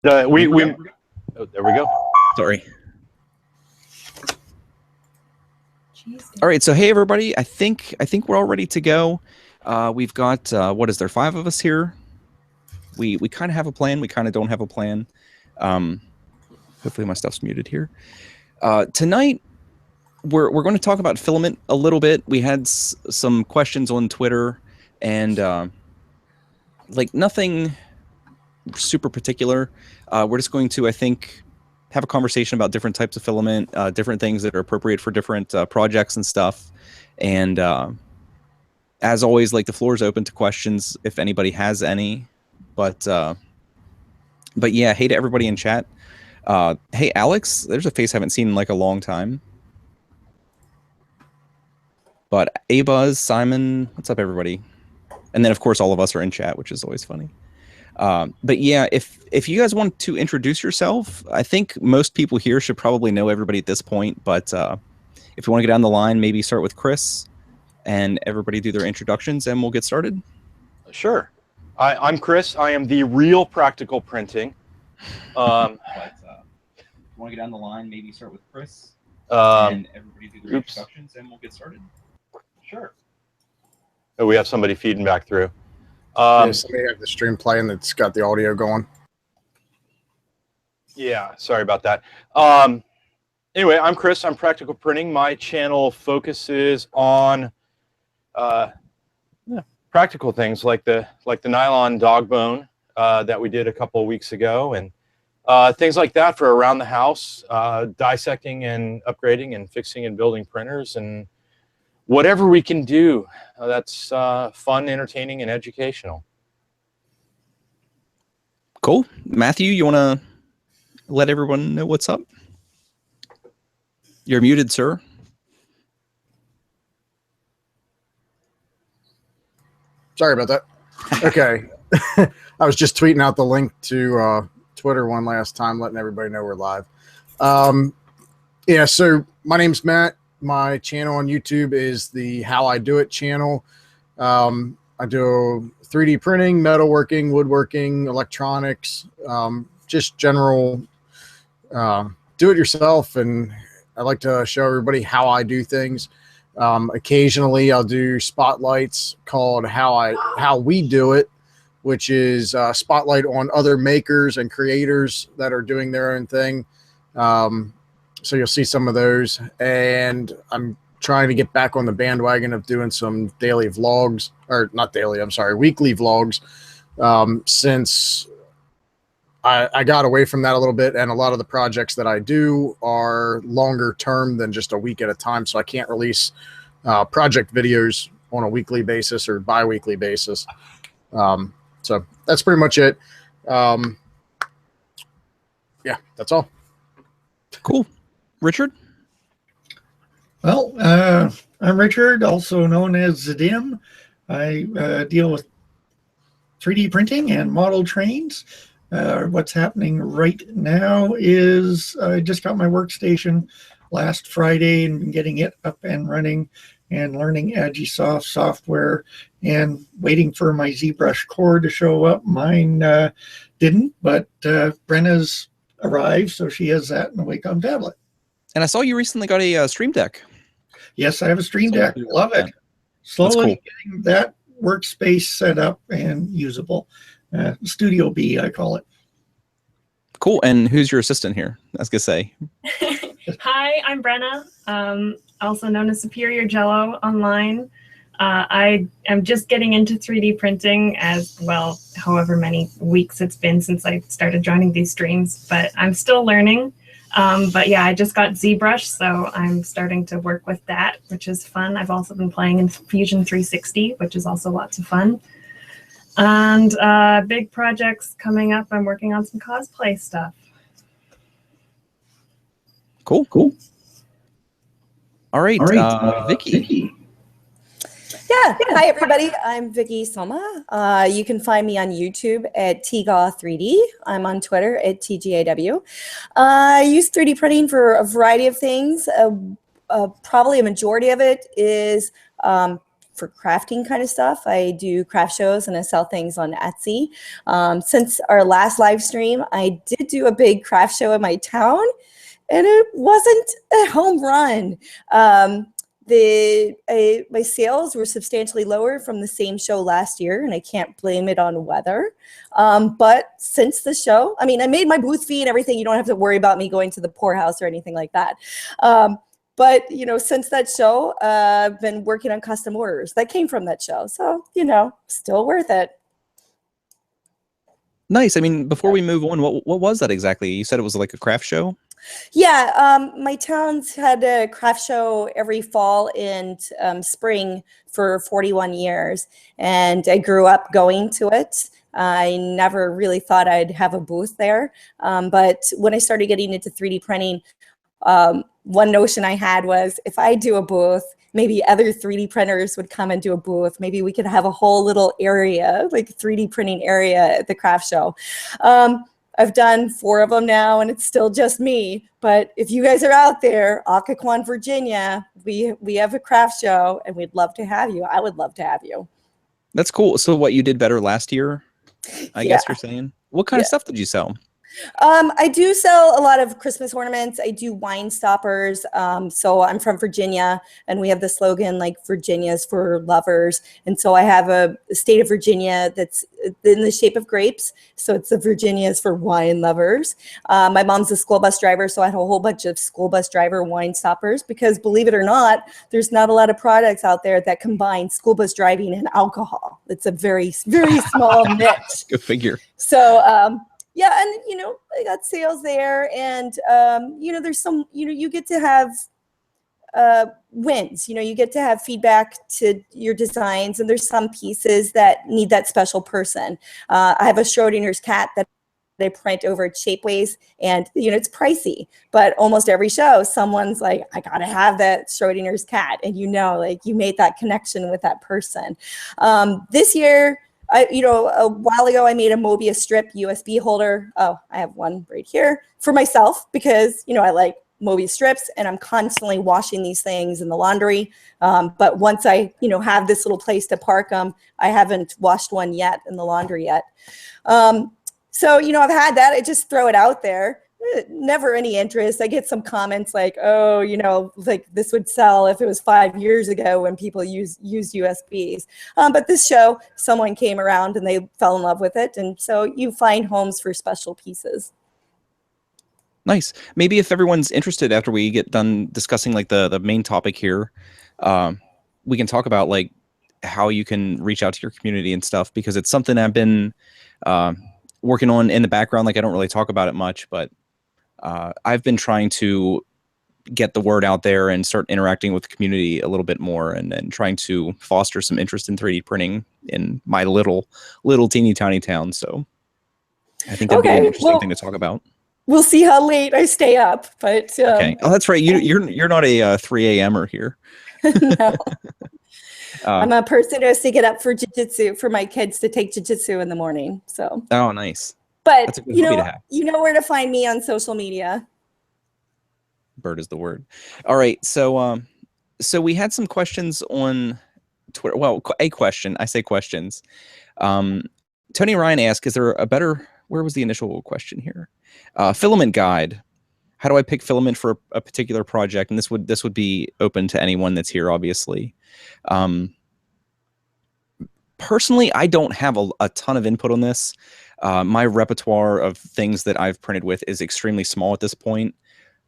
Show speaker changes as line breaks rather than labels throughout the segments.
Oh, there we go.
Sorry. All right, so hey everybody, I think we're all ready to go. We've got what is there, 5 of us here? We kind of have a plan. We kind of don't have a plan. Hopefully my stuff's muted here. Tonight we're going to talk about filament a little bit. We had some questions on Twitter, and like nothing super particular. We're just going to, I think, have a conversation about different types of filament, different things that are appropriate for different projects and stuff. And as always, like, the floor is open to questions if anybody has any. But yeah, hey to everybody in chat. Hey Alex, there's a face I haven't seen in like a long time. But Abuzz, Simon, what's up everybody? And then of course all of us are in chat, which is always funny. But yeah, if you guys want to introduce yourself, I think most people here should probably know everybody at this point. But if you want to get down the line, maybe start with Chris and everybody do their introductions and we'll get started.
Sure. I'm Chris. I am the real Practical Printing.
But if you want to get down the line, maybe start with Chris and everybody do their introductions and we'll get started. Sure.
Oh, we have somebody feeding back through.
Somebody have the stream playing that's got the audio going.
Yeah, sorry about that. Anyway, I'm Chris. I'm Practical Printing. My channel focuses on practical things like the nylon dog bone that we did a couple of weeks ago, and things like that for around the house, dissecting and upgrading and fixing and building printers, and whatever we can do that's fun, entertaining, and educational.
Cool. Matthew, you want to let everyone know what's up? You're muted, sir.
Sorry about that. Okay. I was just tweeting out the link to Twitter one last time, letting everybody know we're live. Yeah, so my name's Matt. My channel on YouTube is the How I Do It channel. I do 3D printing, metalworking, woodworking, electronics, just general do-it-yourself, and I like to show everybody how I do things. Occasionally, I'll do spotlights called How We Do It, which is a spotlight on other makers and creators that are doing their own thing. So you'll see some of those, and I'm trying to get back on the bandwagon of doing some daily vlogs, or not daily, I'm sorry, weekly vlogs, since I got away from that a little bit, and a lot of the projects that I do are longer term than just a week at a time, so I can't release project videos on a weekly basis or bi-weekly basis. So that's pretty much it. Yeah, that's all.
Cool. Richard?
Well, I'm Richard, also known as Zadim. I deal with 3D printing and model trains. What's happening right now is I just got my workstation last Friday and been getting it up and running and learning Agisoft software and waiting for my ZBrush core to show up. Mine didn't, but Brenna's arrived, so she has that in the Wacom tablet.
And I saw you recently got a Stream Deck.
Yes, I have a Stream Deck. Love it. Slowly getting that workspace set up and usable. Studio B, I call it.
Cool. And who's your assistant here? I was going to say.
Hi, I'm Brenna, also known as Superior Jello online. I am just getting into 3D printing as well, however many weeks it's been since I started joining these streams, but I'm still learning. But yeah, I just got ZBrush, so I'm starting to work with that, which is fun. I've also been playing in Fusion 360, which is also lots of fun. And big projects coming up. I'm working on some cosplay stuff.
Cool. All right, Vicky.
Yeah, hi everybody. I'm Vicky Soma. You can find me on YouTube at tgaw3d. I'm on Twitter at tgaw. I use 3D printing for a variety of things. Probably a majority of it is for crafting kind of stuff. I do craft shows and I sell things on Etsy. Since our last live stream, I did do a big craft show in my town, and it wasn't a home run. My sales were substantially lower from the same show last year, and I can't blame it on weather. But since the show, I mean, I made my booth fee and everything. You don't have to worry about me going to the poorhouse or anything like that. But, you know, since that show, I've been working on custom orders that came from that show. So, you know, still worth it.
Nice. I mean, before we move on, what was that exactly? You said it was like a craft show?
Yeah, my town's had a craft show every fall and spring for 41 years, and I grew up going to it. I never really thought I'd have a booth there, but when I started getting into 3D printing, one notion I had was if I do a booth, maybe other 3D printers would come and do a booth. Maybe we could have a whole little area, like 3D printing area at the craft show. I've done 4 of them now, and it's still just me. But if you guys are out there, Occoquan, Virginia, we have a craft show, and we'd love to have you. I would love to have you.
That's cool. So what, you did better last year, I guess you're saying? What kind of stuff did you sell?
I do sell a lot of Christmas ornaments. I do wine stoppers. So I'm from Virginia, and we have the slogan like Virginia's for lovers. And so I have a state of Virginia that's in the shape of grapes. So it's the Virginia's for wine lovers. My mom's a school bus driver, so I had a whole bunch of school bus driver wine stoppers because, believe it or not, there's not a lot of products out there that combine school bus driving and alcohol. It's a very, very small niche.
Go figure.
So, yeah, and, you know, I got sales there, and, you know, there's some, you know, you get to have wins, you know, you get to have feedback to your designs, and there's some pieces that need that special person. I have a Schrodinger's cat that I print over at Shapeways, and, you know, it's pricey, but almost every show, someone's like, I gotta have that Schrodinger's cat, and, you know, like, you made that connection with that person. This year, you know, a while ago, I made a Mobius strip USB holder. Oh, I have one right here for myself because, you know, I like Mobius strips, and I'm constantly washing these things in the laundry. But once I, you know, have this little place to park them, I haven't washed one yet in the laundry yet. So, you know, I've had that. I just throw it out there. Never any interest. I get some comments like, oh, you know, like this would sell if it was 5 years ago when people used USBs. But this show, someone came around and they fell in love with it. And so you find homes for special pieces.
Nice. Maybe if everyone's interested after we get done discussing like the main topic here, we can talk about like how you can reach out to your community and stuff, because it's something I've been working on in the background. Like I don't really talk about it much, but I've been trying to get the word out there and start interacting with the community a little bit more, and trying to foster some interest in 3D printing in my little teeny tiny town. So I think that'd be an interesting thing to talk about.
We'll see how late I stay up, but
okay. Oh, that's right. You're not a 3 a.m.er here.
No. I'm a person who has to get up for jiu-jitsu, for my kids to take jiu-jitsu in the morning. So.
Oh, nice.
But you know where to find me on social media.
Bird is the word. All right. So so we had some questions on Twitter. Well, a question. I say questions. Tony Ryan asked, is there a better, where was the initial question here? Filament guide. How do I pick filament for a particular project? And this would be open to anyone that's here, obviously. Personally, I don't have a ton of input on this. My repertoire of things that I've printed with is extremely small at this point.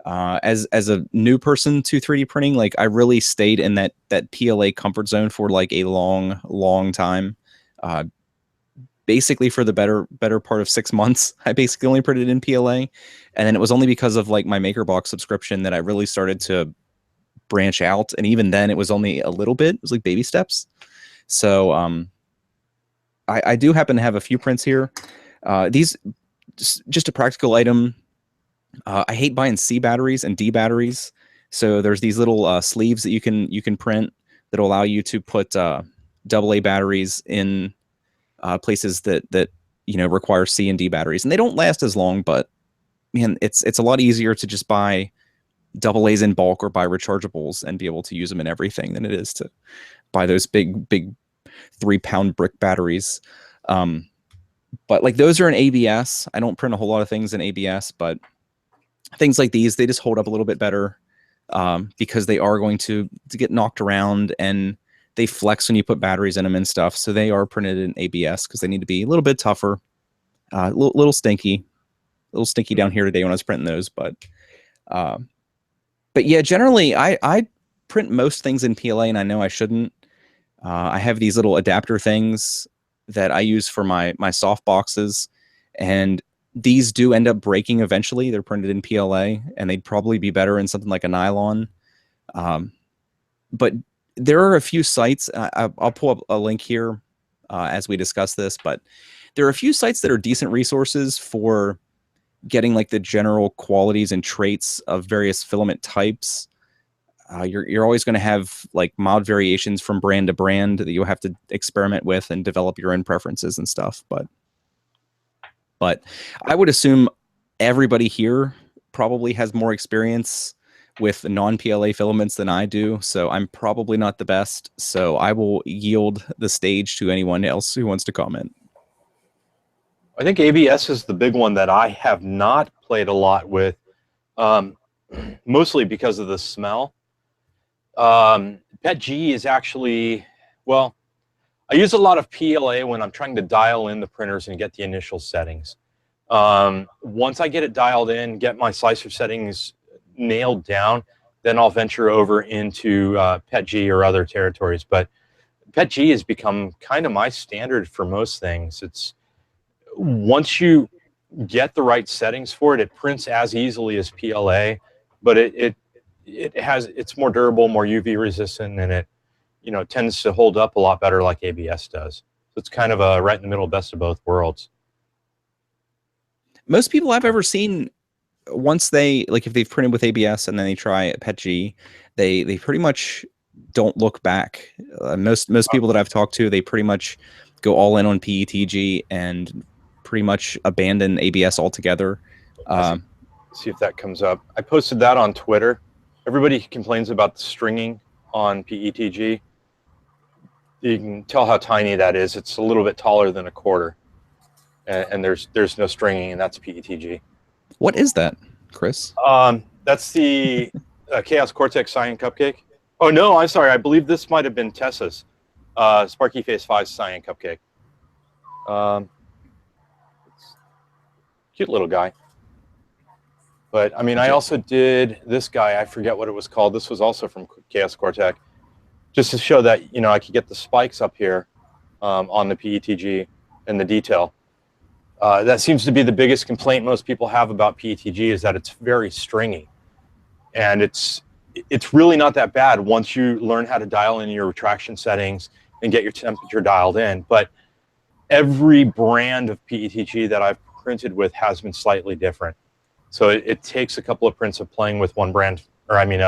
As a new person to 3D printing, like I really stayed in that PLA comfort zone for like a long time. Basically for the better part of 6 months, I basically only printed in PLA. And then it was only because of like my MakerBox subscription that I really started to branch out. And even then it was only a little bit. It was like baby steps. So I do happen to have a few prints here. These, just a practical item. I hate buying C batteries and D batteries. So there's these little sleeves that you can print that will allow you to put AA batteries in places that you know require C and D batteries, and they don't last as long. But man, it's a lot easier to just buy double A's in bulk or buy rechargeables and be able to use them in everything than it is to buy those big 3-pound brick batteries. But like those are in ABS. I don't print a whole lot of things in ABS, but things like these, they just hold up a little bit better because they are going to get knocked around and they flex when you put batteries in them and stuff. So they are printed in ABS because they need to be a little bit tougher, little stinky down here today when I was printing those. But yeah, generally I print most things in PLA, and I know I shouldn't. I have these little adapter things that I use for my soft boxes, and these do end up breaking eventually. They're printed in PLA, and they'd probably be better in something like a nylon. But there are a few sites. I'll pull up a link here as we discuss this, but there are a few sites that are decent resources for getting like the general qualities and traits of various filament types. You're always going to have like mild variations from brand to brand that you'll have to experiment with and develop your own preferences and stuff. But I would assume everybody here probably has more experience with non-PLA filaments than I do, so I'm probably not the best. So I will yield the stage to anyone else who wants to comment.
I think ABS is the big one that I have not played a lot with, mostly because of the smell. PETG is actually, well, I use a lot of PLA when I'm trying to dial in the printers and get the initial settings. Once I get it dialed in, get my slicer settings nailed down, then I'll venture over into PETG or other territories. But PETG has become kind of my standard for most things. It's once you get the right settings for it, it prints as easily as PLA, but it's more durable, more UV resistant, and it tends to hold up a lot better like ABS does. So it's kind of a right in the middle, best of both worlds.
Most people I've ever seen, once they, like if they've printed with ABS and then they try PETG, they pretty much don't look back. Most people that I've talked to, they pretty much go all in on PETG and pretty much abandon ABS altogether.
See if that comes up. I posted that on Twitter. Everybody complains about the stringing on PETG. You can tell how tiny that is. It's a little bit taller than a quarter, and there's no stringing, and that's PETG.
What is that, Chris?
That's the Chaos Cortex Cyan Cupcake. Oh no, I'm sorry. I believe this might have been Tessa's Sparky Face 5 Cyan Cupcake. Cute little guy. But I mean, I also did this guy. I forget what it was called. This was also from Chaos Cortex, just to show that I could get the spikes up here on the PETG and the detail. That seems to be the biggest complaint most people have about PETG, is that it's very stringy, and it's really not that bad once you learn how to dial in your retraction settings and get your temperature dialed in. But every brand of PETG that I've printed with has been slightly different. So it takes a couple of prints of playing with one brand, or I mean,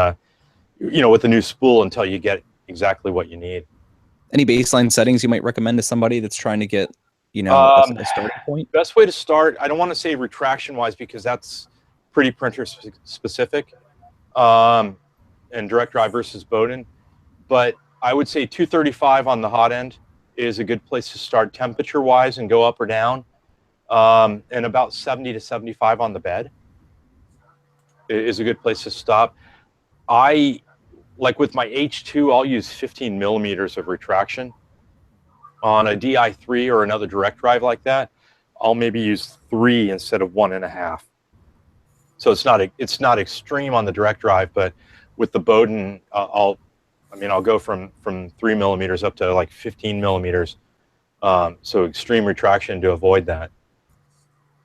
with a new spool until you get exactly what you need.
Any baseline settings you might recommend to somebody that's trying to get, a starting point?
Best way to start, I don't want to say retraction-wise because that's pretty printer specific, and direct drive versus Bowden. But I would say 235 on the hot end is a good place to start temperature-wise and go up or down, and about 70 to 75 on the bed is a good place to stop. Like with my H2, I'll use 15 millimeters of retraction. On a DI3 or another direct drive like that, I'll maybe use 3 instead of 1.5. So it's not extreme on the direct drive, but with the Bowden, I'll go from 3 millimeters up to like 15 millimeters. So extreme retraction to avoid that.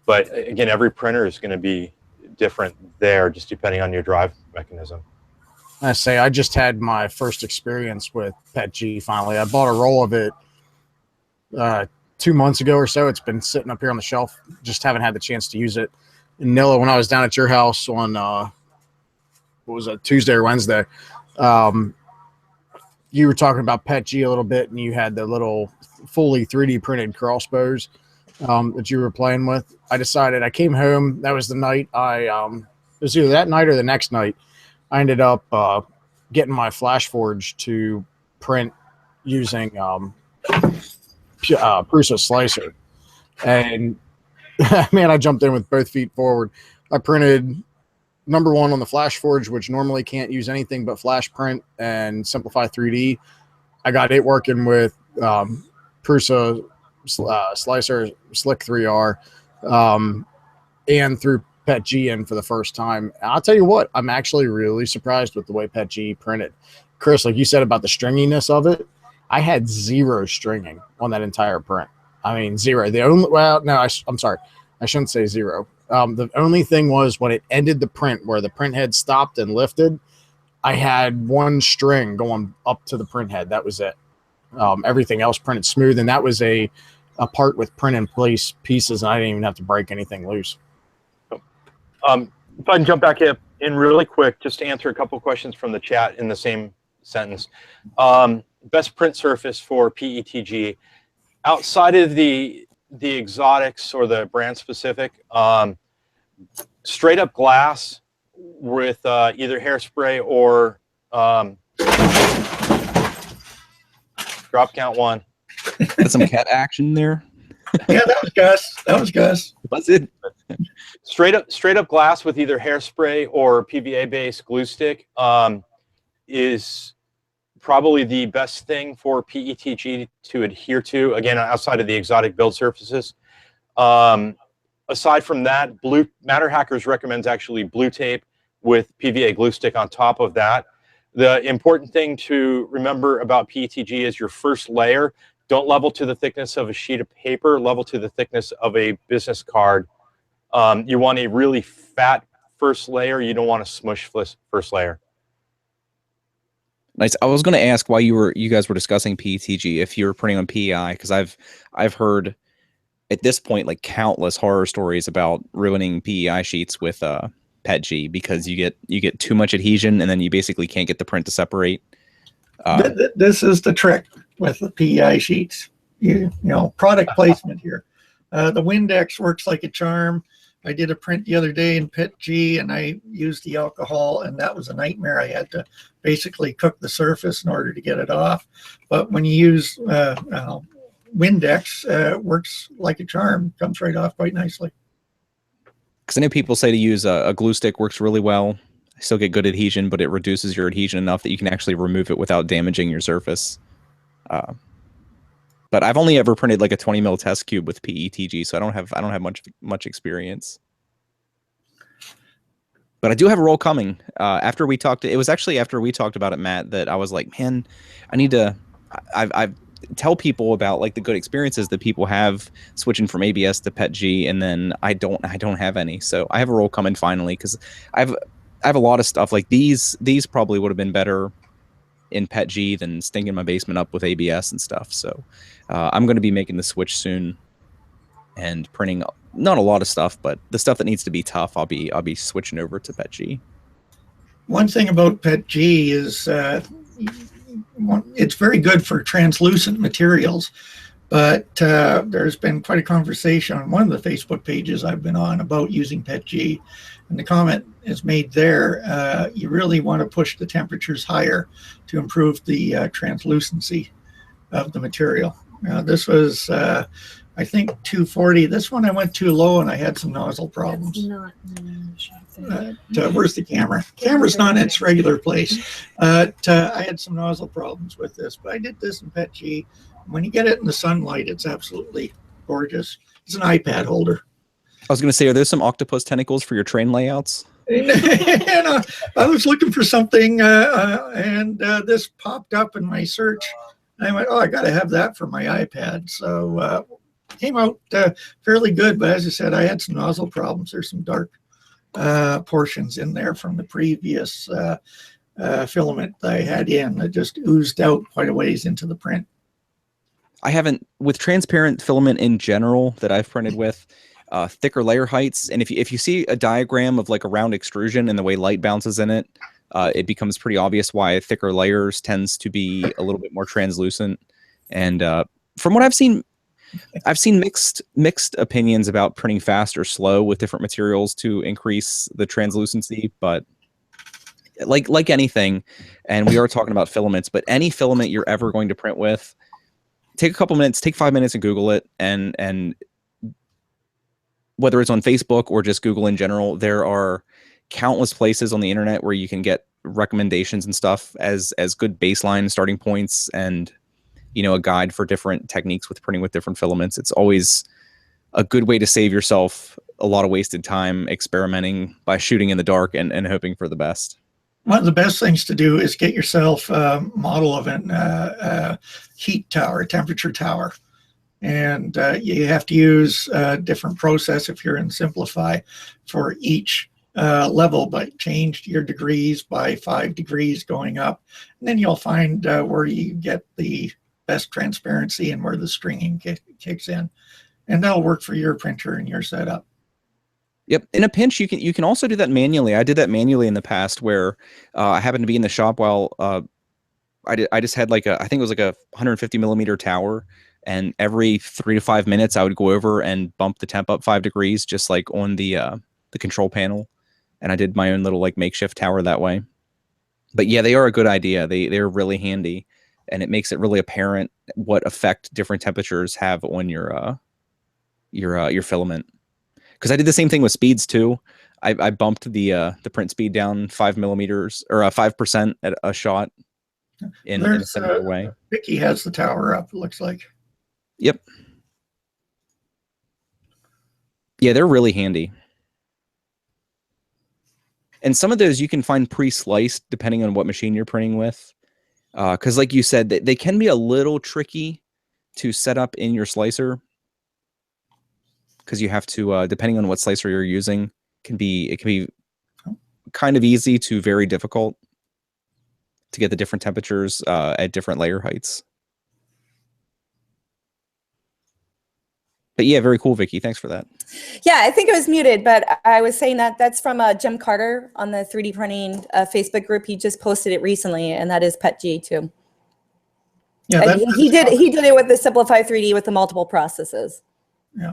But again, every printer is going to be different there, just depending on your drive mechanism.
I say I just had my first experience with PETG finally. I bought a roll of it 2 months ago or so. It's been sitting up here on the shelf. Just haven't had the chance to use it. And Nilla, when I was down at your house on what was it, Tuesday or Wednesday, you were talking about PETG a little bit, and you had the little fully 3D printed crossbows that you were playing with. I came home. That was the night it was either that night or the next night. I ended up getting my Flash Forge to print using Prusa slicer, and man, I jumped in with both feet forward. I printed number one on the Flash Forge, which normally can't use anything but Flash Print and Simplify 3D. I got it working with Prusa Slicer Slick 3R and through PETG in for the first time. I'll tell you what, I'm actually really surprised with the way PETG printed. Chris, like you said about the stringiness of it, I had zero stringing on that entire print. I mean, zero. The only, well, no, I'm sorry. I shouldn't say zero. The only thing was when it ended the print, where the print head stopped and lifted, I had one string going up to the print head. That was it. Everything else printed smooth, and that was a part with print in place pieces, and I didn't even have to break anything loose.
If I can jump back in really quick, just to answer a couple questions from the chat in the same sentence. Best print surface for PETG. Outside of the exotics or the brand specific, straight up glass with either hairspray or drop count one.
Got some cat action there.
Yeah, that was Gus. That was Gus.
Was it?
Straight up glass with either hairspray or PVA based glue stick is probably the best thing for PETG to adhere to, again, outside of the exotic build surfaces. Aside from that, Matter Hackers recommends actually blue tape with PVA glue stick on top of that. The important thing to remember about PETG is your first layer. Don't level to the thickness of a sheet of paper, level to the thickness of a business card. You want a really fat first layer. You don't want a smush first layer.
Nice. I was going to ask why you guys were discussing PETG if you were printing on PEI, because I've heard at this point like countless horror stories about ruining PEI sheets with PETG because you get too much adhesion and then you basically can't get the print to separate.
This is the trick with the PEI sheets. You know, product placement here. The Windex works like a charm. I did a print the other day in PETG and I used the alcohol, and that was a nightmare. I had to basically cook the surface in order to get it off. But when you use Windex, works like a charm, comes right off quite nicely.
Because I know people say to use a glue stick works really well. I still get good adhesion, but it reduces your adhesion enough that you can actually remove it without damaging your surface. But I've only ever printed like a 20 mil test cube with PETG, so I don't have much experience. But I do have a roll coming. After we talked, it was actually after we talked about it, Matt, that I was like, man, I need to. I tell people about like the good experiences that people have switching from ABS to PETG, and then I don't have any. So I have a roll coming finally because I have a lot of stuff like these. These probably would have been better in PETG than stinking my basement up with ABS and stuff. So I'm going to be making the switch soon and printing not a lot of stuff, but the stuff that needs to be tough, I'll be switching over to PETG.
One thing about PETG is it's very good for translucent materials, but there's been quite a conversation on one of the Facebook pages I've been on about using PETG, and the comment is made there, you really want to push the temperatures higher to improve the translucency of the material. This was, I think, 240. This one I went too low and I had some nozzle problems. Where's the camera? Camera's not in its regular place. I had some nozzle problems with this, but I did this in PETG. When you get it in the sunlight, it's absolutely gorgeous. It's an iPad holder.
I was going to say, are there some octopus tentacles for your train layouts?
And, I was looking for something, and this popped up in my search. I went, oh, I got to have that for my iPad. So came out fairly good, but as I said, I had some nozzle problems. There's some dark portions in there from the previous filament I had in that just oozed out quite a ways into the print.
I haven't, with transparent filament in general that I've printed with, thicker layer heights, and if you see a diagram of like a round extrusion and the way light bounces in it, it becomes pretty obvious why thicker layers tends to be a little bit more translucent. And from what I've seen mixed opinions about printing fast or slow with different materials to increase the translucency, but like anything, and we are talking about filaments, but any filament you're ever going to print with, take a couple minutes, take 5 minutes and Google it, and whether it's on Facebook or just Google in general, there are countless places on the internet where you can get recommendations and stuff as good baseline starting points, and a guide for different techniques with printing with different filaments. It's always a good way to save yourself a lot of wasted time experimenting by shooting in the dark and hoping for the best.
One of the best things to do is get yourself a model of a heat tower, a temperature tower. And you have to use a different process if you're in Simplify for each level, but change your degrees by 5 degrees going up. And then you'll find where you get the best transparency and where the stringing kicks in. And that'll work for your printer and your setup.
Yep. In a pinch, you can also do that manually. I did that manually in the past where I happened to be in the shop while I just had I think it was like a 150 millimeter tower, and every 3 to 5 minutes I would go over and bump the temp up 5 degrees, just like on the control panel. And I did my own little makeshift tower that way. But yeah, they are a good idea. They're really handy, and it makes it really apparent what effect different temperatures have on your filament. Because I did the same thing with speeds too. I bumped the print speed down 5 millimeters or 5% at a shot in a similar way.
Vicky has the tower up, it looks like.
Yep. Yeah, they're really handy. And some of those you can find pre-sliced depending on what machine you're printing with. Because like you said, they can be a little tricky to set up in your slicer. Because you have to, depending on what slicer you're using, it can be kind of easy to very difficult to get the different temperatures at different layer heights. But yeah, very cool, Vicky. Thanks for that.
Yeah, I think it was muted, but I was saying that's from Jim Carter on the 3D printing Facebook group. He just posted it recently, and that is PetG too.
Yeah,
he did it with the Simplify 3D with the multiple processes.
Yeah.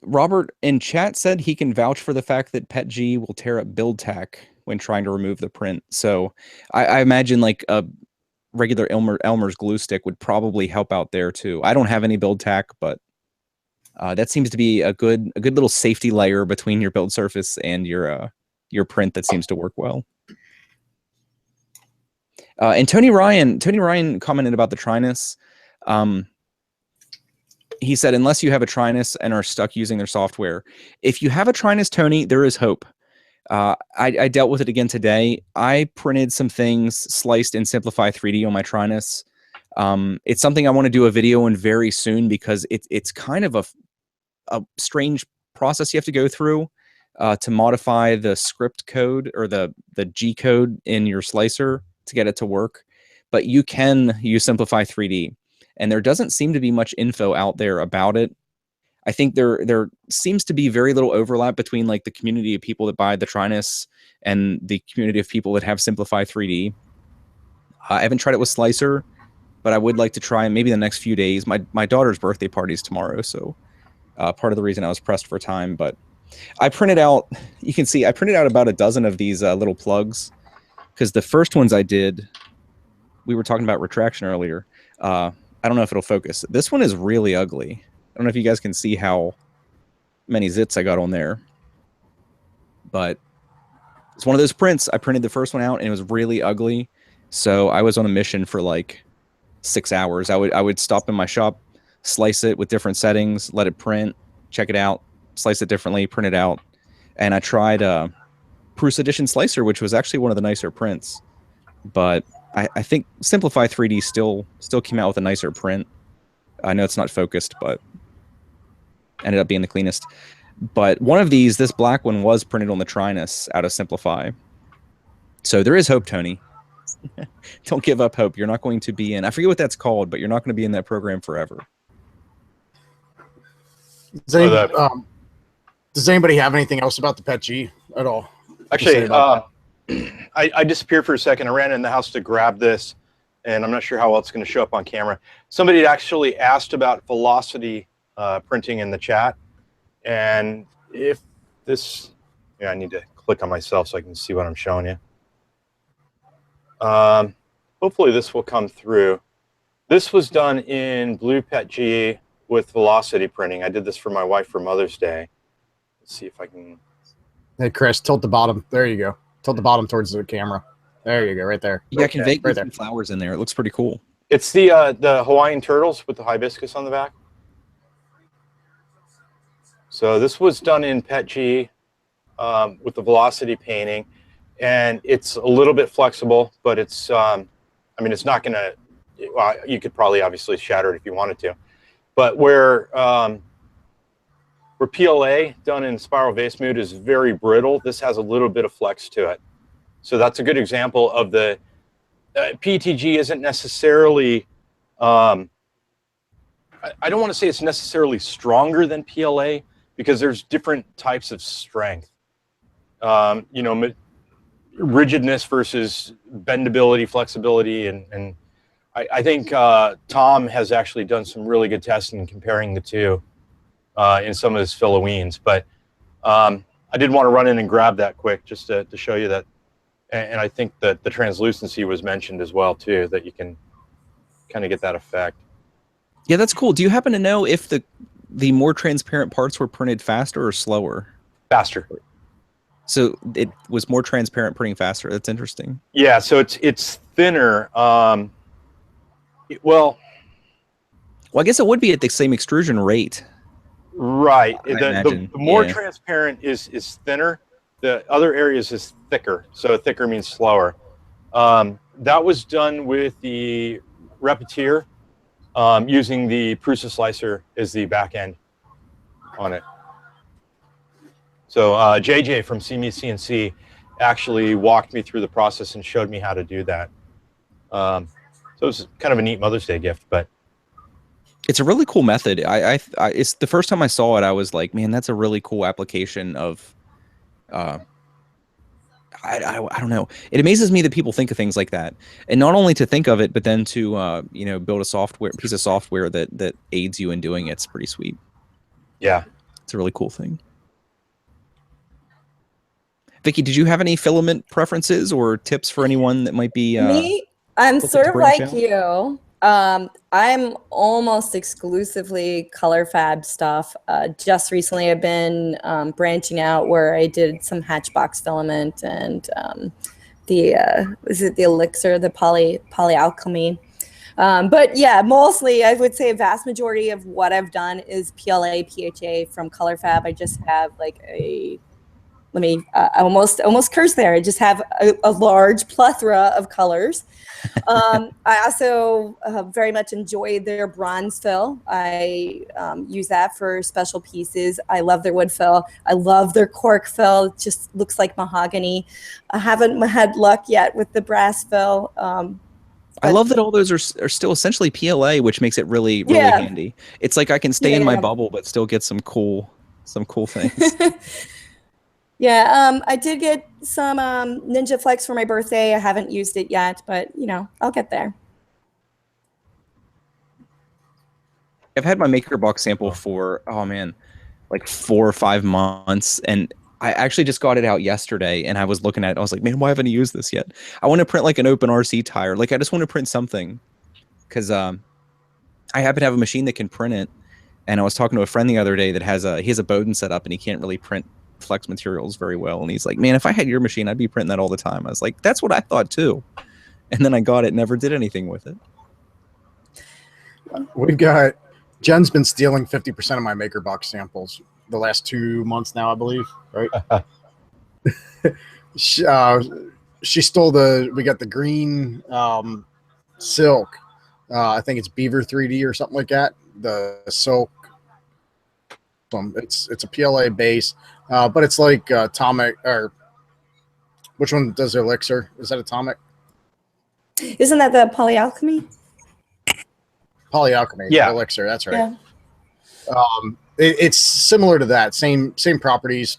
Robert in chat said he can vouch for the fact that PetG will tear up BuildTak when trying to remove the print. So I imagine like a regular Elmer's glue stick would probably help out there too. I don't have any BuildTak, but that seems to be a good little safety layer between your build surface and your print that seems to work well. And Tony Ryan commented about the Trinus. He said, unless you have a Trinus and are stuck using their software. If you have a Trinus, Tony, there is hope. I dealt with it again today. I printed some things sliced in Simplify 3D on my Trinus. It's something I want to do a video on very soon because it's kind of a strange process you have to go through to modify the script code or the G code in your slicer to get it to work. But you can use Simplify 3D. And there doesn't seem to be much info out there about it. I think there seems to be very little overlap between like the community of people that buy the Trinus and the community of people that have Simplify 3D. I haven't tried it with Slicer, but I would like to try maybe the next few days. My daughter's birthday party is tomorrow, so part of the reason I was pressed for time. But I printed out, you can see, I printed out about a dozen of these little plugs because the first ones I did, we were talking about retraction earlier. I don't know if it'll focus. This one is really ugly. I don't know if you guys can see how many zits I got on there. But it's one of those prints. I printed the first one out and it was really ugly. So I was on a mission for like 6 hours. I would stop in my shop, slice it with different settings, let it print, check it out, slice it differently, print it out. And I tried Prusa Edition Slicer, which was actually one of the nicer prints. But I think Simplify 3D still came out with a nicer print. I know it's not focused, but ended up being the cleanest. But one of these, this black one, was printed on the Trinus out of Simplify. So there is hope, Tony. Don't give up hope. You're not going to be in, I forget what that's called, but you're not going to be in that program forever.
Does anybody have anything else about the PetG at all?
Actually, I disappeared for a second. I ran in the house to grab this, and I'm not sure how well it's going to show up on camera. Somebody had actually asked about velocity printing in the chat, and if this, Yeah, I need to click on myself so I can see what I'm showing you. Hopefully this will come through. This was done in Blue PETG with velocity printing. I did this for my wife for Mother's Day. Let's see if I can.
Hey, Chris, tilt the bottom. There you go. Tilt the bottom towards the camera. There you go, right there.
Yeah, I can vaguely
right there.
see flowers in there. It looks pretty cool.
It's the Hawaiian turtles with the hibiscus on the back. So this was done in PETG with the velocity painting, and it's a little bit flexible, but it's I mean, it's not going to. Well, you could probably obviously shatter it if you wanted to, but where PLA done in spiral vase mood is very brittle, this has a little bit of flex to it. So that's a good example of the PETG isn't necessarily. I don't want to say it's necessarily stronger than PLA because there's different types of strength. You know, rigidness versus bendability, flexibility, and I think Tom has actually done some really good testing comparing the two in some of his Filloweens. But I did want to run in and grab that quick just to show you that. And I think that the translucency was mentioned as well, too, that you can kind of get that effect.
Yeah, that's cool. Do you happen to know if the more transparent parts were printed faster or slower?
Faster.
So it was more transparent printing faster. That's interesting.
Yeah, so it's thinner. Well,
I guess it would be at the same extrusion rate.
Right.
I
The
imagine,
more
yeah.
transparent is thinner. The other areas is thicker. So thicker means slower. That was done with the Repetier using the Prusa slicer as the back end on it. So JJ from See Me CNC actually walked me through the process and showed me how to do that. So it was kind of a neat Mother's Day gift, but
it's a really cool method. It's the first time I saw it, I was like, man, that's a really cool application of. I don't know. It amazes me that people think of things like that, and not only to think of it, but then to you know, build a piece of software that aids you in doing it. It's pretty sweet.
Yeah,
it's a really cool thing. Vicky, did you have any filament preferences or tips for anyone that might be?
Me, I'm sort of
branch
like
out?
you. I'm almost exclusively color fab stuff. Just recently, I've been branching out where I did some Hatchbox filament and is it the elixir, the polyalchemy. But yeah, mostly I would say a vast majority of what I've done is PLA, PHA from color fab. I just have like I almost cursed there. I just have a large plethora of colors. I also very much enjoy their bronze fill. I use that for special pieces. I love their wood fill. I love their cork fill. It just looks like mahogany. I haven't had luck yet with the brass fill.
I love that all those are still essentially PLA, which makes it really handy. It's like I can stay in my bubble but still get some cool things.
Yeah, I did get some Ninja Flex for my birthday. I haven't used it yet, but you know, I'll get there.
I've had my MakerBox sample for like 4 or 5 months, and I actually just got it out yesterday. And I was looking at it, I was like, man, why haven't I used this yet? I want to print like an open RC tire. Like I just want to print something because I happen to have a machine that can print it. And I was talking to a friend the other day that he has a Bowden set up, and he can't really print flex materials very well, and he's like, man, if I had your machine, I'd be printing that all the time. I was like, that's what I thought too. And then I got it, never did anything with it.
We've got Jen's been stealing 50% of my MakerBox samples the last 2 months now, I believe, right? She stole we got the green silk. I think it's Beaver 3D or something like that. The silk. It's a PLA base, but it's like Atomic, or which one does Elixir? Is that Atomic?
Isn't that the polyalchemy?
Polyalchemy,
yeah.
Elixir, that's right.
Yeah.
It's similar to that, same properties.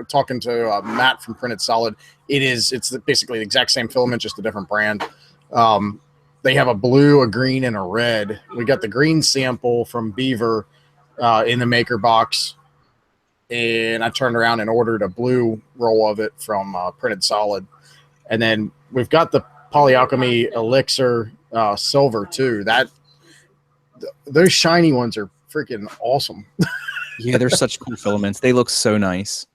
Talking to Matt from Printed Solid, it's basically the exact same filament, just a different brand. They have a blue, a green, and a red. We got the green sample from Beaver in the MakerBox, and I turned around and ordered a blue roll of it from Printed Solid. And then we've got the Polyalchemy Elixir silver too. Those shiny ones are freaking awesome.
Yeah, they're such cool filaments. They look so nice.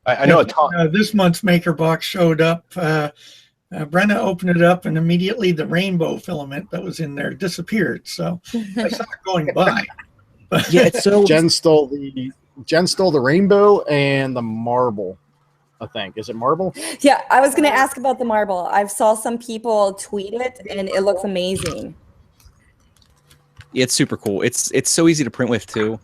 I know a ton.
This month's Maker Box showed up. Brenna opened it up, and immediately the rainbow filament that was in there disappeared. So I saw it going by.
Yeah, it's so.
Jen stole the rainbow and the marble. I think, is it marble?
Yeah, I was going to ask about the marble. I saw some people tweet it, and it looks amazing.
Yeah, it's super cool. It's so easy to print with too.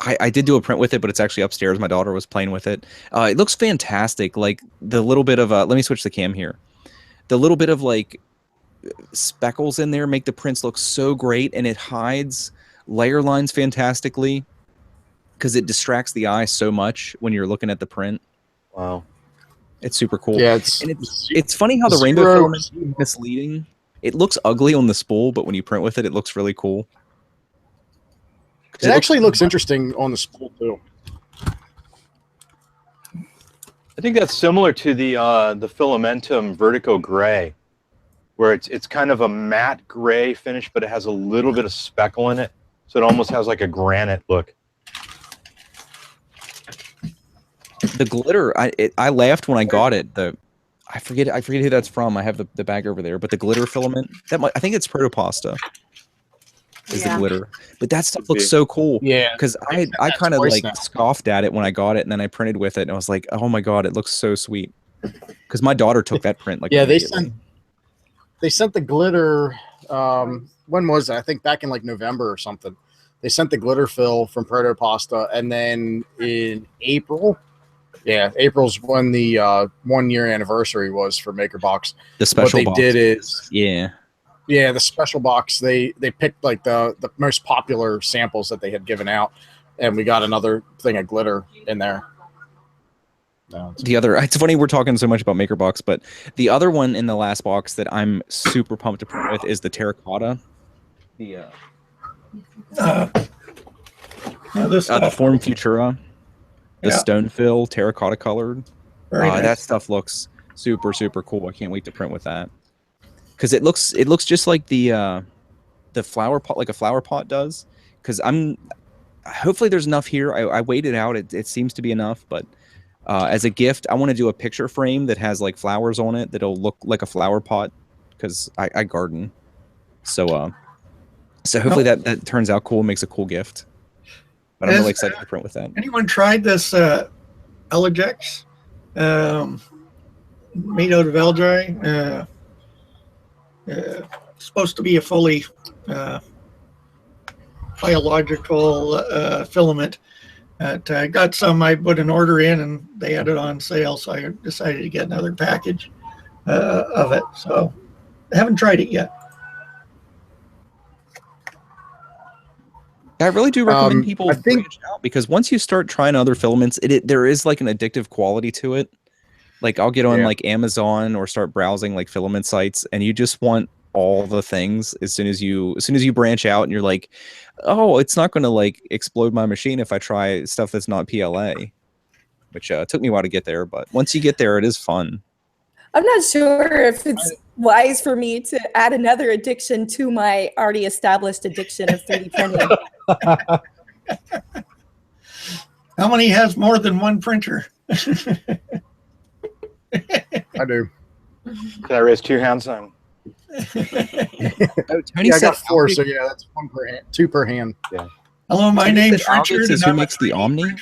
I did do a print with it, but it's actually upstairs. My daughter was playing with it. It looks fantastic. Like the little bit of let me switch the cam here. The little bit of like speckles in there make the prints look so great, and it hides layer lines fantastically because it distracts the eye so much when you're looking at the print.
Wow,
it's super cool.
Yeah,
it's funny how the rainbow filament is misleading. It looks ugly on the spool, but when you print with it, it looks really cool.
It actually looks interesting on the spool too.
I think that's similar to the Filamentum Vertigo Gray, where it's kind of a matte gray finish, but it has a little bit of speckle in it, so it almost has like a granite look.
The glitter, I laughed when I got it. I forget who that's from. I have the bag over there, but the glitter filament I think it's Protopasta. Is the glitter, but that stuff looks so cool.
Yeah,
because I kind of like scoffed at it when I got it, and then I printed with it, and I was like, oh my god, it looks so sweet. Because my daughter took that print like
they sent the glitter. When was it? I think back in like November or something. They sent the glitter fill from Protopasta, and then in April. Yeah, April's when the 1 year anniversary was for MakerBox.
The special
what
box.
They did is
yeah,
the special box. They picked like the most popular samples that they had given out, and we got another thing of glitter in there. No,
it's funny we're talking so much about MakerBox, but the other one in the last box that I'm super pumped to print with is the terracotta. The Form Futura. The stone fill, terracotta colored. Nice. That stuff looks super, super cool. I can't wait to print with that. Because it looks just like the flower pot, like a flower pot does. Because hopefully there's enough here. I weighed it out. It seems to be enough. But as a gift, I want to do a picture frame that has like flowers on it that'll look like a flower pot. Because I garden. So hopefully that turns out cool, makes a cool gift. But I'm really excited to print with that.
Anyone tried this Eligex made out of algae? Supposed to be a fully biological filament. I got some. I put an order in, and they had it on sale, so I decided to get another package of it. So I haven't tried it yet.
I really do recommend people branch out, because once you start trying other filaments, there is like an addictive quality to it. Like I'll get on like Amazon or start browsing like filament sites, and you just want all the things as soon as you branch out, and you're like, oh, it's not going to like explode my machine if I try stuff that's not PLA, which took me a while to get there. But once you get there, it is fun.
I'm not sure if it's wise for me to add another addiction to my already established addiction of 3D printing.
How many has more than one printer?
I do.
Can I raise two hands on?
Tony
I got four, so yeah, that's one per hand, two per hand. Yeah.
Hello, my name's Richard.
Is who makes the Omni?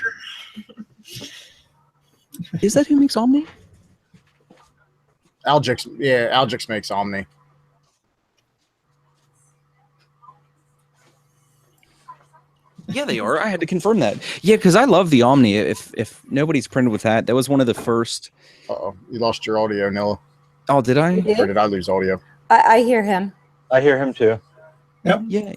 Is that who makes Omni?
Algix makes Omni.
Yeah, they are. I had to confirm that. Yeah, because I love the Omni. If nobody's printed with that, that was one of the first.
Uh-oh, you lost your audio, Nilla.
Oh, did I?
Or did I lose audio?
I hear him.
I hear him too.
Yep.
Yeah.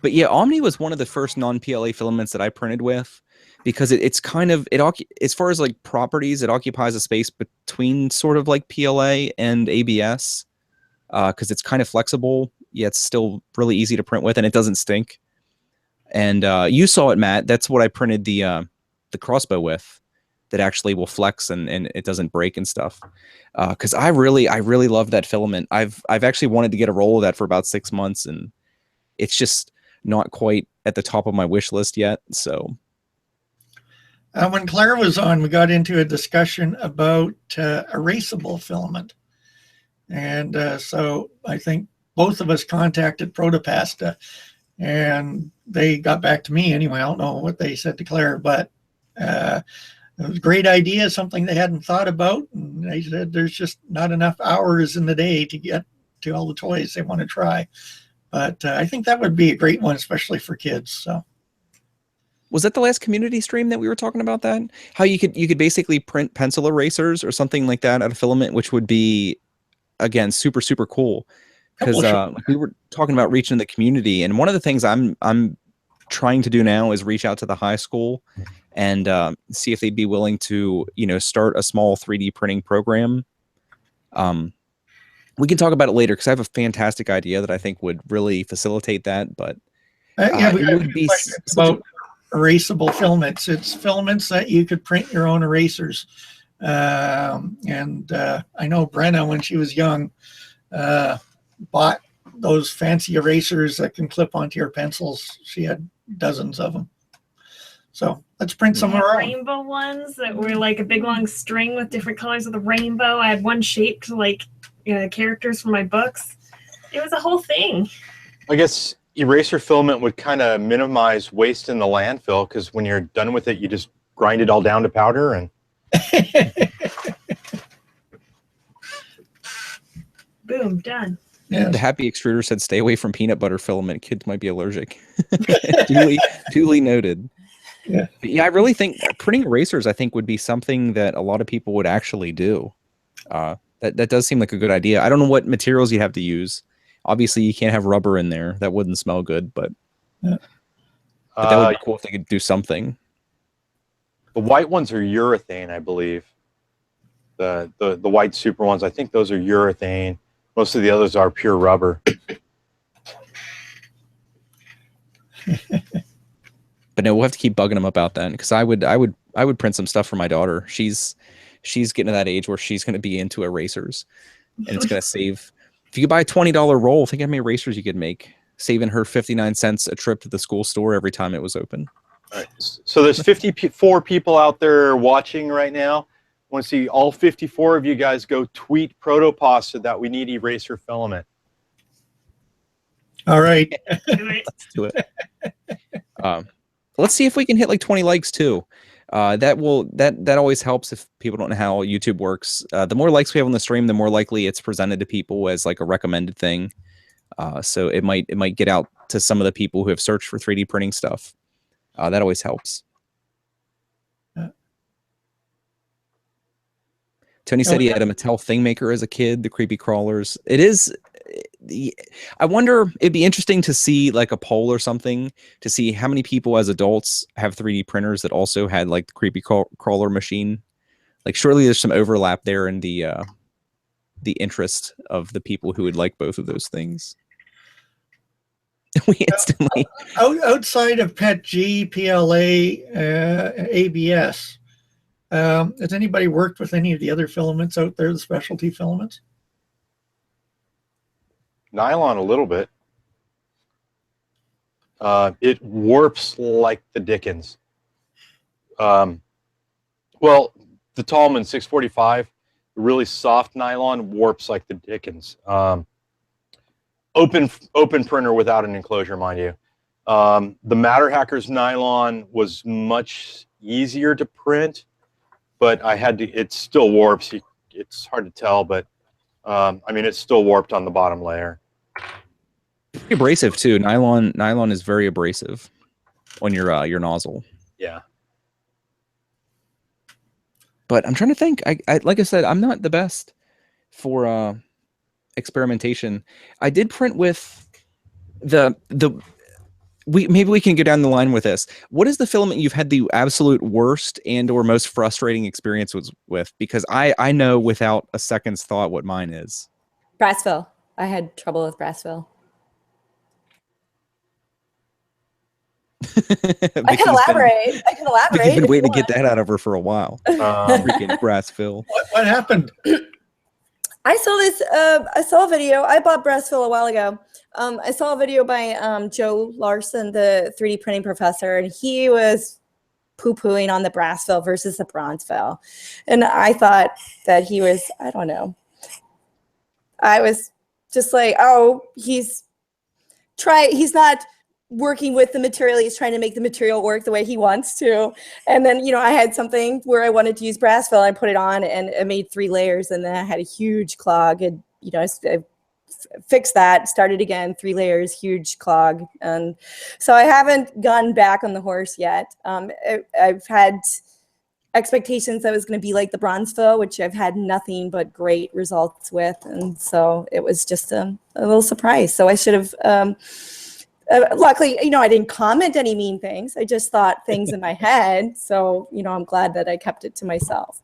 But yeah, Omni was one of the first non-PLA filaments that I printed with, because it's kind of as far as like properties, it occupies a space between sort of like PLA and ABS, because it's kind of flexible, yet it's still really easy to print with, and it doesn't stink. And you saw it, Matt. That's what I printed the crossbow with, that actually will flex and it doesn't break and stuff. Because I really love that filament. I've actually wanted to get a roll of that for about 6 months, and it's just not quite at the top of my wish list yet. So
when Claire was on, we got into a discussion about erasable filament. And so I think both of us contacted Protopasta, and they got back to me anyway. I don't know what they said to Claire, but it was a great idea, something they hadn't thought about. And they said there's just not enough hours in the day to get to all the toys they want to try. But I think that would be a great one, especially for kids. So,
was that the last community stream that we were talking about that? How you could basically print pencil erasers or something like that out of filament, which would be, again, super, super cool. Because we were talking about reaching the community, and one of the things I'm trying to do now is reach out to the high school and see if they'd be willing to, start a small 3D printing program. We can talk about it later because I have a fantastic idea that I think would really facilitate that. But
it would be about erasable filaments. It's filaments that you could print your own erasers. And I know Brenna, when she was young, bought those fancy erasers that can clip onto your pencils. She had dozens of them. So let's print some of our
rainbow ones that were like a big long string with different colors of the rainbow. I had one shaped like characters from my books. It was a whole thing.
I guess eraser filament would kind of minimize waste in the landfill, because when you're done with it, you just grind it all down to powder and
boom, done.
Yeah.
The happy extruder said, "Stay away from peanut butter filament. Kids might be allergic." duly noted.
Yeah.
But yeah, I really think printing erasers, I think, would be something that a lot of people would actually do. That does seem like a good idea. I don't know what materials you have to use. Obviously, you can't have rubber in there. That wouldn't smell good, but that would be cool if they could do something.
The white ones are urethane, I believe. The white super ones, I think those are urethane. Most of the others are pure rubber.
But no, we'll have to keep bugging them about that, because I would print some stuff for my daughter. She's getting to that age where she's going to be into erasers, and it's going to save. If you could buy a $20 roll, think how many erasers you could make, saving her 59 cents a trip to the school store every time it was open.
All right. So there's 54 people out there watching right now. I want to see all 54 of you guys go tweet Protopasta that we need eraser filament.
All right.
Let's do it. Let's see if we can hit like 20 likes too. That always helps if people don't know how YouTube works. The more likes we have on the stream, the more likely it's presented to people as like a recommended thing. So it might get out to some of the people who have searched for 3D printing stuff. That always helps. Tony said he had a Mattel Thingmaker as a kid, the creepy crawlers. It is. I wonder, it'd be interesting to see like a poll or something to see how many people as adults have 3D printers that also had like the creepy crawler machine. Like surely there's some overlap there in the interest of the people who would like both of those things. We instantly
outside of PETG, PLA, ABS. Has anybody worked with any of the other filaments out there, the specialty filaments?
Nylon a little bit. It warps like the dickens. Well, the Tallman 645, really soft nylon, warps like the dickens. Open printer without an enclosure, mind you. The Matter Hackers nylon was much easier to print, but it still warps. It's hard to tell, but I mean, it's still warped on the bottom layer.
Pretty abrasive too. Nylon is very abrasive on your nozzle.
Yeah.
But I'm trying to think. I like I said, I'm not the best for experimentation. I did print with maybe we can go down the line with this. What is the filament you've had the absolute worst and or most frustrating experience with? Because I know without a second's thought what mine is.
Brassville. I had trouble with Brassville. I can elaborate.
Vicky's been waiting to get that out of her for a while. Freaking brass fill.
What happened?
I saw this. I saw a video. I bought brass fill a while ago. I saw a video by Joe Larson, the 3D printing professor, and he was poo-pooing on the brass fill versus the bronze fill. And I thought that he was, I don't know. I was just like, oh, he's not working with the material. He's trying to make the material work the way he wants to. And then, I had something where I wanted to use brass fill. And I put it on and it made 3 layers. And then I had a huge clog. And, I fixed that, started again, 3 layers, huge clog. And so I haven't gone back on the horse yet. I've had expectations that was going to be like the bronze fill, which I've had nothing but great results with. And so it was just a little surprise. So I should have, luckily, I didn't comment any mean things. I just thought things in my head. So, I'm glad that I kept it to myself.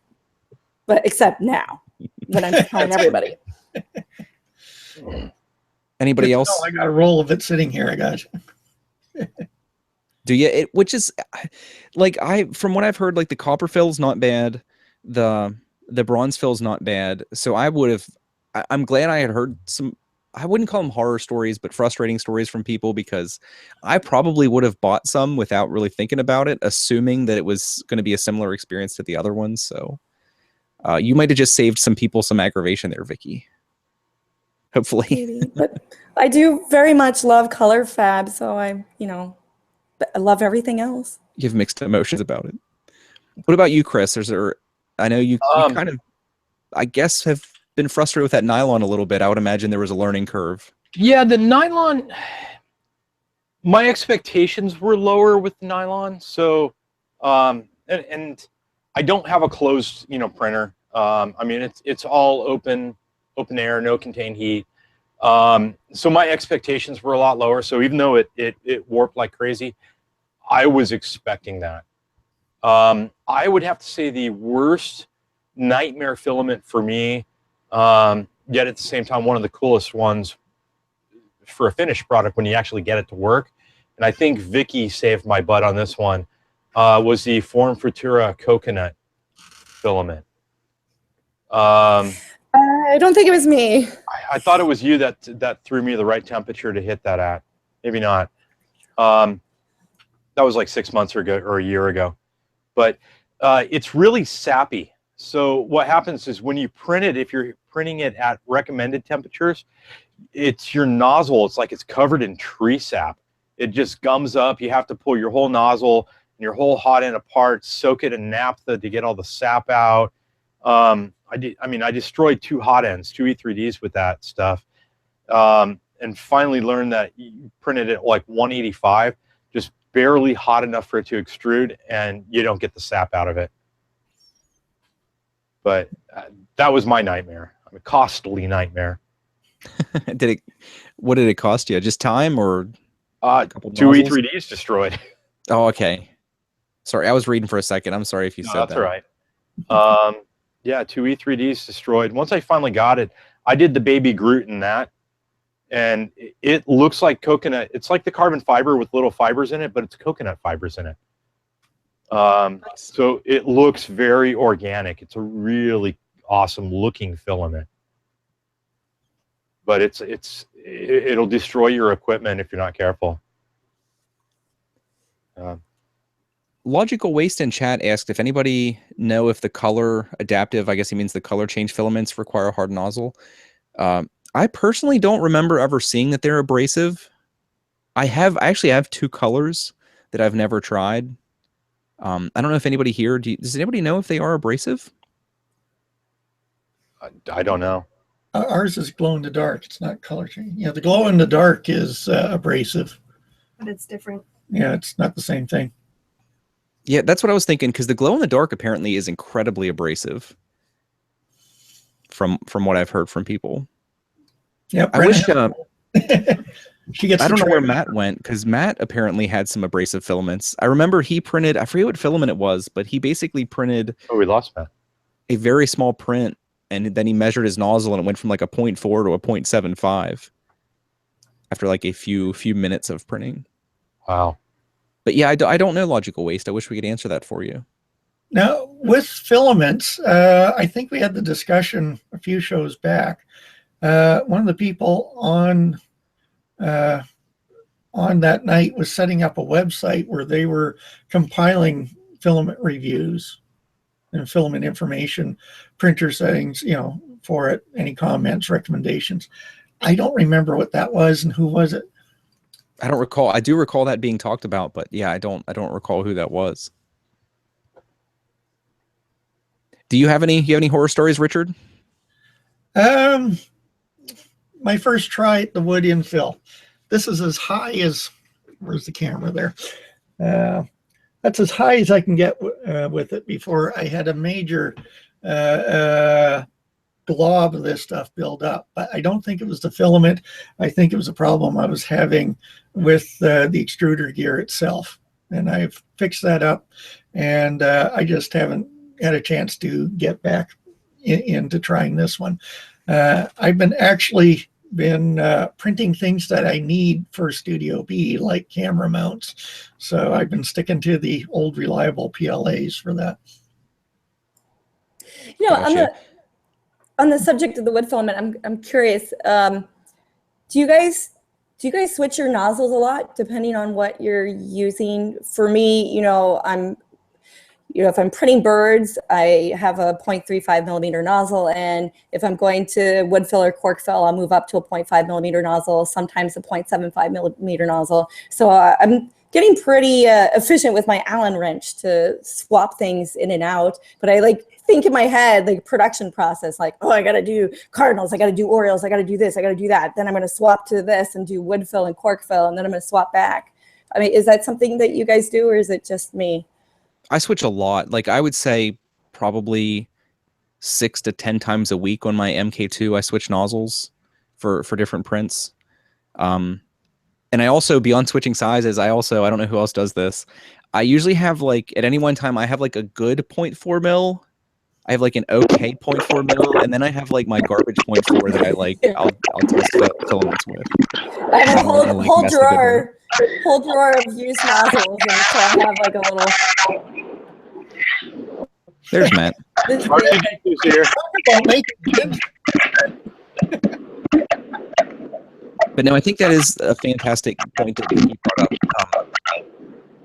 But except now, when I'm telling everybody.
Anybody else?
I got a roll of it sitting here. I got you.
Do you? Which is, from what I've heard, like the copper fill is not bad. The bronze fill is not bad. So I'm glad I had heard some, I wouldn't call them horror stories, but frustrating stories from people, because I probably would have bought some without really thinking about it, assuming that it was going to be a similar experience to the other ones. So you might have just saved some people some aggravation there, Vicky. Hopefully.
Maybe. But I do very much love color fab. So I love everything else.
You have mixed emotions about it. What about you, Chris? I know you kind of, I guess, have been frustrated with that nylon a little bit. I would imagine there was a learning curve.
Yeah, the nylon, my expectations were lower with the nylon. So, and I don't have a closed, printer. I mean, it's all open air, no contained heat. So my expectations were a lot lower. So even though it warped like crazy, I was expecting that. I would have to say the worst nightmare filament for me, yet at the same time, one of the coolest ones for a finished product when you actually get it to work. And I think Vicky saved my butt on this one, was the Form Fritura coconut filament.
I don't think it was me.
I thought it was you that threw me the right temperature to hit that at. Maybe not. That was like 6 months ago or a year ago. But it's really sappy. So what happens is when you print it, if you're printing it at recommended temperatures, it's your nozzle. It's like it's covered in tree sap. It just gums up. You have to pull your whole nozzle and your whole hot end apart, soak it in naphtha to get all the sap out. I destroyed 2 hot ends, 2 E3Ds with that stuff. And finally learned that you print it at like 185, just barely hot enough for it to extrude, and you don't get the sap out of it. But that was my nightmare. A costly nightmare.
What did it cost you? Just time or
a couple 2 E3Ds destroyed.
Oh, okay. Sorry, I was reading for a second. I'm sorry if you said that.
That's all right. Yeah, 2 E3Ds destroyed. Once I finally got it, I did the baby Groot in that. And it looks like coconut. It's like the carbon fiber with little fibers in it, but it's coconut fibers in it. So it looks very organic. It's a really awesome looking filament. But it'll destroy your equipment if you're not careful.
Logical Waste in chat asked if anybody know if the color adaptive, I guess he means the color change filaments, require a hard nozzle. I personally don't remember ever seeing that they're abrasive. I actually have 2 colors that I've never tried. I don't know if anybody here, does anybody know if they are abrasive?
I don't know.
Ours is glow in the dark. It's not color change. Yeah, the glow in the dark is abrasive.
But it's different.
Yeah, it's not the same thing.
Yeah, that's what I was thinking, because the glow in the dark apparently is incredibly abrasive from what I've heard from people.
Yeah,
I wish
she gets.
I don't know where Matt went, because Matt apparently had some abrasive filaments. I remember he printed, I forget what filament it was, but he basically printed.
Oh, we lost Matt.
A very small print, and then he measured his nozzle, and it went from like a 0.4 to a 0.75 after like a few minutes of printing.
Wow.
But yeah, I don't know logical waste. I wish we could answer that for you.
Now, with filaments, I think we had the discussion a few shows back. One of the people on that night was setting up a website where they were compiling filament reviews and filament information, printer settings, for it, any comments, recommendations. I don't remember what that was and who was it.
I don't recall. I do recall that being talked about, but yeah, I don't recall who that was. Do you have any horror stories, Richard?
My first try at the wood infill. This is as high as, where's the camera there? That's as high as I can get with it before I had a major glob of this stuff build up. But I don't think it was the filament. I think it was a problem I was having with the extruder gear itself. And I've fixed that up, and I just haven't had a chance to get back into trying this one. I've been printing things that I need for Studio B, like camera mounts. So I've been sticking to the old reliable PLAs for that.
Gotcha.
On the subject of the wood filament, I'm curious. Do you guys switch your nozzles a lot depending on what you're using? For me, if I'm printing birds, I have a 0.35 millimeter nozzle, and if I'm going to wood fill or cork fill, I'll move up to a 0.5 millimeter nozzle, sometimes a 0.75 millimeter nozzle. So I'm getting pretty efficient with my Allen wrench to swap things in and out. But I think in my head, production process, oh, I got to do cardinals, I got to do Orioles, I got to do this, I got to do that. Then I'm going to swap to this and do wood fill and cork fill, and then I'm going to swap back. I mean, is that something that you guys do, or is it just me?
I switch a lot. I would say probably 6 to 10 times a week on my MK2. I switch nozzles for different prints. And I also, beyond switching sizes, I don't know who else does this. I usually have at any one time, I have a good 0.4 mil. I have an okay 0.4 mil, and then I have my garbage 0.4 that I'll test filaments with.
I have a whole drawer of used nozzles, and so I have a little.
There's Matt. But no, I think that is a fantastic point that you brought up.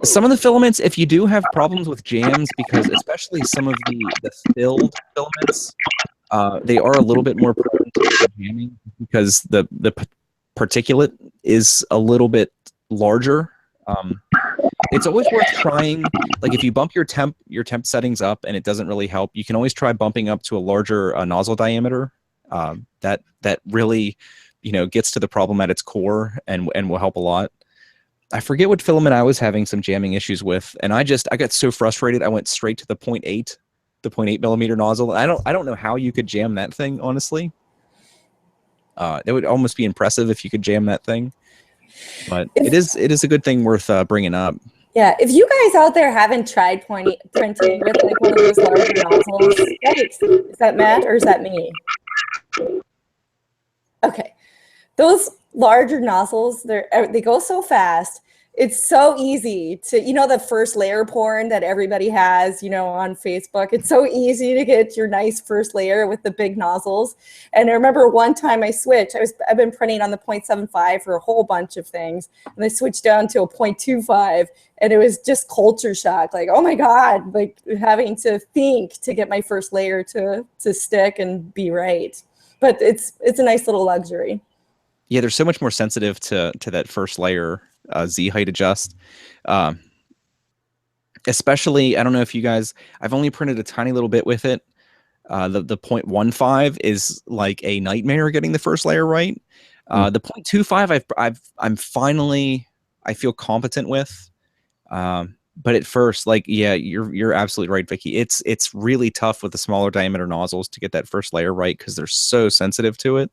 Some of the filaments, if you do have problems with jams, because especially some of the filled filaments, they are a little bit more prone to jamming because the particulate is a little bit larger. It's always worth trying. If you bump your temp settings up and it doesn't really help, you can always try bumping up to a larger nozzle diameter. That really, gets to the problem at its core and will help a lot. I forget what filament I was having some jamming issues with, and I got so frustrated I went straight to the 0.8 millimeter nozzle. I don't know how you could jam that thing, honestly. It would almost be impressive if you could jam that thing. But it is a good thing worth bringing up.
Yeah, if you guys out there haven't tried printing with one of those larger nozzles, is that Matt or is that me? Okay, those larger nozzles, they go so fast. It's so easy to, the first layer porn that everybody has, on Facebook. It's so easy to get your nice first layer with the big nozzles. And I remember one time I switched. I've been printing on the 0.75 for a whole bunch of things, and I switched down to a 0.25, and it was just culture shock. Oh my God, having to think to get my first layer to stick and be right. But it's a nice little luxury.
Yeah, they're so much more sensitive to that first layer. Z height adjust, especially, I don't know if you guys, I've only printed a tiny little bit with it. The 0.15 is a nightmare getting the first layer right. The 0.25 I'm finally, I feel competent with. But at first, yeah, you're absolutely right, Vicky. It's really tough with the smaller diameter nozzles to get that first layer right because they're so sensitive to it.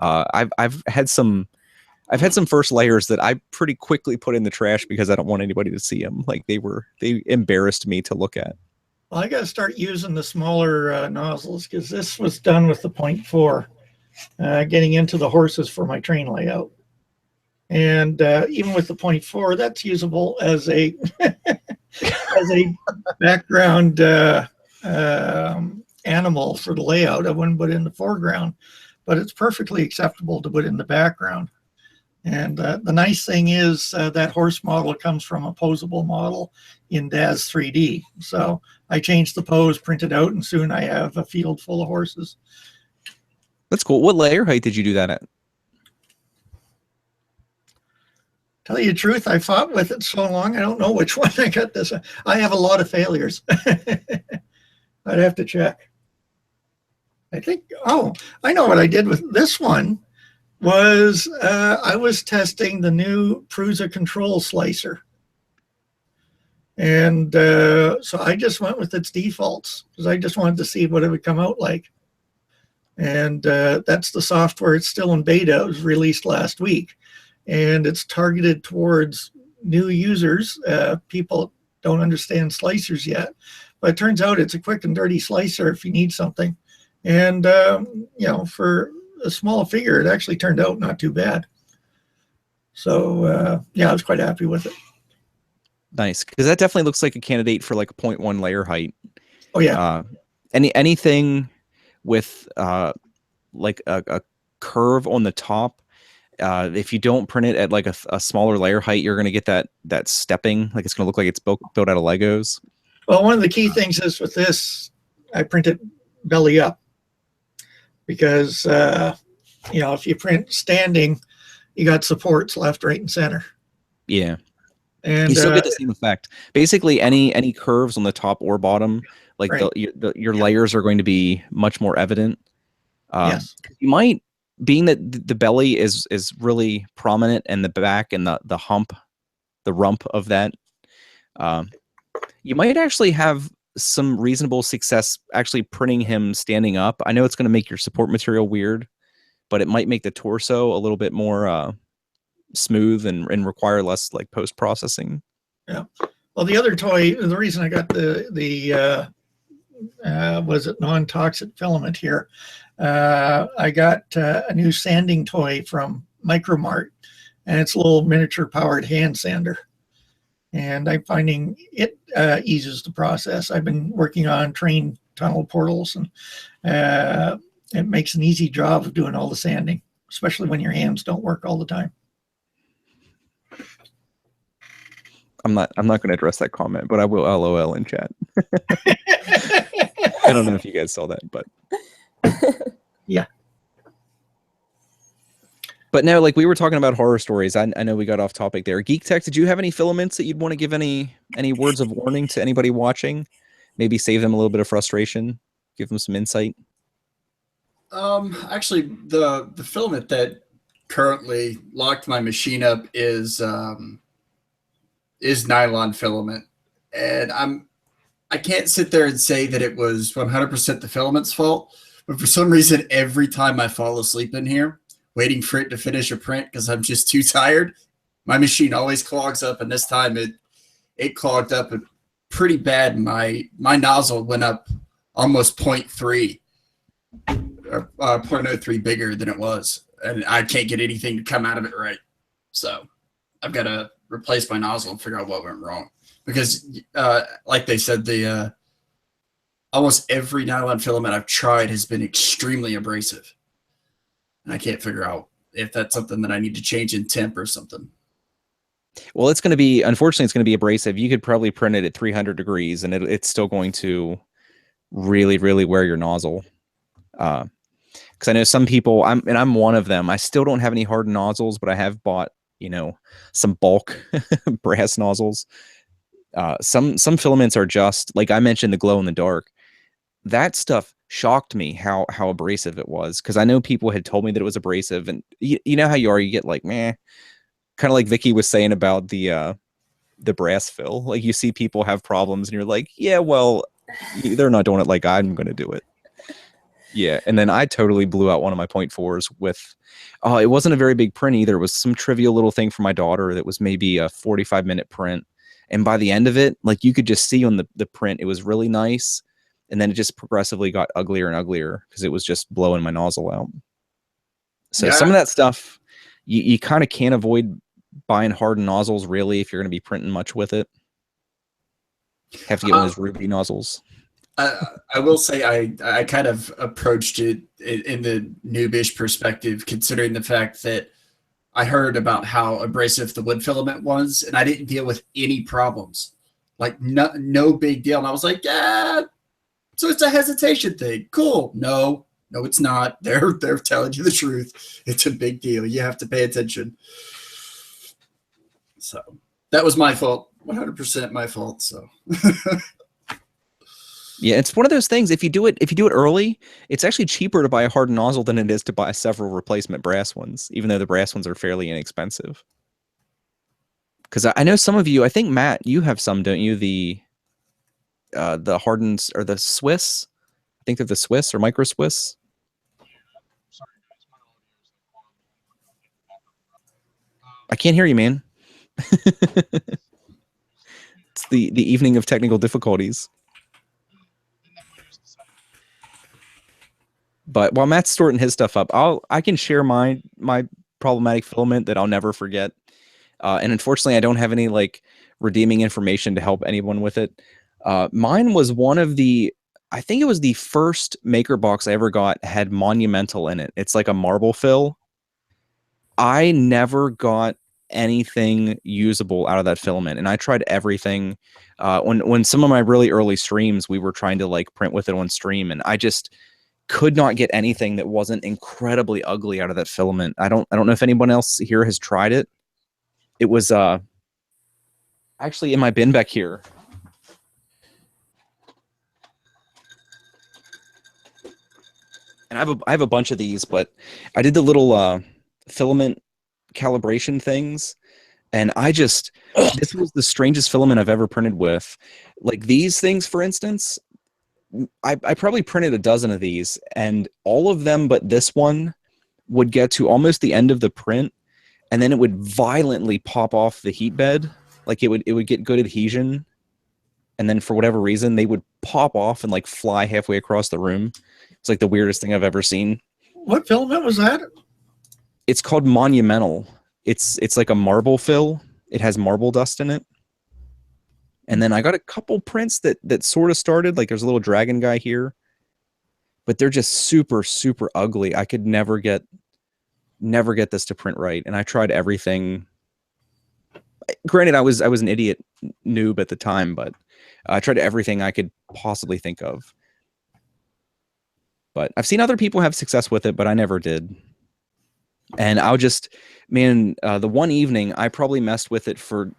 I've had some first layers that I pretty quickly put in the trash because I don't want anybody to see them. They embarrassed me to look at.
Well, I got to start using the smaller nozzles because this was done with the 0.4, getting into the horses for my train layout. And even with the 0.4, that's usable as a as a background animal for the layout. I wouldn't put it in the foreground, but it's perfectly acceptable to put in the background. And the nice thing is that horse model comes from a posable model in DAZ 3D. So I changed the pose, printed out, and soon I have a field full of horses.
That's cool. What layer height did you do that at?
Tell you the truth, I fought with it so long, I don't know which one I got this. I have a lot of failures. I'd have to check. I think, oh, I know what I did with this one was I was testing the new Prusa control slicer. And so I just went with its defaults because I just wanted to see what it would come out like. And that's the software. It's still in beta. It was released last week. And it's targeted towards new users. People don't understand slicers yet. But it turns out it's a quick and dirty slicer if you need something. And, you know, for a small figure, it actually turned out not too bad. So, yeah, I was quite happy with it.
Nice, because that definitely looks like a candidate for like a 0.1 layer height.
Oh, yeah.
Anything with like a curve on the top, if you don't print it at like a smaller layer height, you're going to get that stepping. Like it's going to look like it's built out of Legos.
Well, one of the key things is with this, I print it belly up because, you know, if you print standing, you got supports left, right, and center.
Yeah.
And
you still get the same effect. Basically, any curves on the top or bottom, like
right.
your layers are going to be much more evident.
Yes.
You might, being that the belly is really prominent and the back and the hump, the rump of that, you might actually have some reasonable success actually printing him standing up. I know it's going to make your support material weird, but it might make the torso a little bit more smooth and require less like post-processing.
Yeah. Well, the other toy, the reason I got the was it non-toxic filament here, I got a new sanding toy from Micromart, and it's a little miniature powered hand sander. And I'm finding it eases the process. I've been working on train tunnel portals, and it makes an easy job of doing all the sanding, especially when your hands don't work all the time.
I'm not going to address that comment, but I will LOL in chat. I don't know if you guys saw that, but
yeah.
But now, like we were talking about horror stories, I know we got off topic there. Geek Tech, did you have any filaments that you'd want to give any words of warning to anybody watching? Maybe save them a little bit of frustration, give them some insight.
Actually, the filament that currently locked my machine up is nylon filament, and I can't sit there and say that it was 100% the filament's fault, but for some reason, every time I fall asleep in here, waiting for it to finish a print because I'm just too tired, my machine always clogs up, and this time it clogged up pretty bad. My nozzle went up almost 0.3 or 0.03 bigger than it was, and I can't get anything to come out of it right. So I've got to replace my nozzle and figure out what went wrong, because like they said, the almost every nylon filament I've tried has been extremely abrasive, and I can't figure out if that's something that I need to change in temp or something.
Well, it's going to be, unfortunately, it's going to be abrasive. You could probably print it at 300 degrees and it's still going to really, really wear your nozzle. Because I know some people, I'm one of them. I still don't have any hardened nozzles, but I have bought, you know, some bulk brass nozzles. Some filaments are just, like I mentioned, the glow in the dark. That stuff shocked me how abrasive it was, because I know people had told me that it was abrasive, and you know how you are, you get like, meh, kind of like Vicky was saying about the brass fill. Like you see people have problems and you're like, yeah, well, they're not doing it like I'm going to do it. Yeah. And then I totally blew out one of my 0.4s with, it wasn't a very big print either. It was some trivial little thing for my daughter that was maybe a 45-minute print. And by the end of it, like you could just see on the print, it was really nice. And then it just progressively got uglier and uglier because it was just blowing my nozzle out. So yeah, some of that stuff, you kind of can't avoid buying hardened nozzles really if you're going to be printing much with it. Have to get one of those ruby nozzles.
I will say I kind of approached it in the noobish perspective, considering the fact that I heard about how abrasive the wood filament was, and I didn't deal with any problems. Like no big deal. And I was like, yeah, so it's a hesitation thing. Cool. No, it's not. They're telling you the truth. It's a big deal. You have to pay attention. So that was my fault. 100% my fault. So
yeah, it's one of those things. If you do it early, it's actually cheaper to buy a hardened nozzle than it is to buy several replacement brass ones, even though the brass ones are fairly inexpensive. Because I know some of you, I think Matt, you have some, don't you? The hardened or the Swiss. I think they're the Swiss or Micro Swiss. I can't hear you, man. It's the evening of technical difficulties. But while Matt's sorting his stuff up, I can share my problematic filament that I'll never forget. And unfortunately, I don't have any like redeeming information to help anyone with it. Mine was one of the, I think it was the first maker box I ever got had Monumental in it. It's like a marble fill. I never got anything usable out of that filament, and I tried everything. When some of my really early streams, we were trying to like print with it on stream, and I just could not get anything that wasn't incredibly ugly out of that filament. I don't know if anyone else here has tried it. It was actually in my bin back here. And I have a bunch of these, but I did the little filament calibration things, and this was the strangest filament I've ever printed with. Like these things, for instance, I probably printed a dozen of these, and all of them but this one would get to almost the end of the print, and then it would violently pop off the heat bed. Like it would get good adhesion, and then for whatever reason they would pop off and like fly halfway across the room. It's like the weirdest thing I've ever seen.
What filament was that?
It's called Monumental. It's like a marble fill. It has marble dust in it. And then I got a couple prints that sort of started, like there's a little dragon guy here, but they're just super, super ugly. I could never get this to print right. And I tried everything. Granted, I was an idiot noob at the time, but I tried everything I could possibly think of. But I've seen other people have success with it, but I never did. And the one evening I probably messed with it for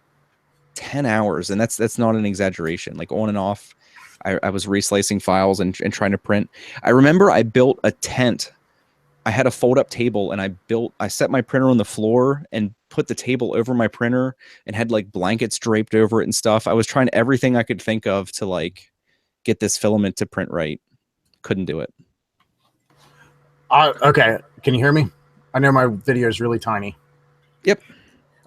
10 hours, and that's not an exaggeration. Like on and off, I was reslicing files and trying to print. I remember I built a tent. I had a fold-up table, and I set my printer on the floor and put the table over my printer and had like blankets draped over it and stuff. I was trying everything I could think of to like get this filament to print right. Couldn't do it.
Okay, can you hear me? I know my video is really tiny.
Yep.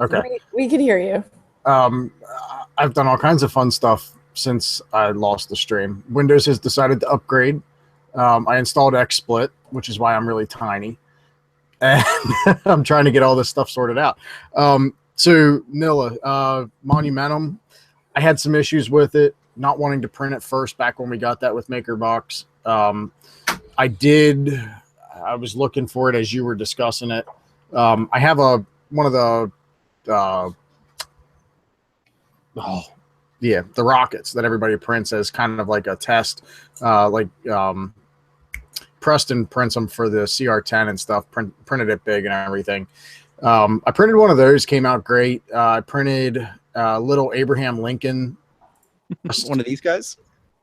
Okay.
We can hear you.
I've done all kinds of fun stuff since I lost the stream. Windows has decided to upgrade. I installed XSplit, which is why I'm really tiny. And I'm trying to get all this stuff sorted out. So Nilla, Monumentum, I had some issues with it, not wanting to print it first back when we got that with MakerBox. I was looking for it as you were discussing it. I have one of the the rockets that everybody prints as kind of like a test. Preston prints them for the CR10 and stuff, printed it big and everything. I printed one of those, came out great. I printed little Abraham Lincoln.
One of these guys?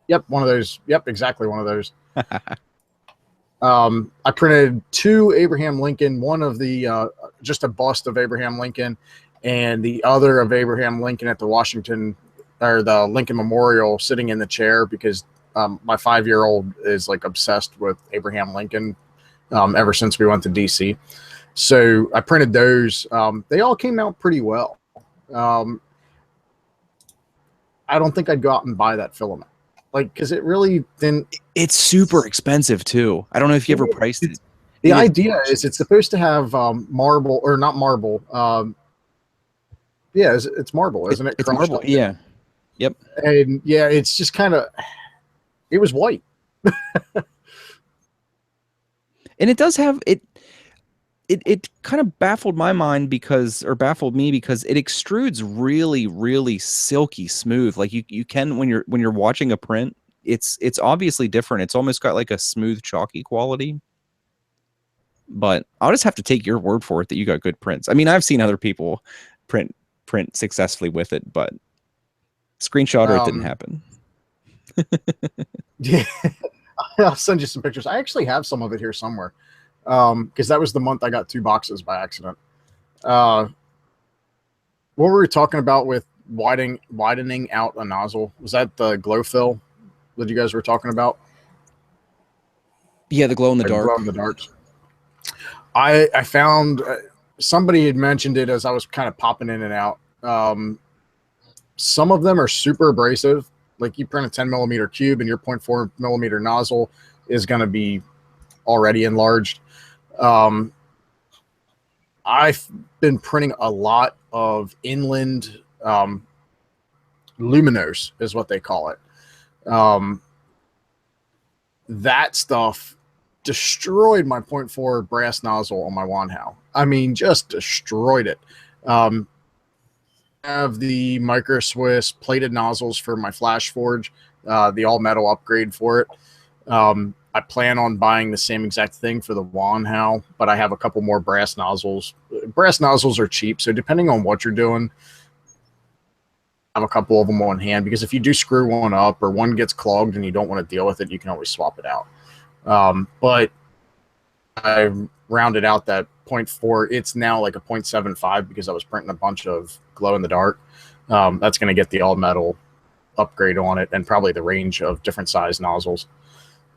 Yep, one of those. Yep, exactly one of those. I printed two Abraham Lincoln, one of the just a bust of Abraham Lincoln, and the other of Abraham Lincoln at the the Lincoln Memorial, sitting in the chair because my 5-year-old is like obsessed with Abraham Lincoln ever since we went to DC. So I printed those. They all came out pretty well. I don't think I'd go out and buy that filament. Like, because it really didn't.
It's super expensive too. I don't know if you ever priced it.
The idea is it's supposed to have marble, or not marble. Yeah, it's marble, isn't it?
It's marble.
Up?
Yeah. Yep.
And yeah, it's just kind of. It was white.
And it does have it. It kind of baffled my mind baffled me because it extrudes really, really silky smooth. Like you can when you're watching a print, it's obviously different. It's almost got like a smooth, chalky quality. But I'll just have to take your word for it that you got good prints. I mean, I've seen other people print successfully with it, but screenshot or it didn't happen.
Yeah, I'll send you some pictures. I actually have some of it here somewhere. Because that was the month I got 2 boxes by accident. What were we talking about with widening out a nozzle? Was that the glow fill that you guys were talking about?
Yeah, the glow in the dark.
Glow in the darks. I found somebody had mentioned it as I was kind of popping in and out. Some of them are super abrasive. Like you print a 10 millimeter cube and your 0.4 millimeter nozzle is going to be already enlarged. I've been printing a lot of inland luminose is what they call it. That stuff destroyed my 0.4 brass nozzle on my Wanhao. I mean, just destroyed it. I have the Micro Swiss plated nozzles for my Flash Forge, the all metal upgrade for it. I plan on buying the same exact thing for the Wanhao, but I have a couple more brass nozzles. Brass nozzles are cheap, so depending on what you're doing, I have a couple of them on hand, because if you do screw one up or one gets clogged and you don't want to deal with it, you can always swap it out. But I rounded out that 0.4. It's now like a 0.75 because I was printing a bunch of glow in the dark. That's going to get the all metal upgrade on it and probably the range of different size nozzles.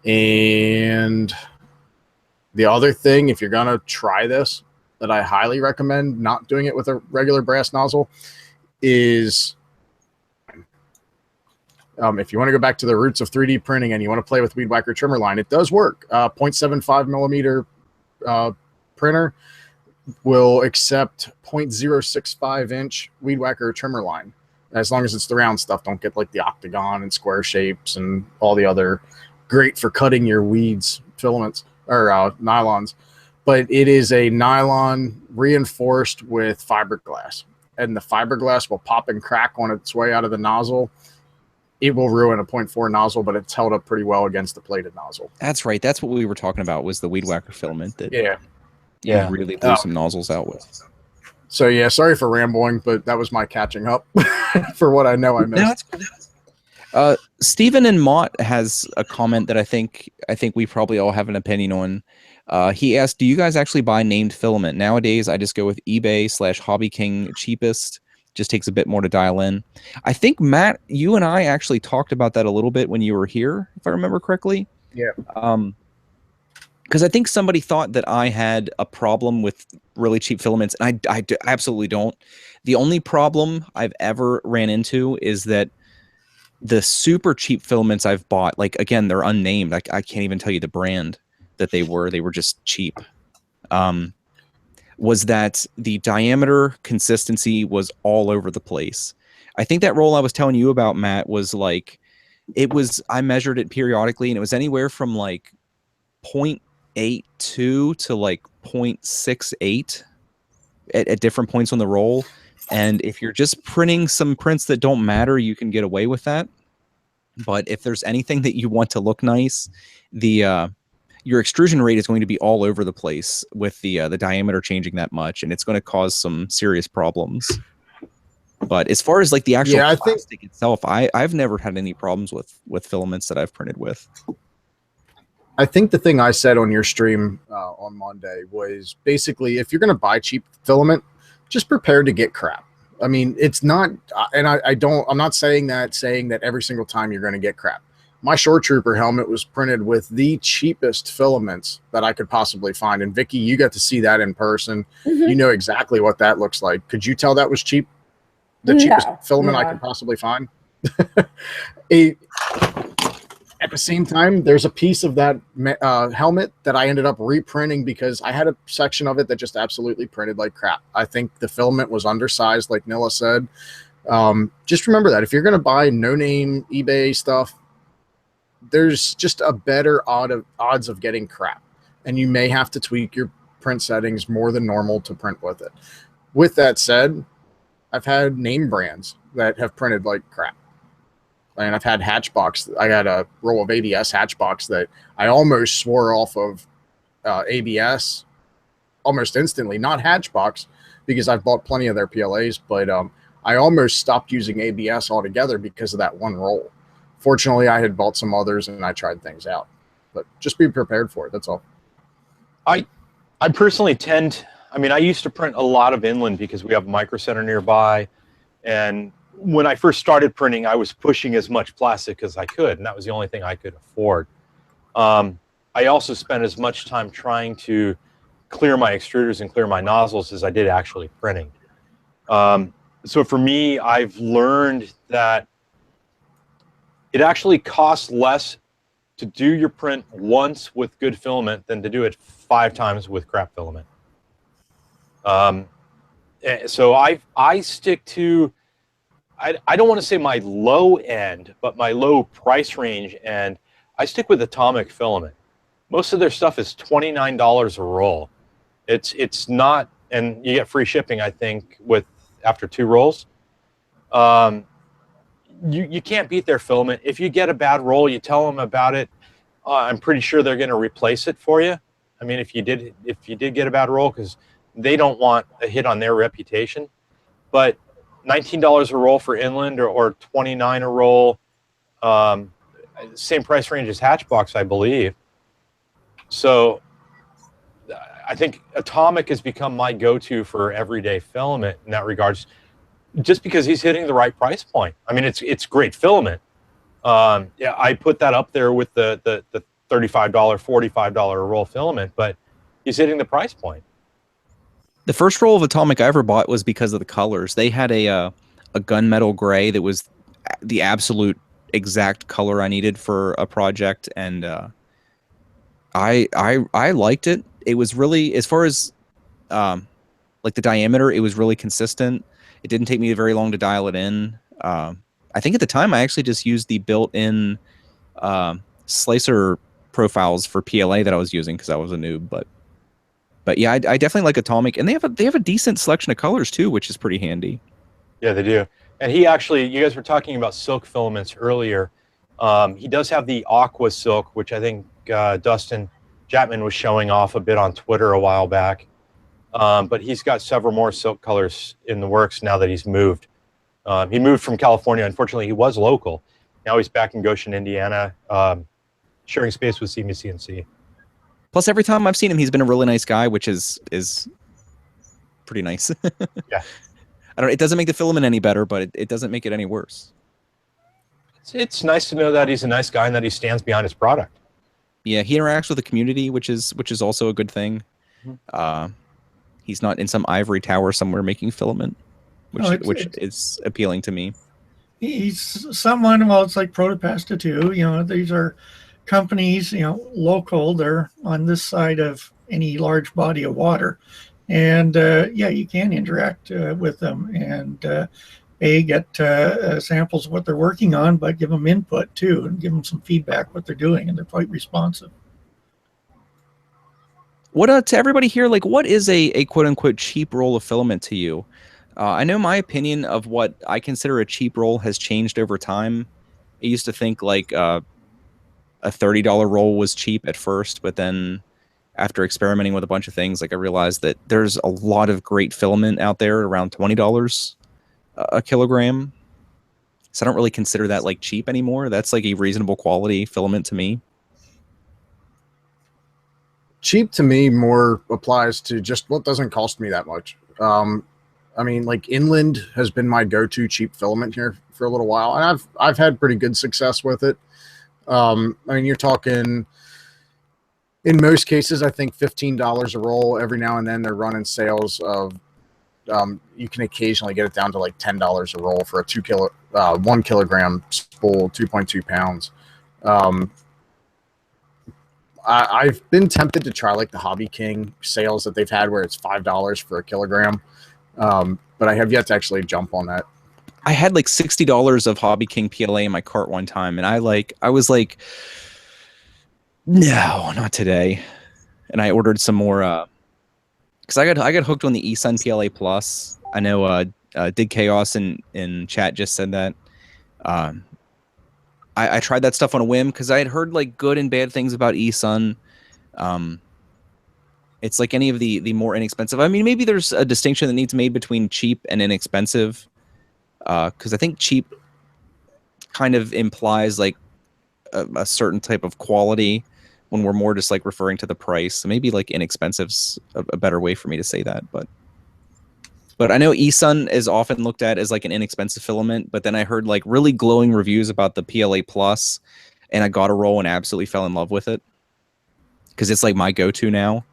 And the other thing, if you're going to try this, that I highly recommend not doing it with a regular brass nozzle is if you want to go back to the roots of 3D printing and you want to play with Weed Whacker trimmer line, it does work. 0.75 millimeter printer will accept 0.065 inch Weed Whacker trimmer line, as long as it's the round stuff. Don't get like the octagon and square shapes and all the other great for cutting your weeds filaments or nylons. But it is a nylon reinforced with fiberglass, and the fiberglass will pop and crack on its way out of the nozzle. It will ruin a 0.4 nozzle, but it's held up pretty well against the plated nozzle.
That's right. That's what we were talking about, was the Weed Whacker filament that
you
really blew some nozzles out with.
So yeah, sorry for rambling, but that was my catching up for what I know I missed.
No, Stephen and Mott has a comment that I think we probably all have an opinion on. He asked, do you guys actually buy named filament? Nowadays, I just go with eBay / Hobby King cheapest. Just takes a bit more to dial in. I think, Matt, you and I actually talked about that a little bit when you were here, if I remember correctly.
Yeah.
Because I think somebody thought that I had a problem with really cheap filaments, and I absolutely don't. The only problem I've ever ran into is that the super cheap filaments I've bought, like, again, they're unnamed. I can't even tell you the brand that they were. They were just cheap. Was that the diameter consistency was all over the place. I think that roll I was telling you about, Matt, was like, I measured it periodically, and it was anywhere from like 0.82 to like 0.68 at different points on the roll. And if you're just printing some prints that don't matter, you can get away with that. But if there's anything that you want to look nice, your extrusion rate is going to be all over the place with the diameter changing that much, and it's going to cause some serious problems. But as far as like the actual plastic itself, I've never had any problems with filaments that I've printed with.
I think the thing I said on your stream on Monday was basically, if you're going to buy cheap filament, just prepare to get crap. I mean, it's not, and I'm not saying that every single time you're going to get crap. My Shore Trooper helmet was printed with the cheapest filaments that I could possibly find. And Vicky, you got to see that in person. Mm-hmm. You know exactly what that looks like. Could you tell that was cheap? The cheapest filament I could possibly find? At the the same time, there's a piece of that helmet that I ended up reprinting because I had a section of it that just absolutely printed like crap. I think the filament was undersized, like Nilla said. Just remember that if you're going to buy no-name eBay stuff, there's just a better odds of getting crap, and you may have to tweak your print settings more than normal to print with it. With that said, I've had name brands that have printed like crap. And I've had Hatchbox. I got a roll of ABS Hatchbox that I almost swore off of ABS almost instantly. Not Hatchbox, because I've bought plenty of their PLAs, but I almost stopped using ABS altogether because of that one roll. Fortunately, I had bought some others and I tried things out. But just be prepared for it. That's all.
I personally I used to print a lot of inland because we have a micro center nearby, and when I first started printing, I was pushing as much plastic as I could, and that was the only thing I could afford. I also spent as much time trying to clear my extruders and clear my nozzles as I did actually printing. So for me, I've learned that it actually costs less to do your print once with good filament than to do it 5 times with crap filament. So I stick to, I don't want to say my low end, but my low price range, and I stick with Atomic filament. Most of their stuff is $29 a roll. It's not, and you get free shipping, I think, after 2 rolls. You can't beat their filament. If you get a bad roll, you tell them about it. I'm pretty sure they're going to replace it for you. I mean, if you did get a bad roll, because they don't want a hit on their reputation. But $19 a roll for inland, or $29 a roll, same price range as Hatchbox, I believe. So I think Atomic has become my go-to for everyday filament in that regards, just because he's hitting the right price point. I mean, it's great filament. Yeah, I put that up there with the $35, $45 a roll filament, but he's hitting the price point.
The first roll of Atomic I ever bought was because of the colors. They had a gunmetal gray that was the absolute exact color I needed for a project, and I liked it. It was really, as far as like the diameter, it was really consistent. It didn't take me very long to dial it in. I think at the time I actually just used the built-in slicer profiles for PLA that I was using because I was a noob. But yeah, I definitely like Atomic, and they have a decent selection of colors too, which is pretty handy.
Yeah, they do. And he actually, you guys were talking about silk filaments earlier. He does have the Aqua Silk, which I think Dustin Jatman was showing off a bit on Twitter a while back. But he's got several more silk colors in the works now that he's moved. He moved from California. Unfortunately, he was local. Now he's back in Goshen, Indiana, sharing space with CMCNC.
Plus, every time I've seen him, he's been a really nice guy, which is pretty nice.
Yeah.
It doesn't make the filament any better, but it doesn't make it any worse.
It's nice to know that he's a nice guy and that he stands behind his product.
Yeah, he interacts with the community, which is also a good thing. Mm-hmm. He's not in some ivory tower somewhere making filament, which is appealing to me.
He's someone, well, it's like Protopasta too. These are companies, local. They're on this side of any large body of water. And yeah, you can interact with them and get samples of what they're working on, but give them input too and give them some feedback what they're doing, and they're quite responsive.
What to everybody here, like, what is a quote unquote cheap roll of filament to you? I know my opinion of what I consider a cheap roll has changed over time. I used to think like a $30 roll was cheap at first, but then after experimenting with a bunch of things, like I realized that there's a lot of great filament out there around $20 a kilogram. So I don't really consider that like cheap anymore. That's like a reasonable quality filament to me.
Cheap to me more applies to just what doesn't cost me that much. I mean, like Inland has been my go-to cheap filament here for a little while, and I've had pretty good success with it. I mean, you're talking, in most cases, I think $15 a roll. Every now and then they're running sales of, you can occasionally get it down to like $10 a roll for a 1 kilogram spool, 2.2 pounds. I've been tempted to try like the Hobby King sales that they've had where it's $5 for a kilogram. But I have yet to actually jump on that.
I had like $60 of Hobby King PLA in my cart one time, and I was like, no, not today. And I ordered some more because I got hooked on the eSun PLA Plus. I know Dig Chaos in chat just said that. I tried that stuff on a whim because I had heard like good and bad things about eSun. It's like any of the more inexpensive. I mean, maybe there's a distinction that needs made between cheap and inexpensive. Because I think cheap kind of implies like a certain type of quality when we're more just like referring to the price. So maybe like inexpensive's a better way for me to say that. But I know eSun is often looked at as like an inexpensive filament. But then I heard like really glowing reviews about the PLA Plus, and I got a roll and absolutely fell in love with it because it's like my go-to now.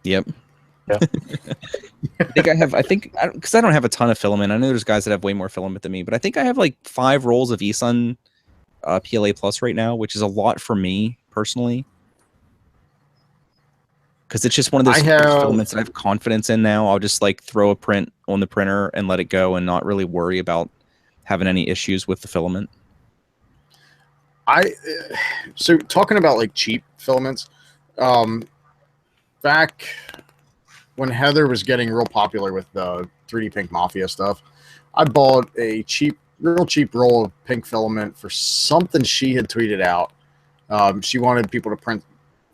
Yep.
Yeah.
I think because I don't have a ton of filament. I know there's guys that have way more filament than me, but I think I have like 5 rolls of eSun PLA Plus right now, which is a lot for me personally. Because it's just one of those filaments that I have confidence in now. I'll just like throw a print on the printer and let it go and not really worry about having any issues with the filament.
So talking about like cheap filaments, back when Heather was getting real popular with the 3D Pink Mafia stuff, I bought a real cheap roll of pink filament for something she had tweeted out. She wanted people to print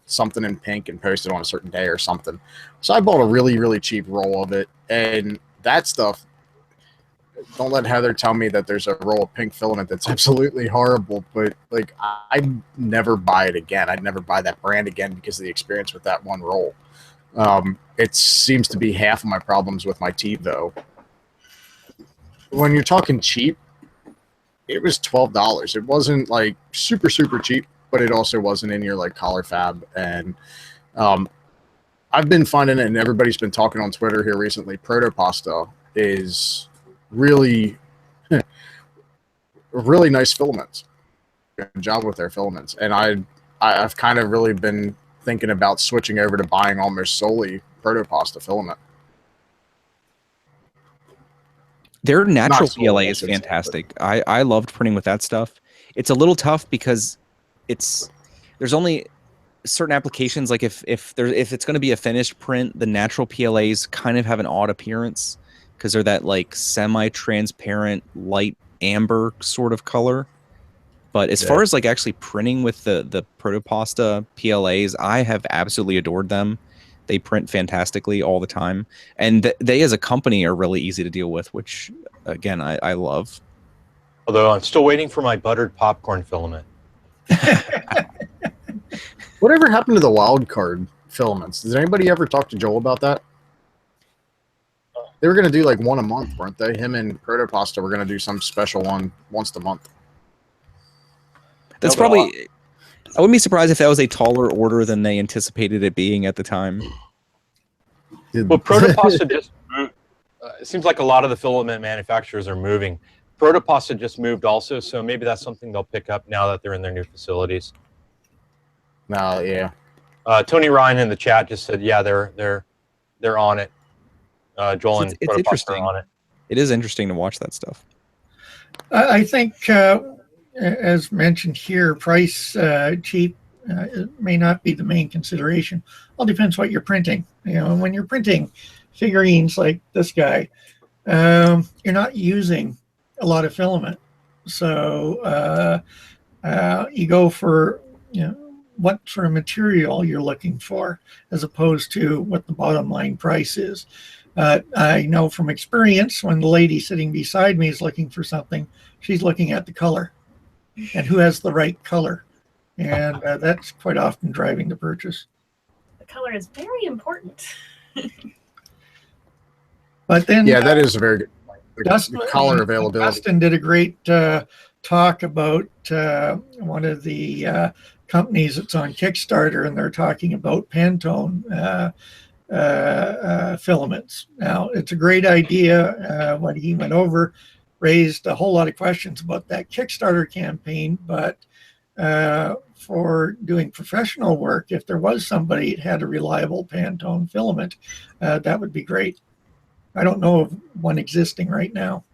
something in pink and post it on a certain day or something. So I bought a really, really cheap roll of it. And that stuff, don't let Heather tell me that there's a roll of pink filament that's absolutely horrible, but like I'd never buy it again. I'd never buy that brand again because of the experience with that one roll. It seems to be half of my problems with my TiVo. When you're talking cheap, it was $12. It wasn't like super, super cheap, but it also wasn't in your like collar fab. And I've been finding it, and everybody's been talking on Twitter here recently. Protopasta is really, really nice filaments. Good job with their filaments, and I've kind of really been thinking about switching over to buying almost solely Protopasta filament.
Their natural PLA is fantastic. I loved printing with that stuff. It's a little tough because there's only certain applications. Like if it's going to be a finished print, the natural PLAs kind of have an odd appearance because they're that like semi-transparent light amber sort of color. But as far as like actually printing with the Protopasta PLAs, I have absolutely adored them. They print fantastically all the time. And they as a company are really easy to deal with, which, again, I love.
Although I'm still waiting for my buttered popcorn filament.
Whatever happened to the wild card filaments? Did anybody ever talk to Joel about that? They were going to do like one a month, weren't they? Him and Protopasta were going to do some special one once a month.
That's probably... I wouldn't be surprised if that was a taller order than they anticipated it being at the time.
Well, Protopasta just moved. It seems like a lot of the filament manufacturers are moving. Protopasta just moved also, so maybe that's something they'll pick up now that they're in their new facilities.
No, yeah.
Tony Ryan in the chat just said, yeah, they're on it. Joel and
it's interesting.
Are on it.
It is interesting to watch that stuff.
I think, as mentioned here, price cheap may not be the main consideration. All depends what you're printing. You know, when you're printing figurines like this guy, you're not using a lot of filament, so you go for what sort of material you're looking for, as opposed to what the bottom line price is. I know from experience, when the lady sitting beside me is looking for something, she's looking at the color and who has the right color, and that's quite often driving the purchase.
The color is very important.
But then,
yeah, that is a very good point. The color availability.
Dustin did a great talk about one of the companies that's on Kickstarter, and they're talking about Pantone filaments. Now, it's a great idea what he went over. raised a whole lot of questions about that Kickstarter campaign. But for doing professional work, if there was somebody that had a reliable Pantone filament, that would be great. I don't know of one existing right now.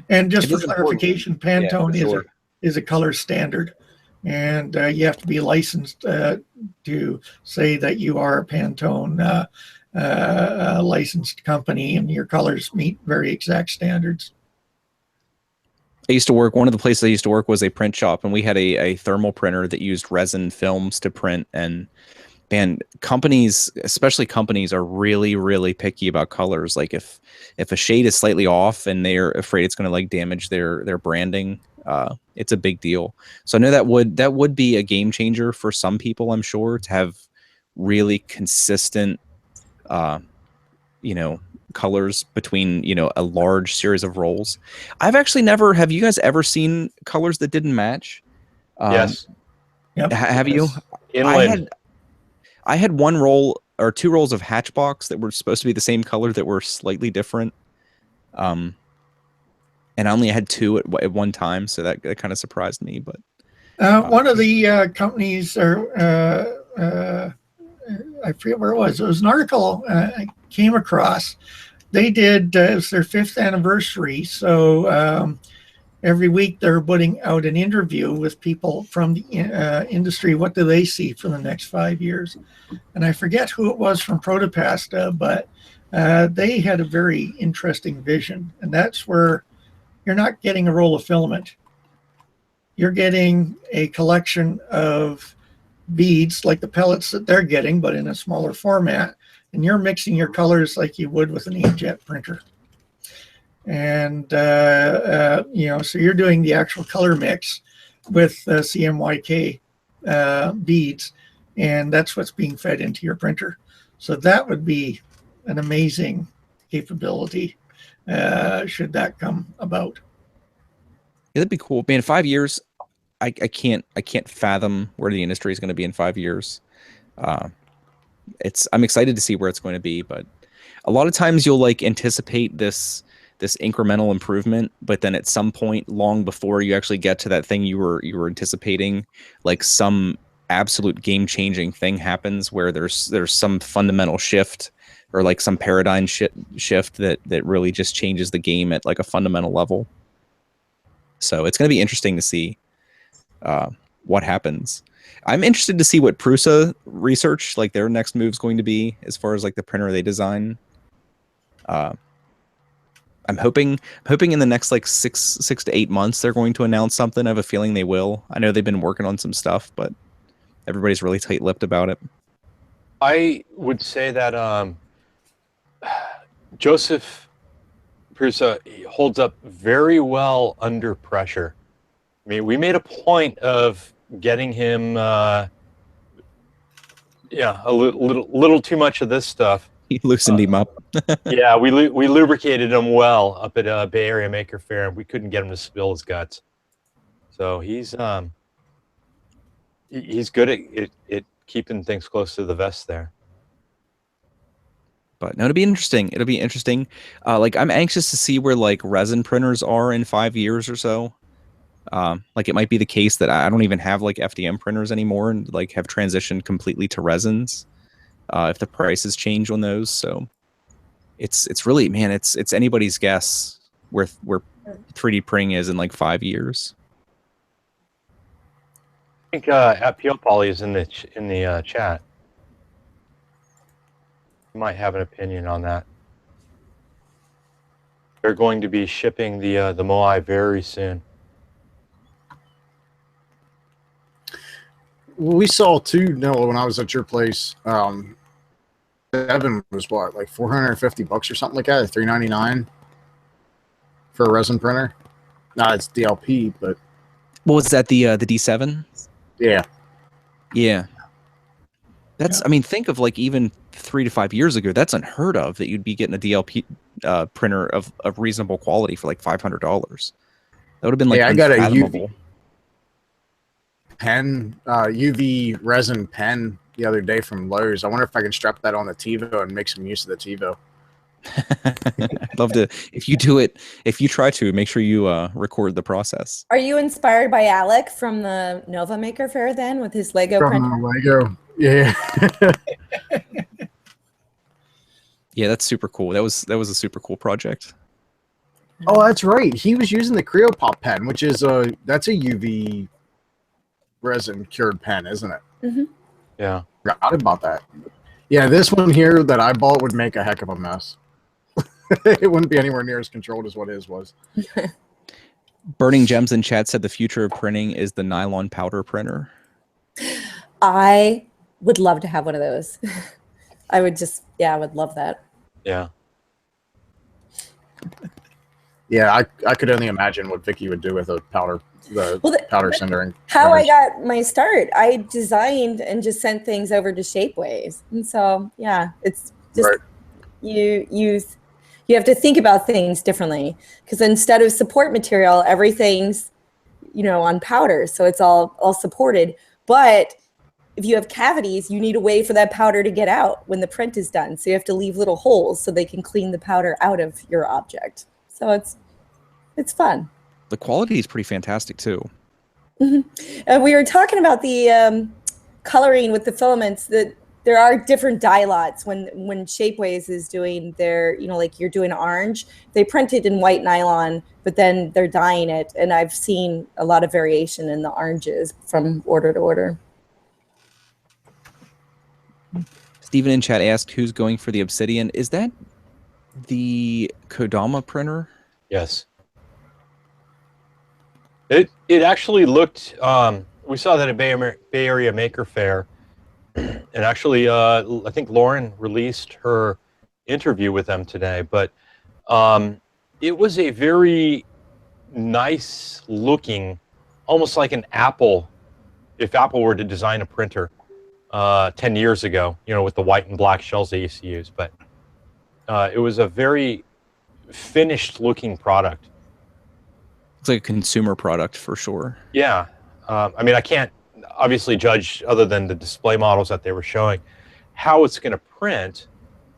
And just for clarification, Pantone is a color standard, and you have to be licensed to say that you are a Pantone licensed company, and your colors meet very exact standards.
I used to work, one of the places I used to work was a print shop, and we had a thermal printer that used resin films to print. And companies, especially companies, are really, really picky about colors. Like if a shade is slightly off and they're afraid it's going to like damage their branding, it's a big deal. So I know that would be a game changer for some people, I'm sure, to have really consistent, colors between, a large series of rolls. I've actually never, have you guys ever seen colors that didn't match?
Yes.
Yep.
Have you?
Inland.
I had one roll or two rolls of Hatchbox that were supposed to be the same color that were slightly different. And I only had two at one time, so that kind of surprised me. But
one of the companies, or I forget where it was. It was an article I came across. They did, it was their 5th anniversary. So every week they're putting out an interview with people from the industry. What do they see for the next 5 years? And I forget who it was from Protopasta, but they had a very interesting vision. And that's where you're not getting a roll of filament. You're getting a collection of beads like the pellets that they're getting, but in a smaller format. And you're mixing your colors like you would with an inkjet printer. And, so you're doing the actual color mix with CMYK beads, and that's what's being fed into your printer. So that would be an amazing capability should that come about.
Yeah, that'd be cool. Man, 5 years, I can't fathom where the industry is going to be in 5 years. I'm excited to see where it's going to be, but a lot of times you'll like anticipate this incremental improvement, but then at some point long before you actually get to that thing you were anticipating, like some absolute game-changing thing happens where there's some fundamental shift or like some paradigm shift that really just changes the game at like a fundamental level. So it's going to be interesting to see what happens. I'm interested to see what Prusa research, like their next move is going to be as far as like the printer they design. I'm hoping in the next like six to 8 months they're going to announce something. I have a feeling they will. I know they've been working on some stuff, but everybody's really tight-lipped about it.
I would say that Joseph Prusa holds up very well under pressure. I mean, we made a point of getting him, a little too much of this stuff.
He loosened him up.
Yeah, we lubricated him well up at Bay Area Maker Fair, and we couldn't get him to spill his guts. So he's good at keeping things close to the vest there.
But no, it'll be interesting. Like I'm anxious to see where like resin printers are in 5 years or so. Like it might be the case that I don't even have like FDM printers anymore and like have transitioned completely to resins. If the prices change on those, so it's really, man, it's anybody's guess where 3D printing is in like 5 years.
I think Appeal Poly is in the chat. You might have an opinion on that. They're going to be shipping the Moai very soon.
We saw too, Noah, when I was at your place. Evan was what, like $450 or something like that, or $399 for a resin printer. No, it's DLP, but
what was that? The D7?
Yeah.
That's, I mean, think of like even 3 to 5 years ago, that's unheard of that you'd be getting a DLP printer of reasonable quality for like $500. That would have been like
I got a
unfathomable.
UV resin pen the other day from Lowe's. I wonder if I can strap that on the TiVo and make some use of the TiVo.
I'd love to. If you do it, if you try to, make sure you record the process.
Are you inspired by Alec from the Nova Maker Fair then with his Lego
From
printer?
Lego. Yeah.
Yeah, that's super cool. That was a super cool project.
Oh, that's right. He was using the Creopop pen, which is that's a UV resin cured pen, isn't it?
Mm-hmm.
Yeah.
Forgot about that. Yeah, this one here that I bought would make a heck of a mess. It wouldn't be anywhere near as controlled as what his was.
Burning Gems in chat said the future of printing is the nylon powder printer.
I would love to have one of those. I would love that.
Yeah.
Yeah, I could only imagine what Vicky would do with a powder, powder cindering.
How I got my start, I designed and just sent things over to Shapeways. And so, yeah, it's just
Right.
you have to think about things differently, because instead of support material, everything's, on powder. So it's all supported. But if you have cavities, you need a way for that powder to get out when the print is done. So you have to leave little holes so they can clean the powder out of your object. So it's fun.
The quality is pretty fantastic too.
Mm-hmm. We were talking about the coloring with the filaments, that there are different dye lots when Shapeways is doing their, like you're doing orange, they print it in white nylon, but then they're dyeing it. And I've seen a lot of variation in the oranges from order to order.
Steven in chat asked who's going for the Obsidian. Is that the Kodama printer?
Yes. It actually looked. We saw that at Bay Area Maker Fair, and actually, I think Lauren released her interview with them today. But it was a very nice looking, almost like an Apple. If Apple were to design a printer 10 years ago, with the white and black shells they used to use, but it was a very finished looking product.
It's like a consumer product for sure.
Yeah. I mean, I can't obviously judge, other than the display models that they were showing, how it's going to print.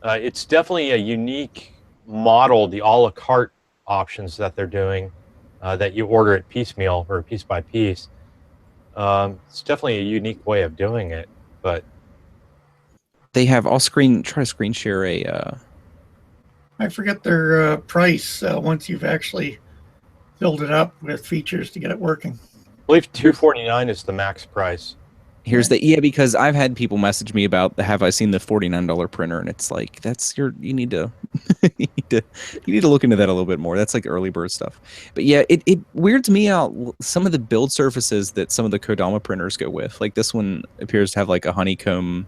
It's definitely a unique model, the a la carte options that they're doing, that you order it piecemeal or piece by piece. It's definitely a unique way of doing it, but
they have, I'll try to screen share
I forget their price once you've actually filled it up with features to get it working.
I believe $249 is the max price.
Here's because I've had people message me about have I seen the $49 printer, and it's like you need to you need to look into that a little bit more. That's like early bird stuff. But yeah, it weirds me out some of the build surfaces that some of the Kodama printers go with. Like this one appears to have like a honeycomb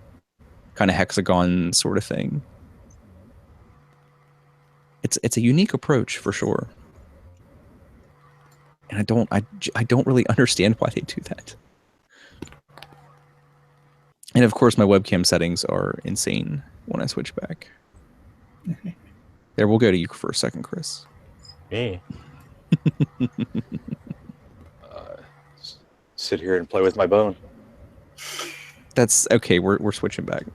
kind of hexagon sort of thing. It's a unique approach for sure. And I don't really understand why they do that. And of course, my webcam settings are insane when I switch back. There, we'll go to you for a second, Chris.
Me? Sit here and play with my bone.
That's okay. We're switching back.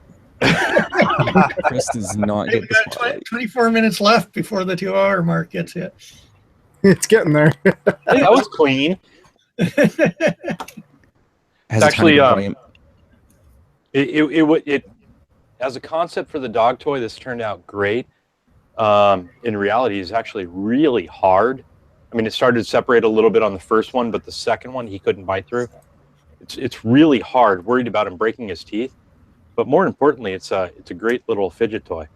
Chris does not get the spotlight.
24 minutes left before the 2-hour mark gets hit.
It's getting there.
That was clean.
Has
actually
volume.
It as a concept for the dog toy, this turned out great. In reality, it's actually really hard. I mean, it started to separate a little bit on the first one, but the second one he couldn't bite through. It's really hard. Worried about him breaking his teeth, but more importantly, it's a great little fidget toy.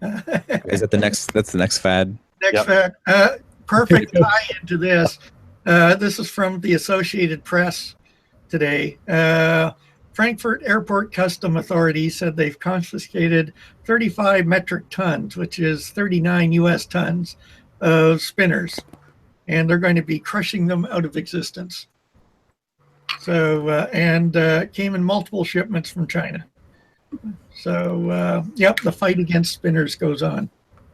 Is that the next? That's the next fad.
Next fad. Perfect tie into this. This is from the Associated Press today. Frankfurt Airport Custom Authority said they've confiscated 35 metric tons, which is 39 US tons of spinners, and they're going to be crushing them out of existence. So, it came in multiple shipments from China. So, yep, the fight against spinners goes on.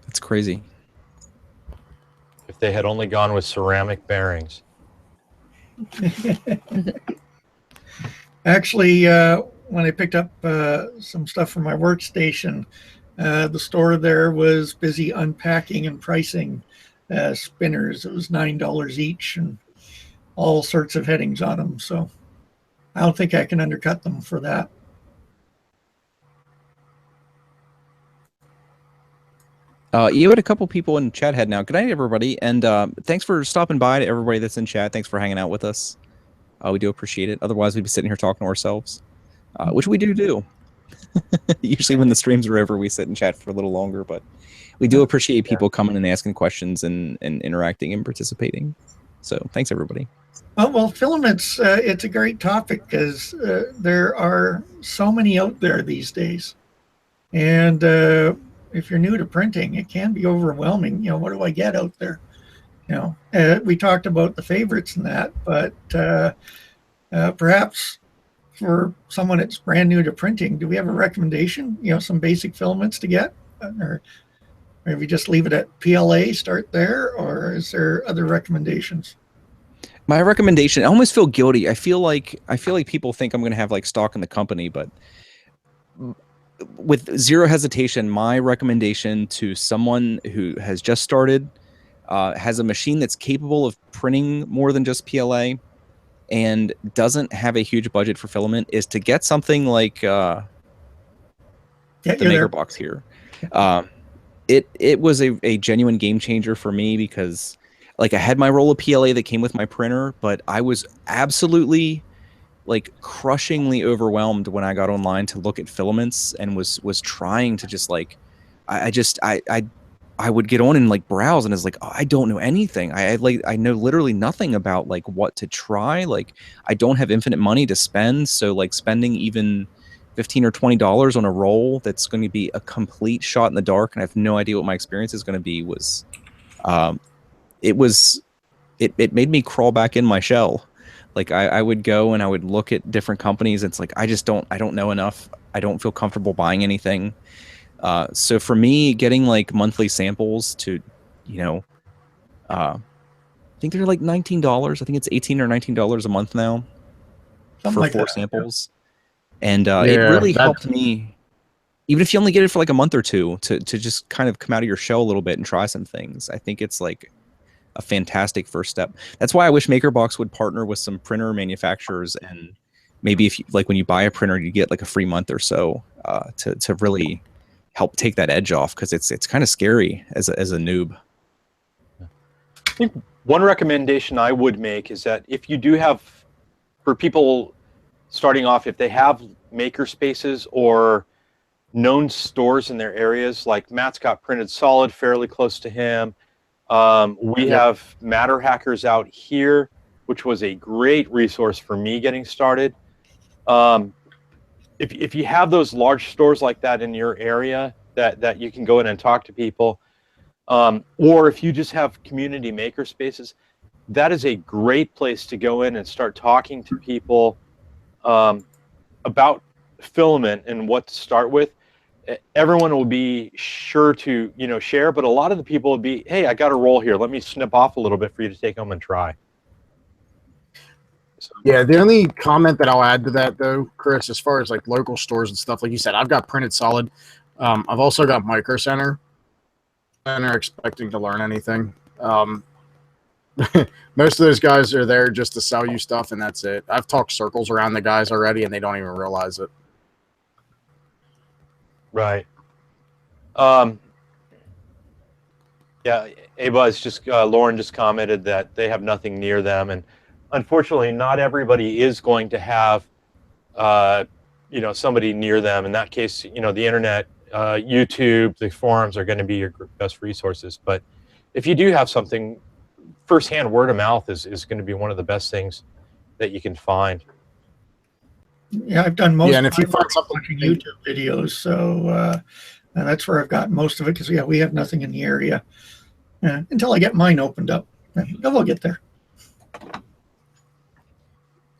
That's crazy.
If they had only gone with ceramic bearings.
Actually, when I picked up some stuff from my workstation, The store there was busy unpacking and pricing spinners. It was $9 each and all sorts of headings on them. So I don't think I can undercut them for that.
You had a couple people in chat head now. Good night, everybody. And thanks for stopping by to everybody that's in chat. Thanks for hanging out with us. We do appreciate it. Otherwise, we'd be sitting here talking to ourselves, which we do. Usually when the streams are over, we sit and chat for a little longer. But we do appreciate people coming and asking questions and interacting and participating. So thanks, everybody.
Well, filaments, it's a great topic because there are so many out there these days. And if you're new to printing, it can be overwhelming. You know, what do I get out there? You know, we talked about the favorites and that, but perhaps for someone that's brand new to printing, do we have a recommendation? You know, some basic filaments to get, or maybe just leave it at PLA, start there, or is there other recommendations?
My recommendation, I almost feel guilty. I feel like people think I'm going to have like stock in the company, but with zero hesitation, my recommendation to someone who has just started, has a machine that's capable of printing more than just PLA, and doesn't have a huge budget for filament, is to get something like the MakerBox here. It was a genuine game changer for me because, like, I had my roll of PLA that came with my printer, but I was absolutely, like, crushingly overwhelmed when I got online to look at filaments and was trying to just, like, I would get on and like browse, and it's like, oh, I don't know anything. I know literally nothing about like what to try. Like, I don't have infinite money to spend, so like spending even $15 or $20 on a roll that's going to be a complete shot in the dark, and I have no idea what my experience is going to be, it made me crawl back in my shell. Like, I would go and I would look at different companies. It's like, I don't know enough. I don't feel comfortable buying anything. So for me, getting like monthly samples to, you know, I think they're like $19. I think it's $18 or $19 a month now for like 4 samples. And it really helped me, even if you only get it for like a month or two, to just kind of come out of your shell a little bit and try some things. I think it's like a fantastic first step. That's why I wish MakerBox would partner with some printer manufacturers, and maybe if you, like, when you buy a printer, you get like a free month or so to really help take that edge off, because it's kind of scary as a noob.
I think one recommendation I would make is that if you do have, for people starting off, if they have maker spaces or known stores in their areas, like Matt's got Printed Solid fairly close to him. We have Matter Hackers out here, which was a great resource for me getting started. If you have those large stores like that in your area that you can go in and talk to people, or if you just have community maker spaces, that is a great place to go in and start talking to people about filament and what to start with. Everyone will be sure to, you know, share, but a lot of the people will be, hey, I got a roll here. Let me snip off a little bit for you to take home and try. So.
Yeah, the only comment that I'll add to that, though, Chris, as far as like local stores and stuff, like you said, I've got Printed Solid. I've also got Micro Center. And are expecting to learn anything. Most of those guys are there just to sell you stuff, and that's it. I've talked circles around the guys already, and they don't even realize it.
Right. Yeah, Ava's just Lauren just commented that they have nothing near them, and unfortunately, not everybody is going to have, you know, somebody near them. In that case, you know, the internet, YouTube, the forums are going to be your best resources. But if you do have something, firsthand word of mouth is going to be one of the best things that you can find.
Yeah, I've done most.
Yeah, and if you find something,
YouTube videos, so that's where I've got most of it, because we have nothing in the area until I get mine opened up. And we'll get there.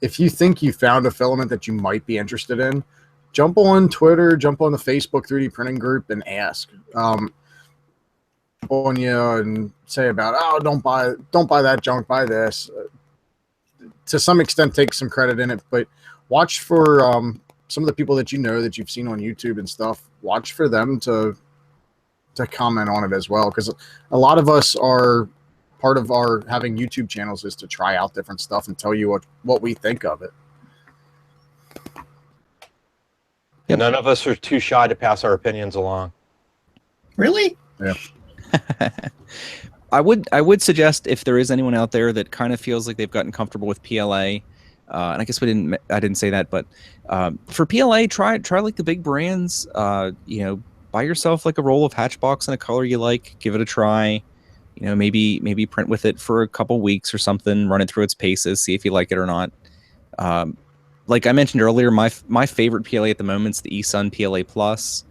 If you think you found a filament that you might be interested in, jump on Twitter, jump on the Facebook 3D printing group, and ask. On you and say about, oh, don't buy that junk, buy this. To some extent, take some credit in it, but watch for some of the people that you know that you've seen on YouTube and stuff. Watch for them to to comment on it as well, because a lot of us are part of our having YouTube channels is to try out different stuff and tell you what we think of it.
And none of us are too shy to pass our opinions along.
Really?
Yeah.
I would suggest, if there is anyone out there that kind of feels like they've gotten comfortable with PLA, and I guess I didn't say that, but for PLA, try like the big brands. You know, buy yourself like a roll of Hatchbox in a color you like, give it a try. You know, maybe print with it for a couple weeks or something, run it through its paces, see if you like it or not. Like I mentioned earlier, my favorite PLA at the moment is the eSun PLA Plus.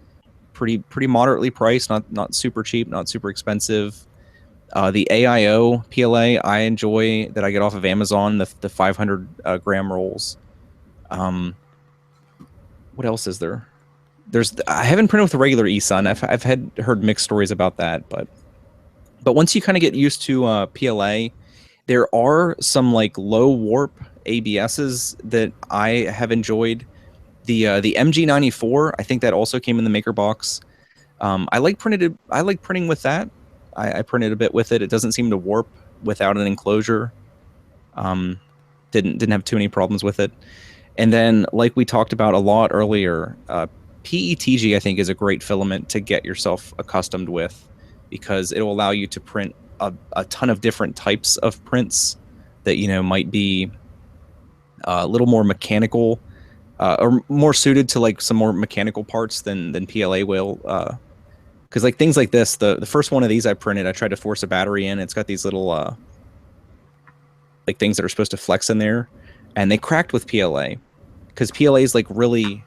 Pretty moderately priced, not super cheap, not super expensive. The AIO PLA I enjoy that I get off of Amazon, the 500 gram rolls. What else is there? I haven't printed with the regular eSun. I've heard mixed stories about that, but once you kind of get used to PLA, there are some like low warp ABSs that I have enjoyed. The MG94, I think that also came in the maker box. I like printing with that. I printed a bit with it. It doesn't seem to warp without an enclosure. Didn't have too many problems with it. And then, like we talked about a lot earlier, PETG I think is a great filament to get yourself accustomed with, because it will allow you to print a ton of different types of prints that, you know, might be a little more mechanical or more suited to like some more mechanical parts than PLA will. Because like things like this, the first one of these I printed, I tried to force a battery in. It's got these little like things that are supposed to flex in there, and they cracked with PLA, because PLA is like really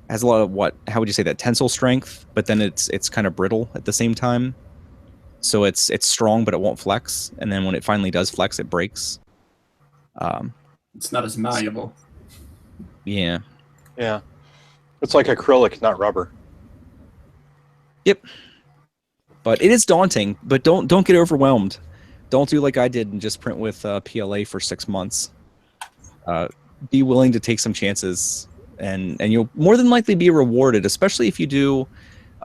has a lot of how would you say that, tensile strength, but then it's kind of brittle at the same time. So it's strong, but it won't flex. And then when it finally does flex, it breaks.
It's not as malleable.
Yeah.
Yeah. It's like acrylic, not rubber.
Yep. But it is daunting, but don't get overwhelmed. Don't do like I did and just print with PLA for 6 months. Be willing to take some chances, and you'll more than likely be rewarded, especially if you do,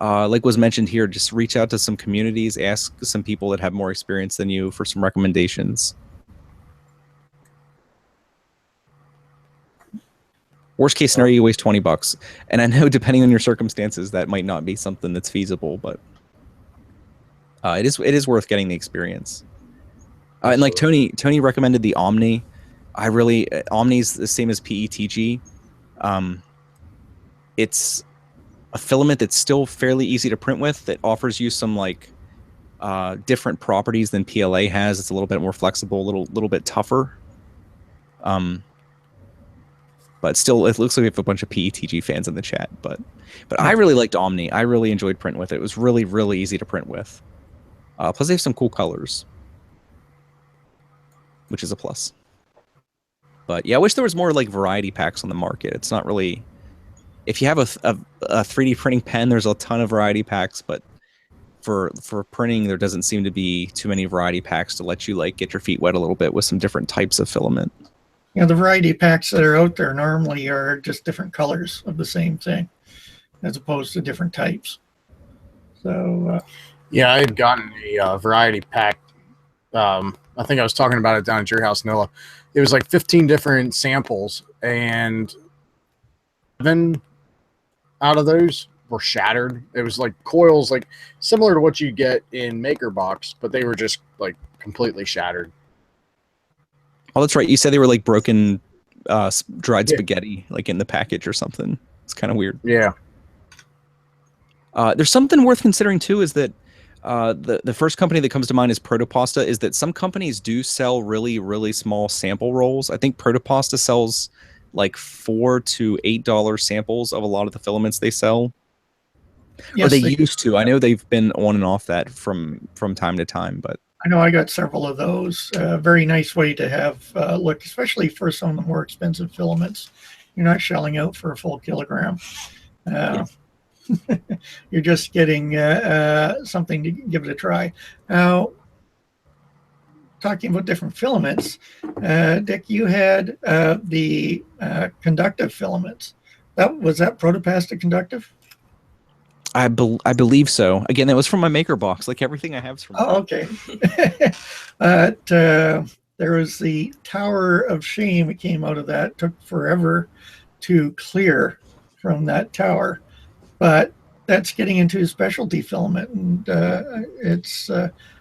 like was mentioned here, just reach out to some communities, ask some people that have more experience than you for some recommendations. Worst case scenario, you waste $20. And I know depending on your circumstances, that might not be something that's feasible, but it is worth getting the experience. And like Tony recommended the Omni. Omni's the same as PETG. It's a filament that's still fairly easy to print with, that offers you some like different properties than PLA has. It's a little bit more flexible, a little bit tougher. But still, it looks like we have a bunch of PETG fans in the chat. But I really liked Omni. I really enjoyed printing with it. It was really, really easy to print with. Plus, they have some cool colors, which is a plus. But yeah, I wish there was more like variety packs on the market. It's not really. If you have a 3D printing pen, there's a ton of variety packs. But for printing, there doesn't seem to be too many variety packs to let you like get your feet wet a little bit with some different types of filament.
You know, the variety packs that are out there normally are just different colors of the same thing, as opposed to different types. So,
yeah, I had gotten a variety pack. I think I was talking about it down at your house, Nilla. It was like 15 different samples, and 7 out of those were shattered. It was like coils, like similar to what you get in MakerBox, but they were just like completely shattered.
Oh, that's right. You said they were like broken dried spaghetti, like in the package or something. It's kind of weird.
Yeah.
There's something worth considering too, is that the first company that comes to mind is Protopasta, is that some companies do sell really, really small sample rolls. I think Protopasta sells like $4 to $8 samples of a lot of the filaments they sell.
yes,
or they used to. I know they've been on and off that from time to time, but
I know I got several of those. Very nice way to have look, especially for some of the more expensive filaments. You're not shelling out for a full kilogram. You're just getting something to give it a try. Now, talking about different filaments, Dick, you had the conductive filaments. Was that Protopasta conductive?
I believe so. Again, that was from my maker box. Like everything I have is from.
Oh, okay. There was the Tower of Shame. It came out of that. It took forever to clear from that tower, but that's getting into specialty filament, and it's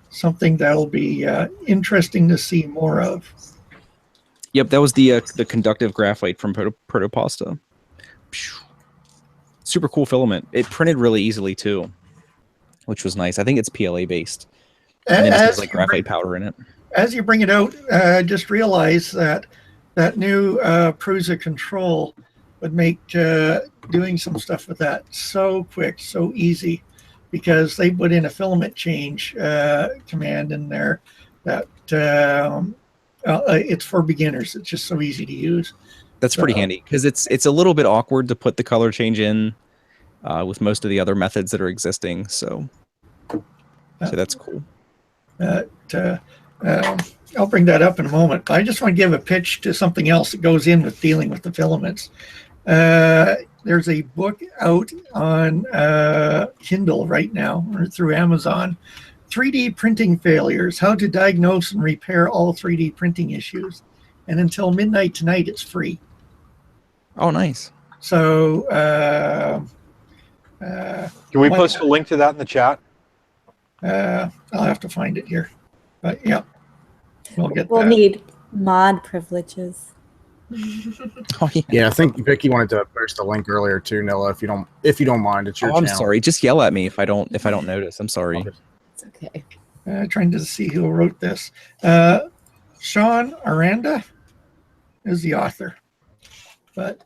something that'll be interesting to see more of.
Yep, that was the conductive graphite from Protopasta. Super cool filament. It printed really easily too, which was nice. I think it's PLA based, and then it has like graphite powder in it.
As you bring it out, just realize that new Prusa control would make doing some stuff with that so quick, so easy, because they put in a filament change command in there that it's for beginners. It's just so easy to use.
That's pretty handy because it's a little bit awkward to put the color change in with most of the other methods that are existing. So that's cool.
I'll bring that up in a moment. I just want to give a pitch to something else that goes in with dealing with the filaments. There's a book out on Kindle right now or through Amazon. 3D printing failures, how to diagnose and repair all 3D printing issues. And until midnight tonight, it's free.
Oh, nice.
So
can we post a link to that in the chat?
I'll have to find it here. But yeah,
we'll need mod privileges.
Oh, yeah.
Yeah, I think Vicky wanted to post a link earlier too, Nilla. If you don't mind, it's your
I'm
channel.
sorry. Just yell at me if I don't notice. I'm sorry.
It's okay.
Trying to see who wrote this. Sean Aranda is the author, but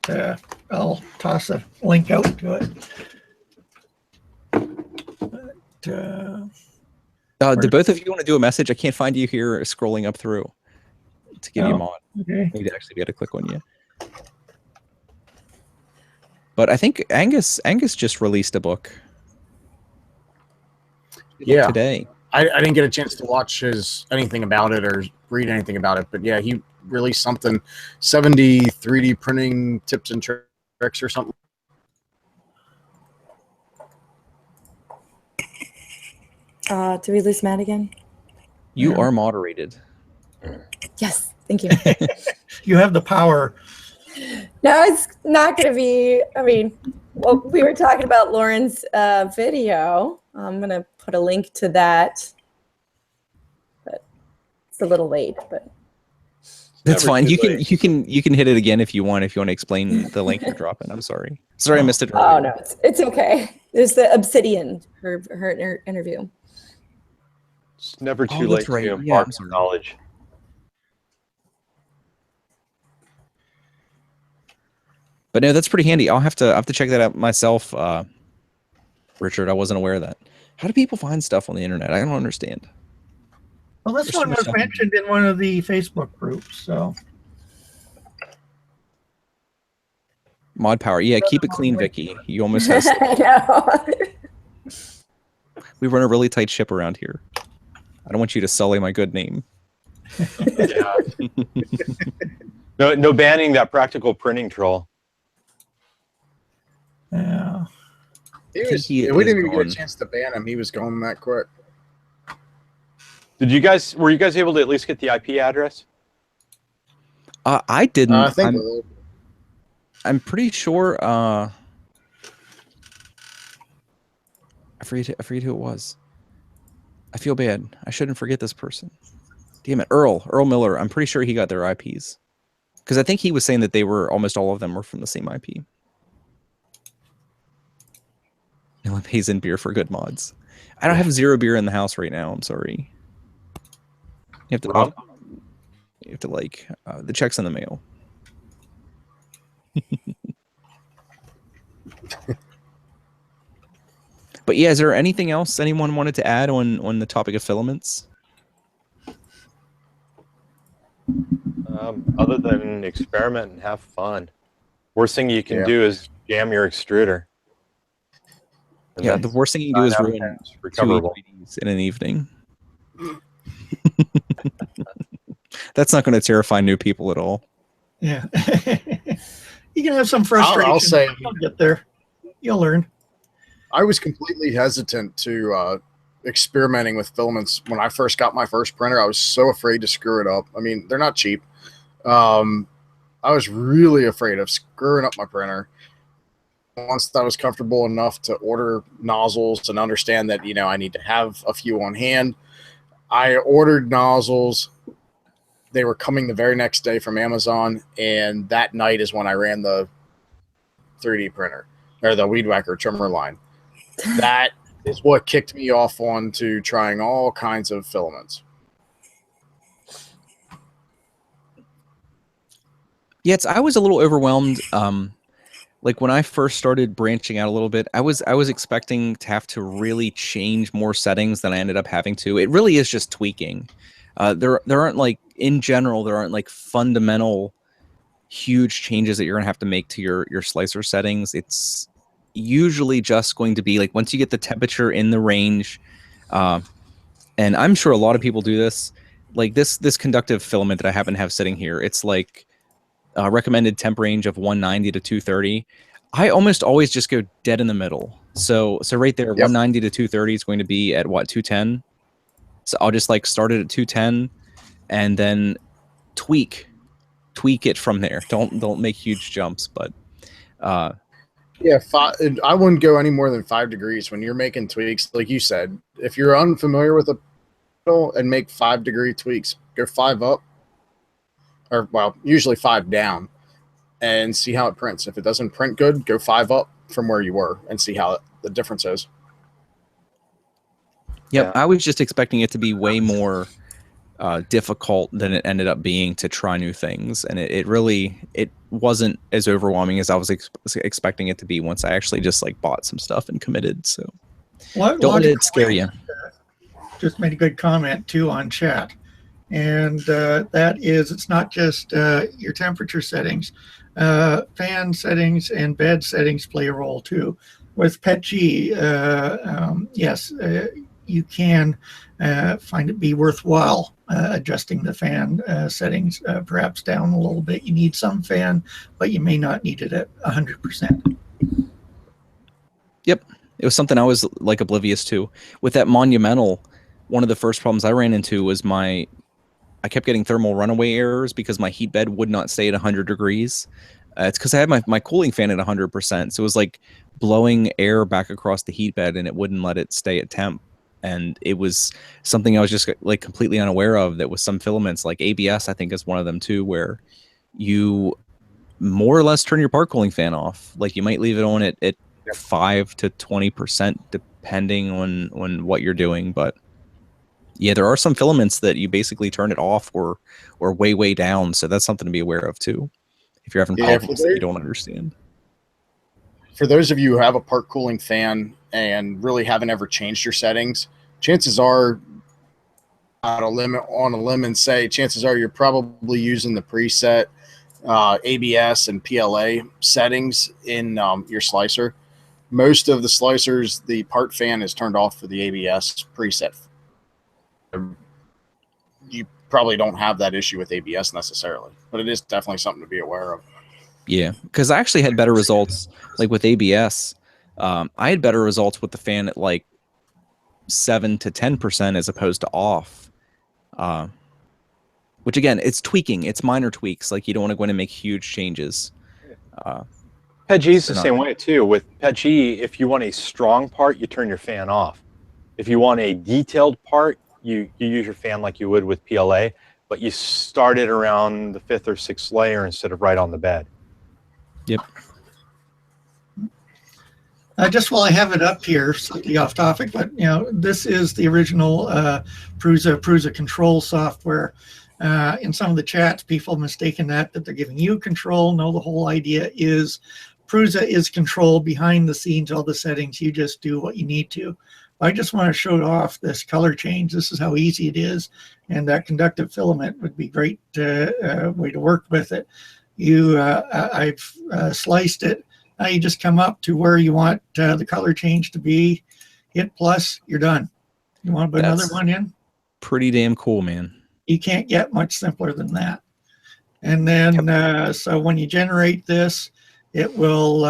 I'll toss a link out to it.
Do both of you want to do a message? I can't find you here scrolling up through to give you mod.
Okay.
I need to actually be able to click on you. But I think Angus just released a book.
Yeah.
Today.
I didn't get a chance to watch anything about it or read anything about it, but yeah, he released something, 70 3D printing tips and tricks or something.
Did we lose Matt again?
You are moderated.
Yes, thank you.
You have the power.
No, it's not going to be. I mean, well, we were talking about Lauren's video. I'm going to put a link to that. But it's a little late, but
that's fine. You can hit it again if you want. If you want to explain the link you're dropping. I'm sorry. Sorry, I missed it earlier.
Oh no, it's okay. There's the Obsidian, her interview.
It's never too late to impart knowledge.
But no, that's pretty handy. I'll have to check that out myself. Richard, I wasn't aware of that. How do people find stuff on the internet? I don't understand.
Well, this one was mentioned in one of the Facebook groups, so.
Mod power. Yeah, keep it clean, Vicky. You almost have
I know.
We run a really tight ship around here. I don't want you to sully my good name.
Yeah. No banning that practical printing troll.
Yeah.
We didn't even get a chance to ban him. He was going that quick.
Were you guys able to at least get the IP address?
I didn't.
I think
I'm pretty sure. I forget who it was. I feel bad. I shouldn't forget this person. Damn it, Earl Miller. I'm pretty sure he got their IPs because I think he was saying that they were almost all of them were from the same IP. Nilla pays in beer for good mods. I don't have 0 beer in the house right now. I'm sorry. You have to like the check's in the mail. But yeah, is there anything else anyone wanted to add on the topic of filaments?
Other than experiment and have fun. Worst thing you can do is jam your extruder. And
yeah, the worst thing you can do is ruin 2 3Ds in an evening. That's not going to terrify new people at all.
Yeah. You can have some frustration.
I'll say
you'll get there. You'll learn.
I was completely hesitant to experimenting with filaments when I first got my first printer. I was so afraid to screw it up. I mean, they're not cheap. I was really afraid of screwing up my printer. Once I was comfortable enough to order nozzles and understand that, you know, I need to have a few on hand, I ordered nozzles. They were coming the very next day from Amazon, and that night is when I ran the 3D printer, or the Weed Whacker trimmer line. That is what kicked me off onto trying all kinds of filaments.
Yeah, I was a little overwhelmed. Like when I first started branching out a little bit, I was expecting to have to really change more settings than I ended up having to. It really is just tweaking. There aren't, like, in general, there aren't like fundamental huge changes that you're gonna have to make to your slicer settings. It's usually just going to be like once you get the temperature in the range, and I'm sure a lot of people do this. Like this conductive filament that I happen to have sitting here, it's like recommended temp range of 190 to 230. I almost always just go dead in the middle. So right there, 190 to 230 is going to be at what, 210. So I'll just like start it at 210 and then tweak it from there. Don't make huge jumps, but
yeah, I wouldn't go any more than 5 degrees when you're making tweaks. Like you said, if you're unfamiliar with a pedal and make 5-degree tweaks, go 5 up, or well, usually 5 down, and see how it prints. If it doesn't print good, go 5 up from where you were and see how the difference is.
Yep, I was just expecting it to be way more difficult than it ended up being to try new things, and it really wasn't as overwhelming as I was expecting it to be once I actually just like bought some stuff and committed. So don't let it scare you.
Just made a good comment too on chat, and that is, it's not just your temperature settings, fan settings and bed settings play a role too. With PETG, yes, you can find it be worthwhile adjusting the fan settings perhaps down a little bit. You need some fan, but you may not need it at 100%.
Yep, it was something I was like oblivious to. With that Monumental, one of the first problems I ran into was I kept getting thermal runaway errors because my heat bed would not stay at 100 degrees. It's because I had my cooling fan at 100%. So it was like blowing air back across the heat bed and it wouldn't let it stay at temp. And it was something I was just like completely unaware of. That was some filaments, like ABS, I think is one of them too, where you more or less turn your part cooling fan off. Like you might leave it on at 5 to 20%, depending on what you're doing. But yeah, there are some filaments that you basically turn it off or way down. So that's something to be aware of too, if you're having problems that you don't understand.
For those of you who have a part cooling fan and really haven't ever changed your settings, chances are, on a limb and say, chances are you're probably using the preset ABS and PLA settings in your slicer. Most of the slicers, the part fan is turned off for the ABS preset. You probably don't have that issue with ABS necessarily, but it is definitely something to be aware of.
Yeah, because I actually had better results like with ABS. I had better results with the fan at like 7 to 10% as opposed to off. Which again, it's tweaking. It's minor tweaks. Like you don't want to go in and make huge changes.
PETG is the same way too. With PETG, if you want a strong part, you turn your fan off. If you want a detailed part, you use your fan like you would with PLA, but you start it around the 5th or 6th layer instead of right on the bed.
Yep.
Just while I have it up here, slightly off topic, but you know, this is the original Prusa control software. In some of the chats, people mistaken that they're giving you control. No, the whole idea is Prusa is control behind the scenes, all the settings. You just do what you need to. I just want to show off this color change. This is how easy it is, and that conductive filament would be a great way to work with it. I've sliced it. Now you just come up to where you want the color change to be, hit plus, you're done. You want to put another one in?
Pretty damn cool, man.
You can't get much simpler than that. And then, so when you generate this, it will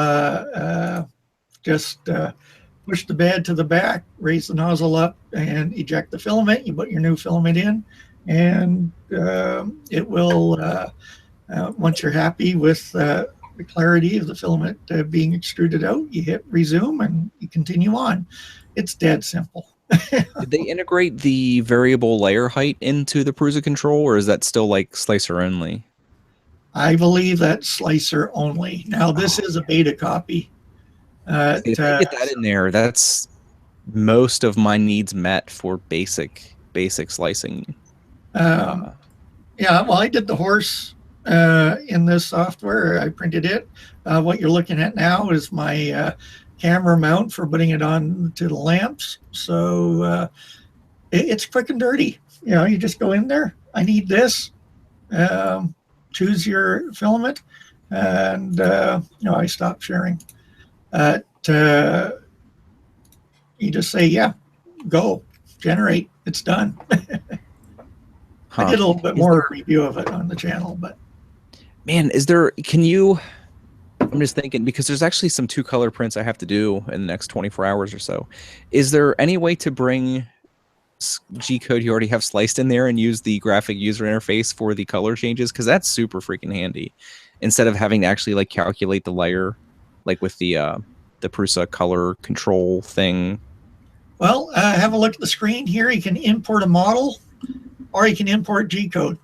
just put push the bed to the back, raise the nozzle up, and eject the filament. You put your new filament in, and it will, once you're happy with the clarity of the filament being extruded out, you hit resume and you continue on. It's dead simple.
Did they integrate the variable layer height into the Prusa control, or is that still like slicer only?
I believe that's slicer only. Now, this is a beta copy.
If they get that in there, that's most of my needs met for basic slicing.
Yeah, well, I did the horse in this software. I printed it. What you're looking at now is my camera mount for putting it on to the lamps. So it's quick and dirty. You know, you just go in there. I need this. Choose your filament, and I stopped sharing. You just say, yeah, go, generate. It's done. I did a little bit more review of it on the channel, but
man, I'm just thinking, because there's actually some 2-color prints I have to do in the next 24 hours or so. Is there any way to bring G-code you already have sliced in there and use the graphic user interface for the color changes? Because that's super freaking handy, instead of having to actually like calculate the layer, like with the Prusa color control thing.
Well, have a look at the screen here. You can import a model, or you can import G-code.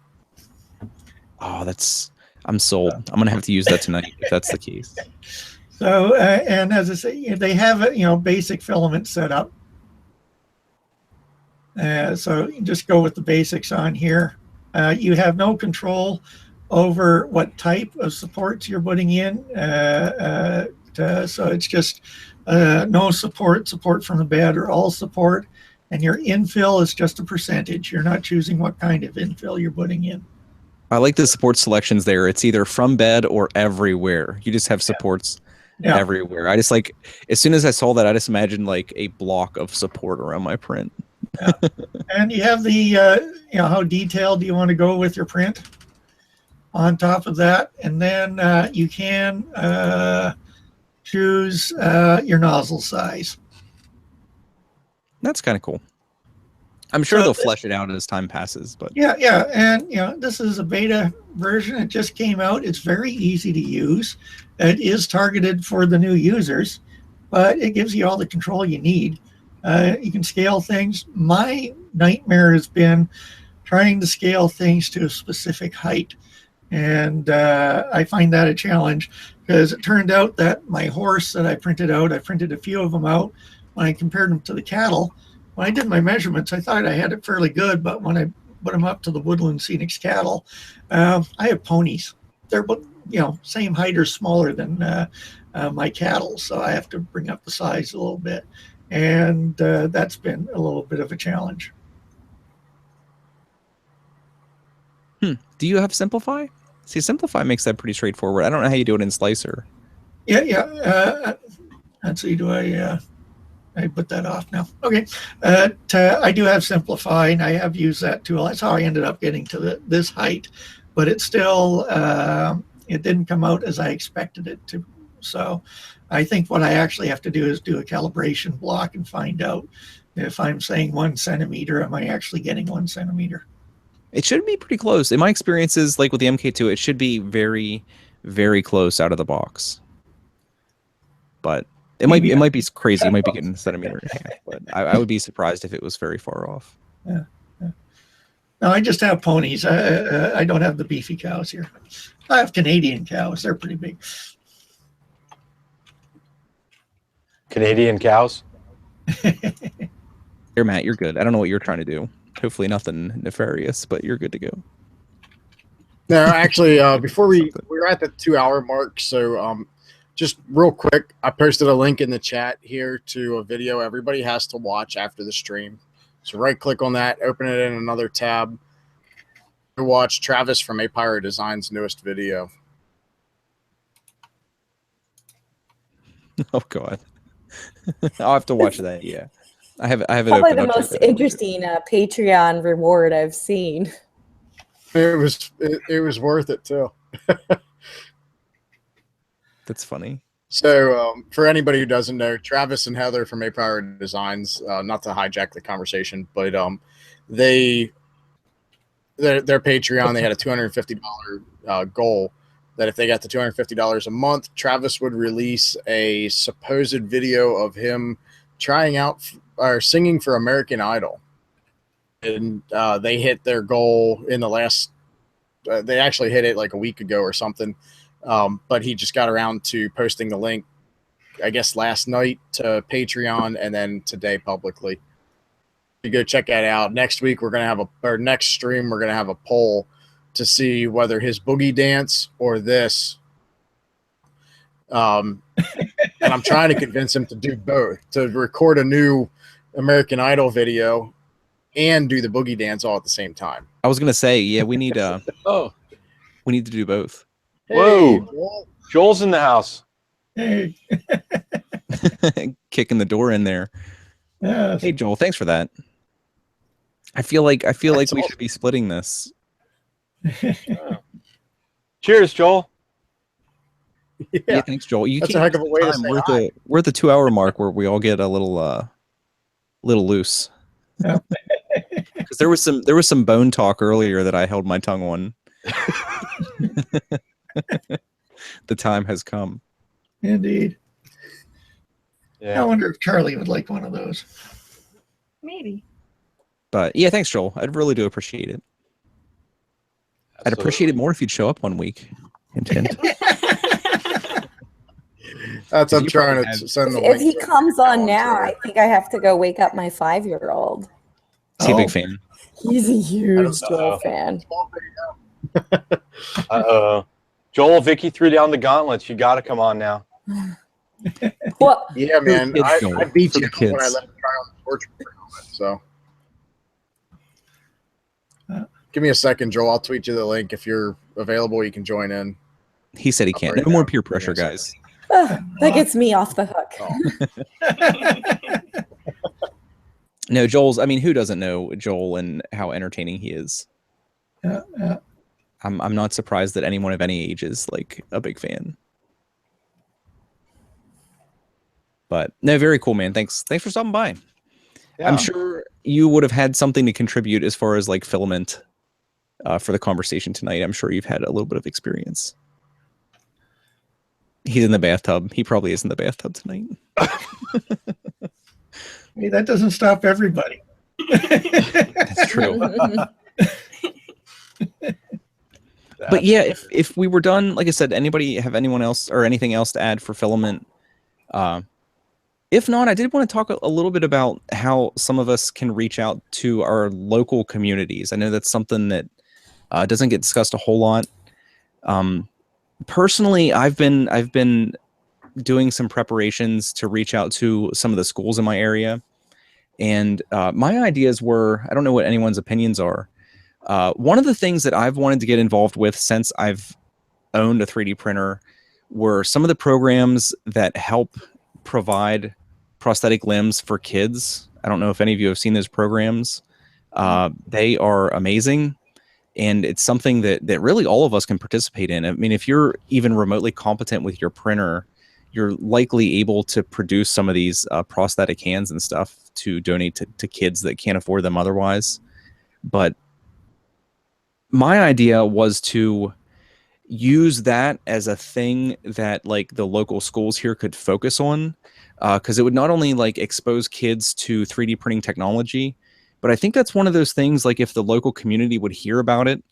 Oh, I'm sold. I'm gonna have to use that tonight if that's the case.
So, and as I say, they have a basic filament set up. So you just go with the basics on here. You have no control over what type of supports you're putting in. So it's just no support from the bed, or all support. And your infill is just a percentage. You're not choosing what kind of infill you're putting in.
I like the support selections there. It's either from bed or everywhere. You just have supports everywhere. I just like, as soon as I saw that, I just imagined like a block of support around my print.
Yeah. And you have the, how detailed do you want to go with your print on top of that. And then you can choose your nozzle size.
That's kind of cool. I'm sure they'll flesh it out as time passes, but
yeah. And this is a beta version. It just came out. It's very easy to use. It is targeted for the new users, but it gives you all the control you need. You can scale things. My nightmare has been trying to scale things to a specific height, and I find that a challenge, because it turned out that my horse that I printed a few of them out. When I compared them to the cattle, when I did my measurements, I thought I had it fairly good, but when I put them up to the Woodland Scenics cattle, I have ponies. They're same height or smaller than my cattle, so I have to bring up the size a little bit, and that's been a little bit of a challenge.
Do you have Simplify? See, Simplify makes that pretty straightforward. I don't know how you do it in Slicer.
Yeah. Let's see, do I put that off now? Okay. I do have Simplify, and I have used that tool. That's how I ended up getting to this height, but it still, it didn't come out as I expected it to. So I think what I actually have to do is do a calibration block and find out if I'm saying 1 centimeter, am I actually getting 1 centimeter?
It should be pretty close. In my experiences, like with the MK2, it should be very, very close out of the box. But it might be crazy. It might be getting a centimeter and a half, but I would be surprised if it was very far off.
Yeah. No, I just have ponies. I don't have the beefy cows here. I have Canadian cows. They're pretty big.
Canadian cows?
Here, Matt, you're good. I don't know what you're trying to do. Hopefully nothing nefarious, but you're good to go.
No, actually, before we're at the 2-hour mark, so just real quick, I posted a link in the chat here to a video everybody has to watch after the stream. So right-click on that, open it in another tab. Watch Travis from Apire Design's newest video.
Oh God, I'll have to watch that. Yeah, I have it.
Probably
open
the most interesting Patreon reward I've seen.
It was worth it too.
That's funny.
So, for anybody who doesn't know, Travis and Heather from A Priority Designs, not to hijack the conversation, but their Patreon, they had a $250 goal that if they got to $250 a month, Travis would release a supposed video of him trying out or singing for American Idol. And they hit their goal in the last, they actually hit it like a week ago or something. But he just got around to posting the link, I guess, last night to Patreon and then today publicly. You go check that out. Next week, we're going to have next stream, we're going to have a poll to see whether his boogie dance or this. And I'm trying to convince him to do both, to record a new American Idol video and do the boogie dance all at the same time.
I was gonna say, yeah, we need we need to do both.
Whoa.
Hey,
Joel's in the house.
Hey.
Kicking the door in there.
Yeah.
Hey Joel, thanks for that. I feel like we
awesome.
should be splitting this.
Cheers, Joel.
Yeah, thanks, Joel.
That's a heck of a way to say hi.
We're at the 2-hour mark where we all get a little loose.
Yeah.
Because there was some bone talk earlier that I held my tongue on. The time has come.
Indeed.
Yeah.
I wonder if Charlie would like one of those.
Maybe.
But yeah, thanks, Joel. I'd really do appreciate it. I'd appreciate it more if you'd show up one week. Hint, hint.
That's I'm
You
trying
probably
to send the
If
link
he
to
comes on now,
Sorry.
I think I have to go wake up my 5-year-old.
Is he a
Oh.
big fan?
He's a huge
Uh-oh.
Joel fan.
Joel, Vicky threw down the gauntlets. You got to come on now.
Well,
Yeah, man.
kids,
I
Joel.
beat
For
you
the
when I
kids.
let him try on the porch for a moment. So give me a second, Joel. I'll tweet you the link. If you're available, you can join in.
He said he
I'll
can't.
break
No more
down.
peer pressure, guys.
that gets me off the hook.
Oh.
No, Joel's. I mean, who doesn't know Joel and how entertaining he is?
Yeah.
I'm not surprised that anyone of any age is like a big fan. But no, very cool, man. Thanks for stopping by.
Yeah.
I'm sure you would have had something to contribute as far as like filament for the conversation tonight. I'm sure you've had a little bit of experience. He's in the bathtub. He probably is in the bathtub tonight.
Hey, that doesn't stop everybody.
That's true. But yeah, if we were done, like I said, anybody have anyone else or anything else to add for filament? If not, I did want to talk a little bit about how some of us can reach out to our local communities. I know that's something that doesn't get discussed a whole lot. Personally, I've been doing some preparations to reach out to some of the schools in my area, and my ideas were, I don't know what anyone's opinions are. One of the things that I've wanted to get involved with since I've owned a 3D printer were some of the programs that help provide prosthetic limbs for kids. I don't know if any of you have seen those programs. They are amazing. And it's something that really all of us can participate in. I mean, if you're even remotely competent with your printer, you're likely able to produce some of these prosthetic hands and stuff to donate to kids that can't afford them otherwise. But my idea was to use that as a thing that like the local schools here could focus on, because it would not only like expose kids to 3D printing technology, but I think that's one of those things, like if the local community would hear about it,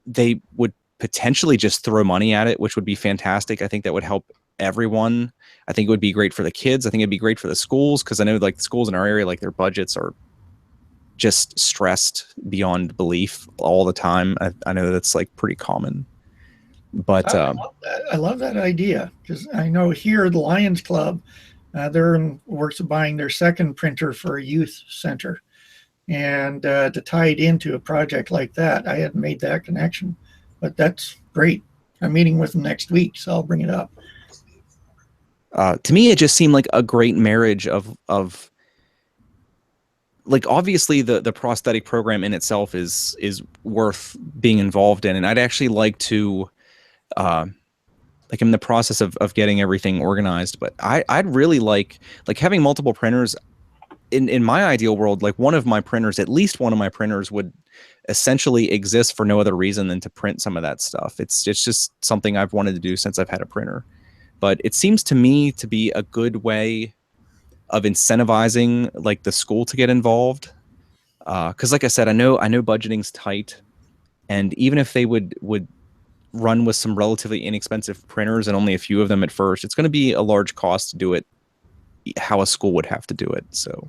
they would potentially just throw money at it, which would be fantastic. I think that would help everyone. I think it would be great for the kids. I think it'd be great for the schools, because I know like the schools in our area, like their budgets are just stressed beyond belief all the time. I know that's like pretty common. But
I love that idea, because I know here the Lions Club, they're in works of buying their second printer for a youth center, and to tie it into a project like that, I hadn't made that connection, but that's great. I'm meeting with them next week, so I'll bring it up.
To me, it just seemed like a great marriage of like, obviously the prosthetic program in itself is worth being involved in, and I'd actually like to I'm in the process of getting everything organized. But I'd really like having multiple printers. In my ideal world, like one of my printers, at least one of my printers would essentially exist for no other reason than to print some of that stuff. It's just something I've wanted to do since I've had a printer. But it seems to me to be a good way of incentivizing like the school to get involved. Because like I said, I know budgeting's tight, and even if they would run with some relatively inexpensive printers and only a few of them at first, it's going to be a large cost to do it how a school would have to do it. So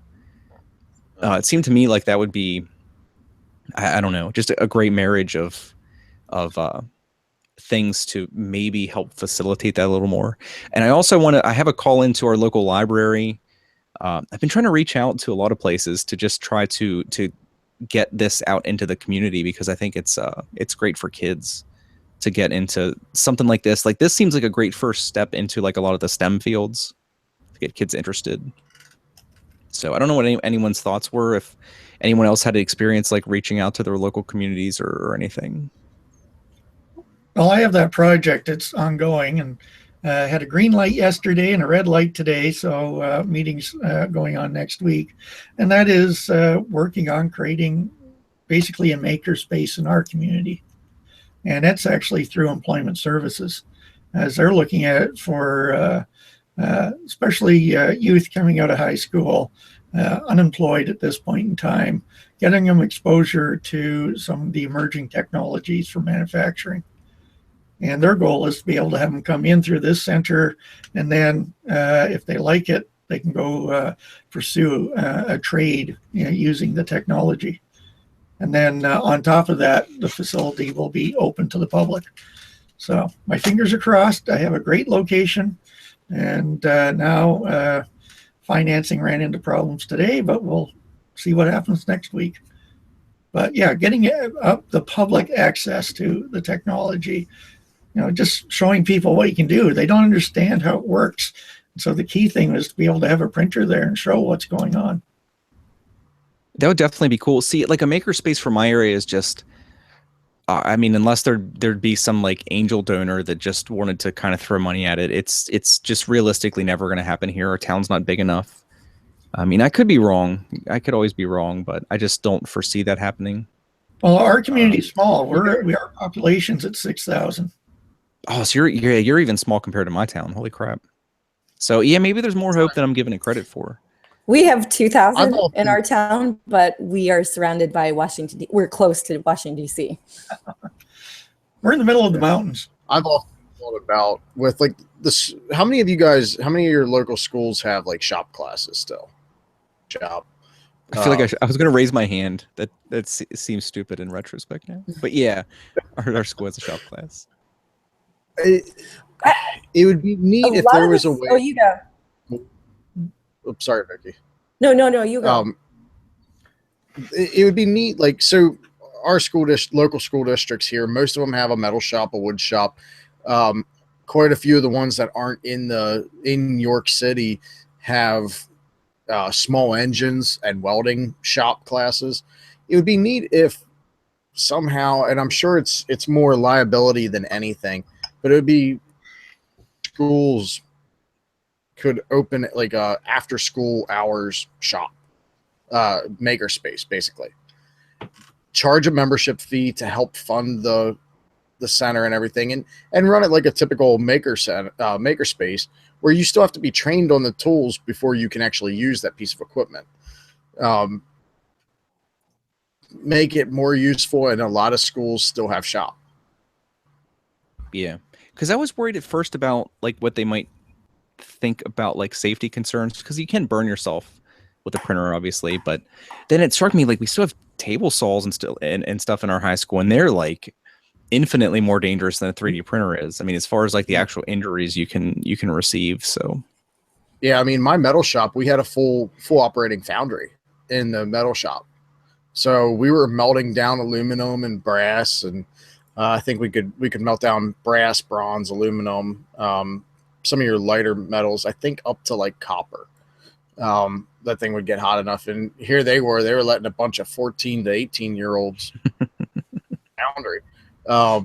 it seemed to me like that would be, I don't know, just a great marriage of things to maybe help facilitate that a little more. And I also I have a call into our local library. I've been trying to reach out to a lot of places to just try to get this out into the community, because I think it's great for kids to get into something like this. Like this seems like a great first step into like a lot of the STEM fields to get kids interested. So I don't know what anyone's thoughts were, if anyone else had experience like reaching out to their local communities or anything.
Well, I have that project. It's ongoing, and had a green light yesterday and a red light today. So meetings going on next week. And that is working on creating basically a makerspace in our community. And that's actually through employment services, as they're looking at it for especially youth coming out of high school, unemployed at this point in time, getting them exposure to some of the emerging technologies for manufacturing. And their goal is to be able to have them come in through this center, and then if they like it, they can go pursue a trade, using the technology. And then on top of that, the facility will be open to the public. So my fingers are crossed. I have a great location, and now financing ran into problems today, but we'll see what happens next week. But yeah, getting up the public access to the technology, just showing people what you can do. They don't understand how it works. So the key thing is to be able to have a printer there and show what's going on.
That would definitely be cool. See, like a makerspace for my area is just, I mean, unless there'd be some like angel donor that just wanted to kind of throw money at it, it's just realistically never going to happen here. Our town's not big enough. I mean, I could be wrong. I could always be wrong, but I just don't foresee that happening.
Well, our community's small. Our population's at 6,000.
Oh, so you're even small compared to my town. Holy crap. So yeah, maybe there's more hope than I'm giving it credit for.
We have 2,000 in our town, but we are surrounded by Washington. We're close to Washington, D.C.
We're in the middle of the mountains.
I've also thought about with like this. How many of your local schools have like shop classes still? Shop.
I feel like I was going to raise my hand. That seems stupid in retrospect now. But yeah, our school has a shop class.
It would be neat if there was a way.
Oh, you go.
Oops, sorry, Vicky.
No, you go.
It would be neat. Like, so our local school districts here, most of them have a metal shop, a wood shop. Quite a few of the ones that aren't in York City have small engines and welding shop classes. It would be neat if somehow, and I'm sure it's more liability than anything, but it would be schools could open like a after school hours shop, makerspace, basically. Charge a membership fee to help fund the center and everything, and run it like a typical makerspace, where you still have to be trained on the tools before you can actually use that piece of equipment. Make it more useful, and a lot of schools still have shop.
Yeah, because I was worried at first about like what they might think about like safety concerns, because you can burn yourself with a printer, obviously. But then it struck me like we still have table saws and stuff in our high school, and they're like infinitely more dangerous than a 3D printer is. I mean, as far as like the actual injuries you can receive. So
yeah, I mean, my metal shop, we had a full operating foundry in the metal shop, so we were melting down aluminum and brass, and I think we could melt down brass, bronze, aluminum, some of your lighter metals, I think up to like copper. That thing would get hot enough, and here they were letting a bunch of 14 to 18-year-olds foundry. I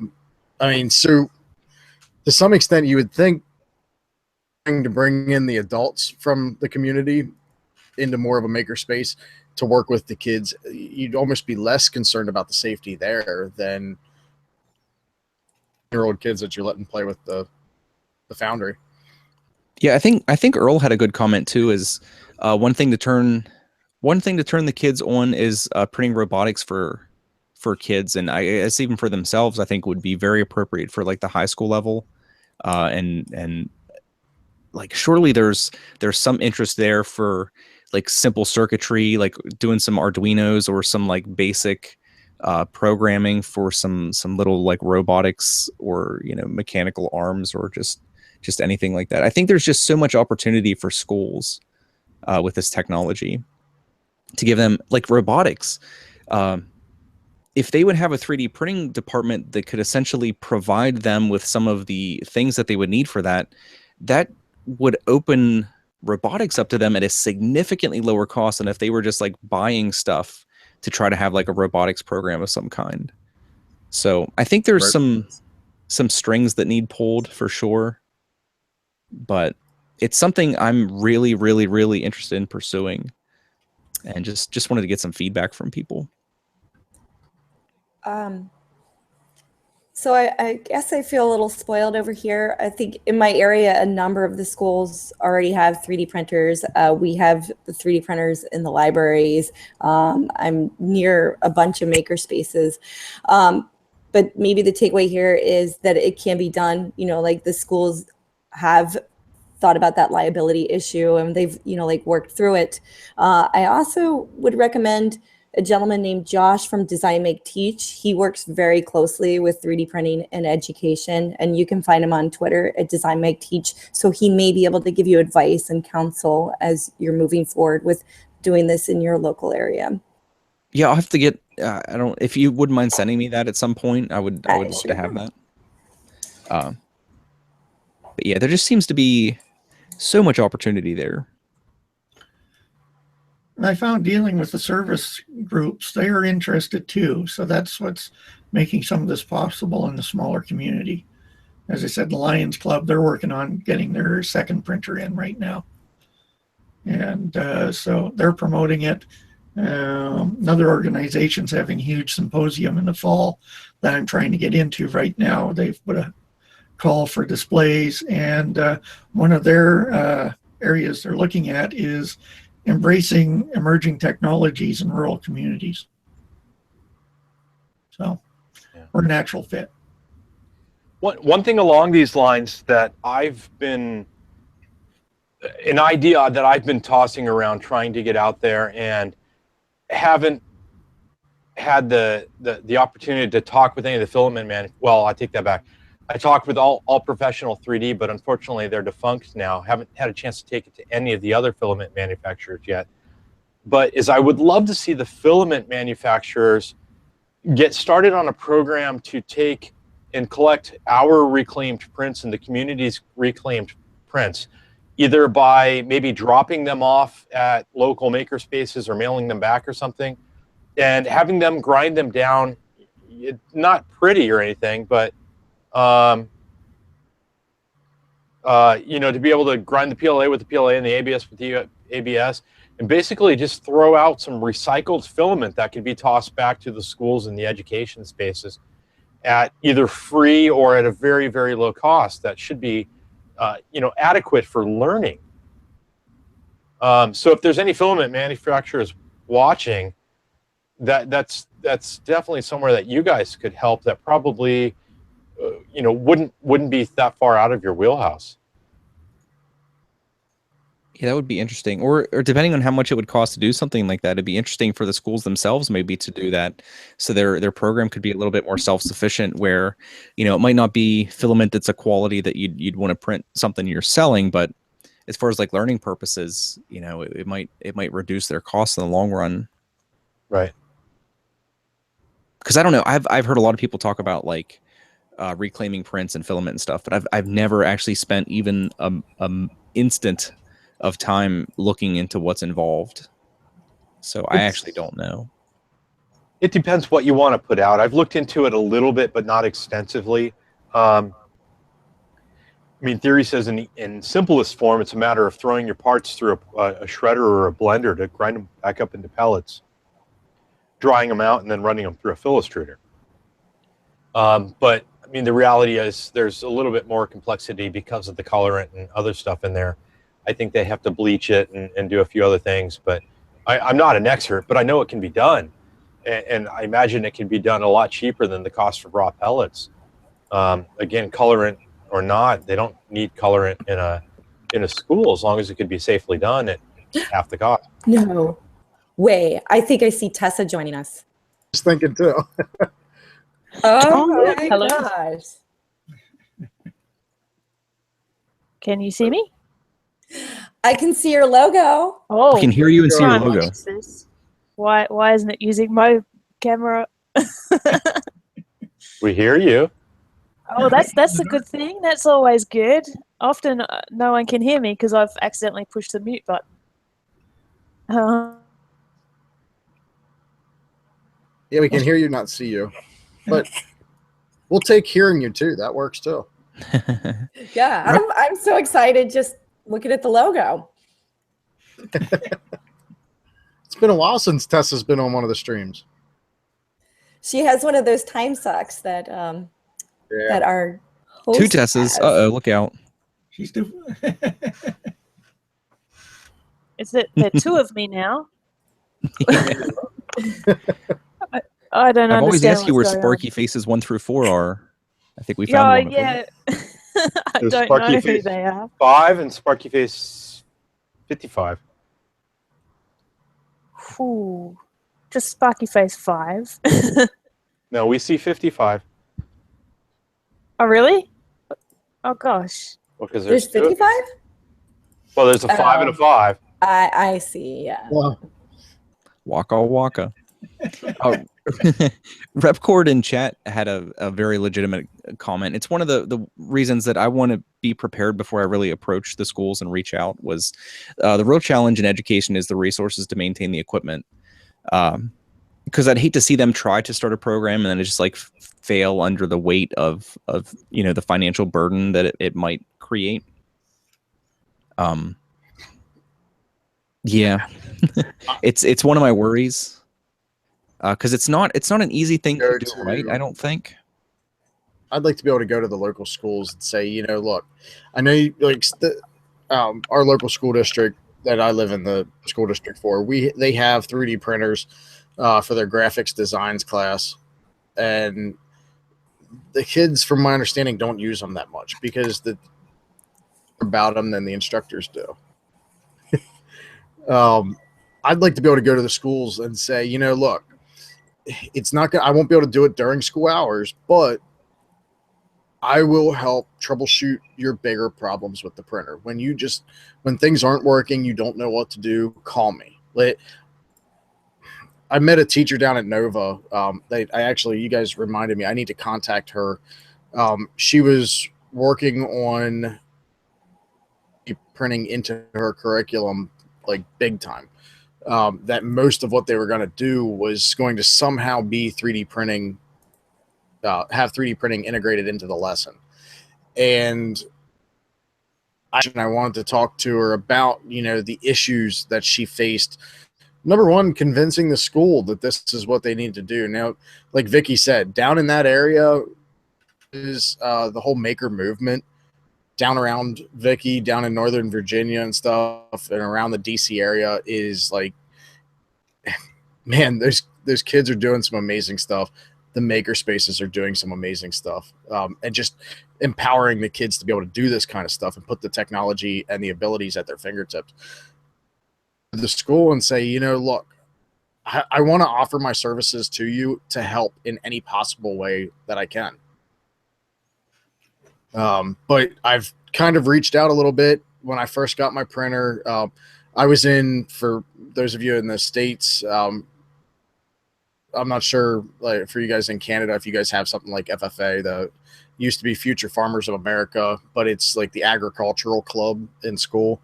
mean, so to some extent, you would think to bring in the adults from the community into more of a maker space to work with the kids, you'd almost be less concerned about the safety there than year-old kids that you're letting play with the foundry.
Yeah, I think Earl had a good comment too. Is one thing to turn the kids on is printing robotics for kids, and I guess even for themselves. I think would be very appropriate for like the high school level, and like surely there's some interest there for like simple circuitry, like doing some Arduinos or some like basic programming for some little like robotics or mechanical arms or just anything like that. I think there's just so much opportunity for schools with this technology to give them like robotics. If they would have a 3D printing department that could essentially provide them with some of the things that they would need for that would open robotics up to them at a significantly lower cost than if they were just like buying stuff to try to have like a robotics program of some kind. So I think there's some strings that need pulled for sure, but it's something I'm really, really, really interested in pursuing, and just wanted to get some feedback from people.
So I guess I feel a little spoiled over here. I think in my area, a number of the schools already have 3D printers. We have the 3D printers in the libraries. I'm near a bunch of maker spaces. But maybe the takeaway here is that it can be done, like the schools have thought about that liability issue and they've, like worked through it. I also would recommend a gentleman named Josh from Design Make Teach. He works very closely with 3D printing and education, and you can find him on Twitter at Design Make Teach. So he may be able to give you advice and counsel as you're moving forward with doing this in your local area.
Yeah, I'll have to get. If you wouldn't mind sending me that at some point, I would love
Sure.
to have that. But yeah, there just seems to be so much opportunity there.
And I found dealing with the service groups, they are interested too. So that's what's making some of this possible in the smaller community. As I said, the Lions Club, they're working on getting their second printer in right now. And so they're promoting it. Another organization's having a huge symposium in the fall that I'm trying to get into right now. They've put a call for displays, and one of their areas they're looking at is embracing emerging technologies in rural communities. So we're a natural fit.
One thing along these lines that an idea that I've been tossing around trying to get out there and haven't had the opportunity to talk with any of the filament well, I take that back. I talked with all professional 3D, but unfortunately they're defunct now. Haven't had a chance to take it to any of the other filament manufacturers yet. But I would love to see the filament manufacturers get started on a program to take and collect our reclaimed prints and the community's reclaimed prints, either by maybe dropping them off at local maker spaces or mailing them back or something, and having them grind them down. Not pretty or anything, but to be able to grind the PLA with the PLA and the ABS with the ABS, and basically just throw out some recycled filament that can be tossed back to the schools and the education spaces at either free or at a very, very low cost that should be, adequate for learning. So if there's any filament manufacturers watching, that's definitely somewhere that you guys could help. That probably, wouldn't be that far out of your wheelhouse.
Yeah, that would be interesting. Or depending on how much it would cost to do something like that, it'd be interesting for the schools themselves maybe to do that, so their program could be a little bit more self-sufficient, where it might not be filament that's a quality that you'd want to print something you're selling, but as far as like learning purposes, it might reduce their costs in the long run.
Right.
Because I don't know, I've heard a lot of people talk about like reclaiming prints and filament and stuff, but I've never actually spent even an instant of time looking into what's involved. So I actually don't know.
It depends what you want to put out. I've looked into it a little bit, but not extensively. I mean, theory says in simplest form, it's a matter of throwing your parts through a shredder or a blender to grind them back up into pellets, drying them out, and then running them through a fill extruder. But I mean, the reality is there's a little bit more complexity because of the colorant and other stuff in there. I think they have to bleach it and do a few other things. But I'm not an expert, but I know it can be done. And I imagine it can be done a lot cheaper than the cost of raw pellets. Again, colorant or not, they don't need colorant in a school as long as it could be safely done at half the cost.
No way. I think I see Tessa joining us.
Just thinking too.
Oh my
Hello.
gosh.
Can you see me?
I can see your logo.
Oh,
I can hear you and see your
trying to
logo.
fix this. Why isn't it using my camera?
We hear you.
Oh, that's a good thing. That's always good. Often no one can hear me because I've accidentally pushed the mute button.
Yeah, we can hear you, not see you. But we'll take hearing you too. That works too.
Yeah, I'm so excited just looking at the logo.
It's been a while since Tessa's been on one of the streams.
She has one of those time sucks that that our host
Two Tessas.
has.
Uh-oh, look out.
She's still.
Is it there are two of me now? I don't
I've always
understand
asked you where
what's going
Sparky Faces 1 through 4 are. I think we
on.
found one of them.
Yeah. I
There's
don't
Sparky
know who
Face
they are.
5 and Sparky Face 55.
Ooh, just Sparky Face 5.
No, we see 55.
Oh, really? Oh, gosh.
Well, because
There's 55?
Well, there's a 5 and a 5.
I see, yeah.
Wow.
Waka waka. Repcord in chat had a very legitimate comment. It's one of the reasons that I want to be prepared before I really approach the schools and reach out was the real challenge in education is the resources to maintain the equipment. Because I'd hate to see them try to start a program and then it just like fail under the weight of the financial burden that it might create. Yeah, it's one of my worries. Because it's not an easy thing to do, right? I don't think.
I'd like to be able to go to the local schools and say, look, I know you, like our local school district that I live in the school district for, they have 3D printers for their graphics designs class, and the kids, from my understanding, don't use them that much because about them than the instructors do. I'd like to be able to go to the schools and say, look, it's not gonna, I won't be able to do it during school hours, but I will help troubleshoot your bigger problems with the printer. When things aren't working, you don't know what to do, call me. I met a teacher down at Nova. You guys reminded me, I need to contact her. She was working on printing into her curriculum like big time. That most of what they were going to do was going to somehow be 3D printing, have 3D printing integrated into the lesson. And I wanted to talk to her about, the issues that she faced. Number one, convincing the school that this is what they need to do. Now, like Vicky said, down in that area is the whole maker movement. Down around Vicky, down in Northern Virginia and stuff, and around the DC area is like, man, those kids are doing some amazing stuff. The maker spaces are doing some amazing stuff, and just empowering the kids to be able to do this kind of stuff and put the technology and the abilities at their fingertips. The school and say, look, I want to offer my services to you to help in any possible way that I can. But I've kind of reached out a little bit. When I first got my printer, I was in, for those of you in the States, I'm not sure, like, for you guys in Canada, if you guys have something like FFA, the used to be Future Farmers of America, but it's like the agricultural club in school.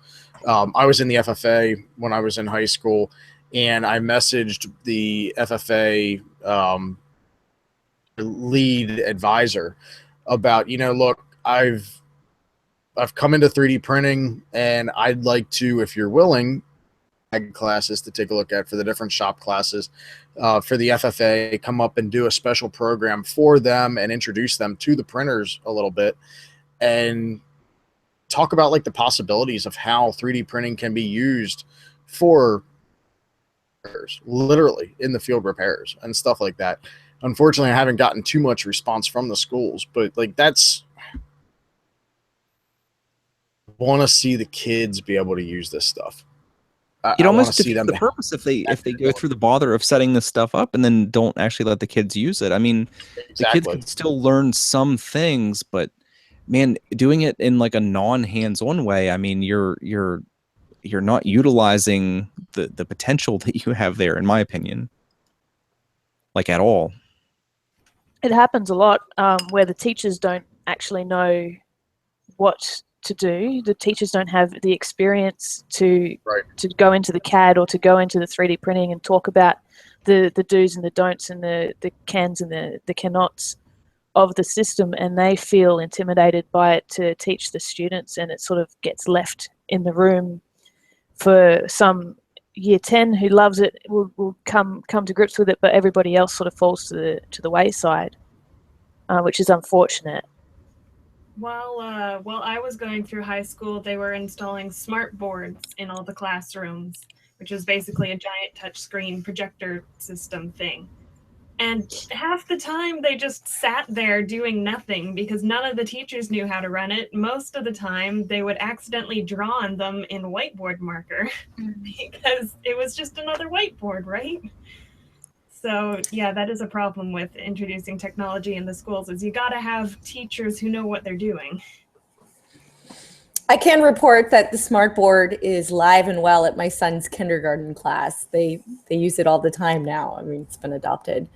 I was in the FFA when I was in high school, and I messaged the FFA lead advisor about, look, I've I've come into 3D printing, and I'd like to, if you're willing, classes to take a look at for the different shop classes for the FFA, come up and do a special program for them and introduce them to the printers a little bit and talk about like the possibilities of how 3D printing can be used for repairs, literally in the field repairs and stuff like that. Unfortunately, I haven't gotten too much response from the schools, but like that's want to see the kids be able to use this stuff.
It almost defeats the purpose if they go through the bother of setting this stuff up and then don't actually let the kids use it. I mean, the kids can still learn some things, but man, doing it in like a non-hands-on way, I mean, you're not utilizing the potential that you have there, in my opinion, like at all.
It happens a lot where the teachers don't actually know what to do. The teachers don't have the experience to go into the CAD or to go into the 3D printing and talk about the do's and the don'ts and the cans and the cannots of the system, and they feel intimidated by it to teach the students, and it sort of gets left in the room for some year 10 who loves it will come to grips with it, but everybody else sort of falls to the wayside, which is unfortunate.
While I was going through high school, they were installing smart boards in all the classrooms, which was basically a giant touchscreen projector system thing. And half the time they just sat there doing nothing because none of the teachers knew how to run it. Most of the time they would accidentally draw on them in whiteboard marker because it was just another whiteboard, right? So yeah, that is a problem with introducing technology in the schools, is you got to have teachers who know what they're doing.
I can report that the smartboard is live and well at my son's kindergarten class. They use it all the time now. I mean, it's been adopted.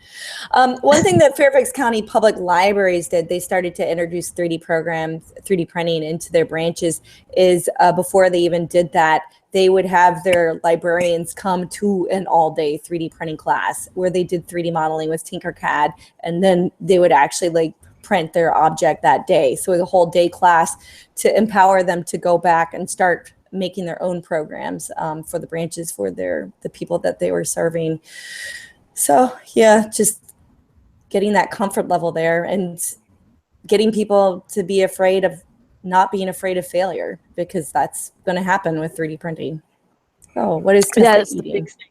One thing that Fairfax County Public Libraries did, they started to introduce 3D programs, 3D printing into their branches, is before they even did that, they would have their librarians come to an all-day 3D printing class where they did 3D modeling with Tinkercad, and then they would actually like print their object that day. So it was a whole day class to empower them to go back and start making their own programs for the branches for the people that they were serving. So yeah, just getting that comfort level there and getting people to be afraid of not being afraid of failure, because that's going to happen with 3D printing. Oh, what is
that's the big thing.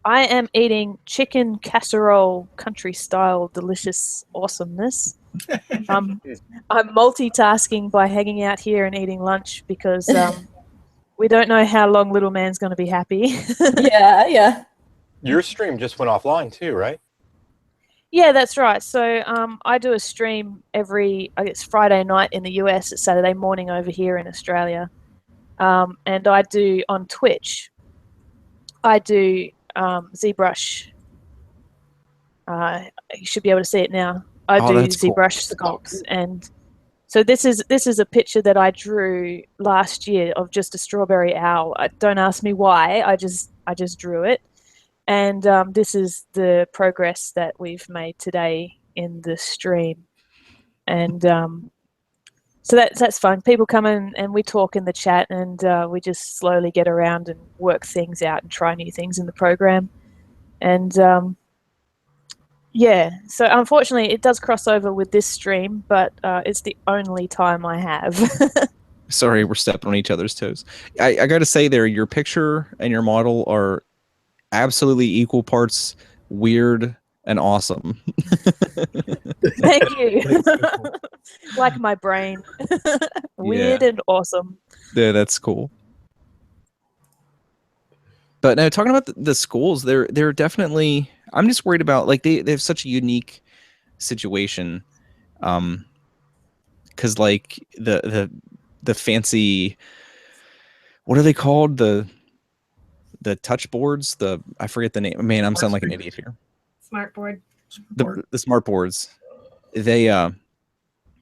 I am eating chicken casserole, country style, delicious awesomeness. I'm multitasking by hanging out here and eating lunch because we don't know how long little man's going to be happy.
Yeah.
Your stream just went offline too, right?
Yeah, that's right. So I do a stream it's Friday night in the US, it's Saturday morning over here in Australia. And I do on Twitch, I do ZBrush. You should be able to see it now. I do ZBrush sculpts, and so this is a picture that I drew last year of just a strawberry owl. Don't ask me why. I just drew it, and this is the progress that we've made today in the stream, and so that's fun. People come in and we talk in the chat, and we just slowly get around and work things out and try new things in the program, and yeah. So unfortunately, it does cross over with this stream, but it's the only time I have.
Sorry, we're stepping on each other's toes. I got to say there, your picture and your model are absolutely equal parts weird and awesome.
Thank you. Like my brain. Weird and awesome.
Yeah, that's cool. But now, talking about the schools, they're definitely, I'm just worried about, like, they have such a unique situation. Because like the fancy, what are they called? The touch boards, I forget the name. Man, I'm sounding like an idiot here.
Smartboard.
The smart boards. They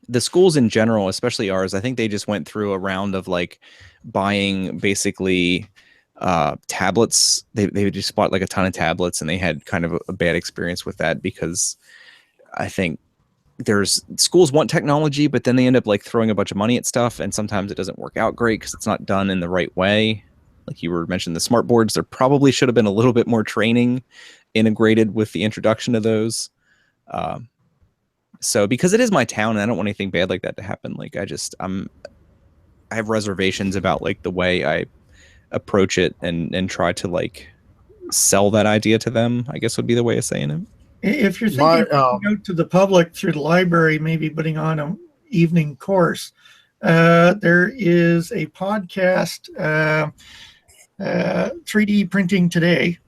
the schools in general, especially ours, I think they just went through a round of like buying basically tablets. They just bought like a ton of tablets, and they had kind of a bad experience with that because I think there's schools want technology, but then they end up like throwing a bunch of money at stuff, and sometimes it doesn't work out great because it's not done in the right way. Like you were mentioning the smart boards, there probably should have been a little bit more training integrated with the introduction of those. So because it is my town and I don't want anything bad like that to happen, like I have reservations about like the way I approach it and try to like sell that idea to them, I guess would be the way of saying it.
If you're thinking of out to the public through the library, maybe putting on an evening course, there is a podcast, 3D Printing Today,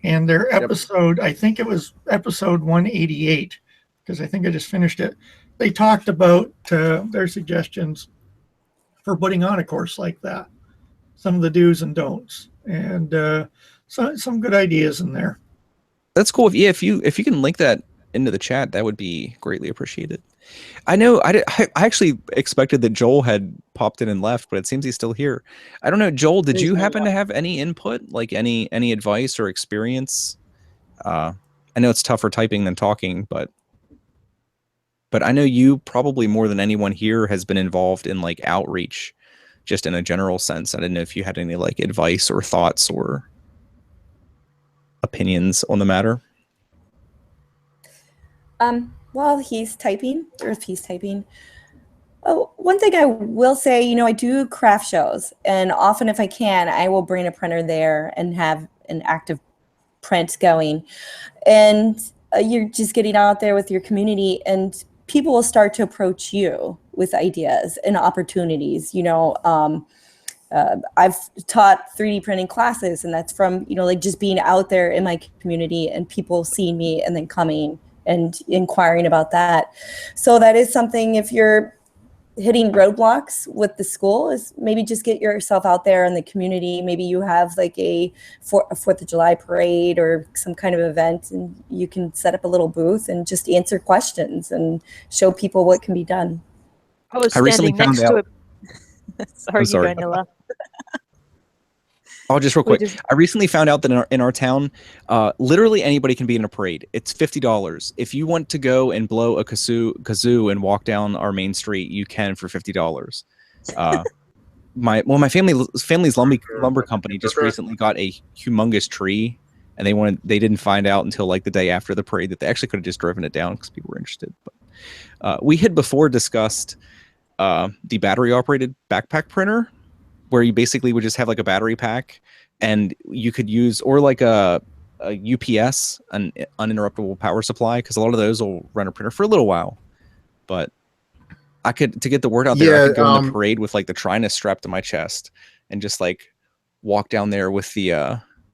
and their episode, I think it was episode 188, because I think I just finished it. They talked about their suggestions for putting on a course like that, some of the do's and don'ts, and some good ideas in there.
That's cool. If you can link that into the chat, that would be greatly appreciated. I know I actually expected that Joel had popped in and left, but it seems he's still here. I don't know, Joel, did you happen to have any input, like any advice or experience? I know it's tougher typing than talking, but I know you probably more than anyone here has been involved in like outreach, just in a general sense. I didn't know if you had any like advice or thoughts or opinions on the matter.
While he's typing, or if he's typing, one thing I will say, I do craft shows, and often if I can, I will bring a printer there and have an active print going. And you're just getting out there with your community, and people will start to approach you with ideas and opportunities. I've taught 3D printing classes, and that's from, like just being out there in my community and people seeing me and then coming and inquiring about that. So that is something, if you're hitting roadblocks with the school, is maybe just get yourself out there in the community. Maybe you have like a 4th of July parade or some kind of event, and you can set up a little booth and just answer questions and show people what can be done.
I recently found out. Sorry, you go, Nilla.
Oh, just real quick. I recently found out that in our town, literally anybody can be in a parade. It's $50. If you want to go and blow a kazoo and walk down our main street, you can for $50. My family's lumber company just recently got a humongous tree, and they didn't find out until like the day after the parade that they actually could have just driven it down because people were interested. But we had before discussed the battery operated backpack printer, where you basically would just have like a battery pack, and you could use, or like a UPS, an uninterruptible power supply, because a lot of those will run a printer for a little while. But to get the word out there, I could go on the parade with like the Trinus strapped to my chest and just like walk down there with the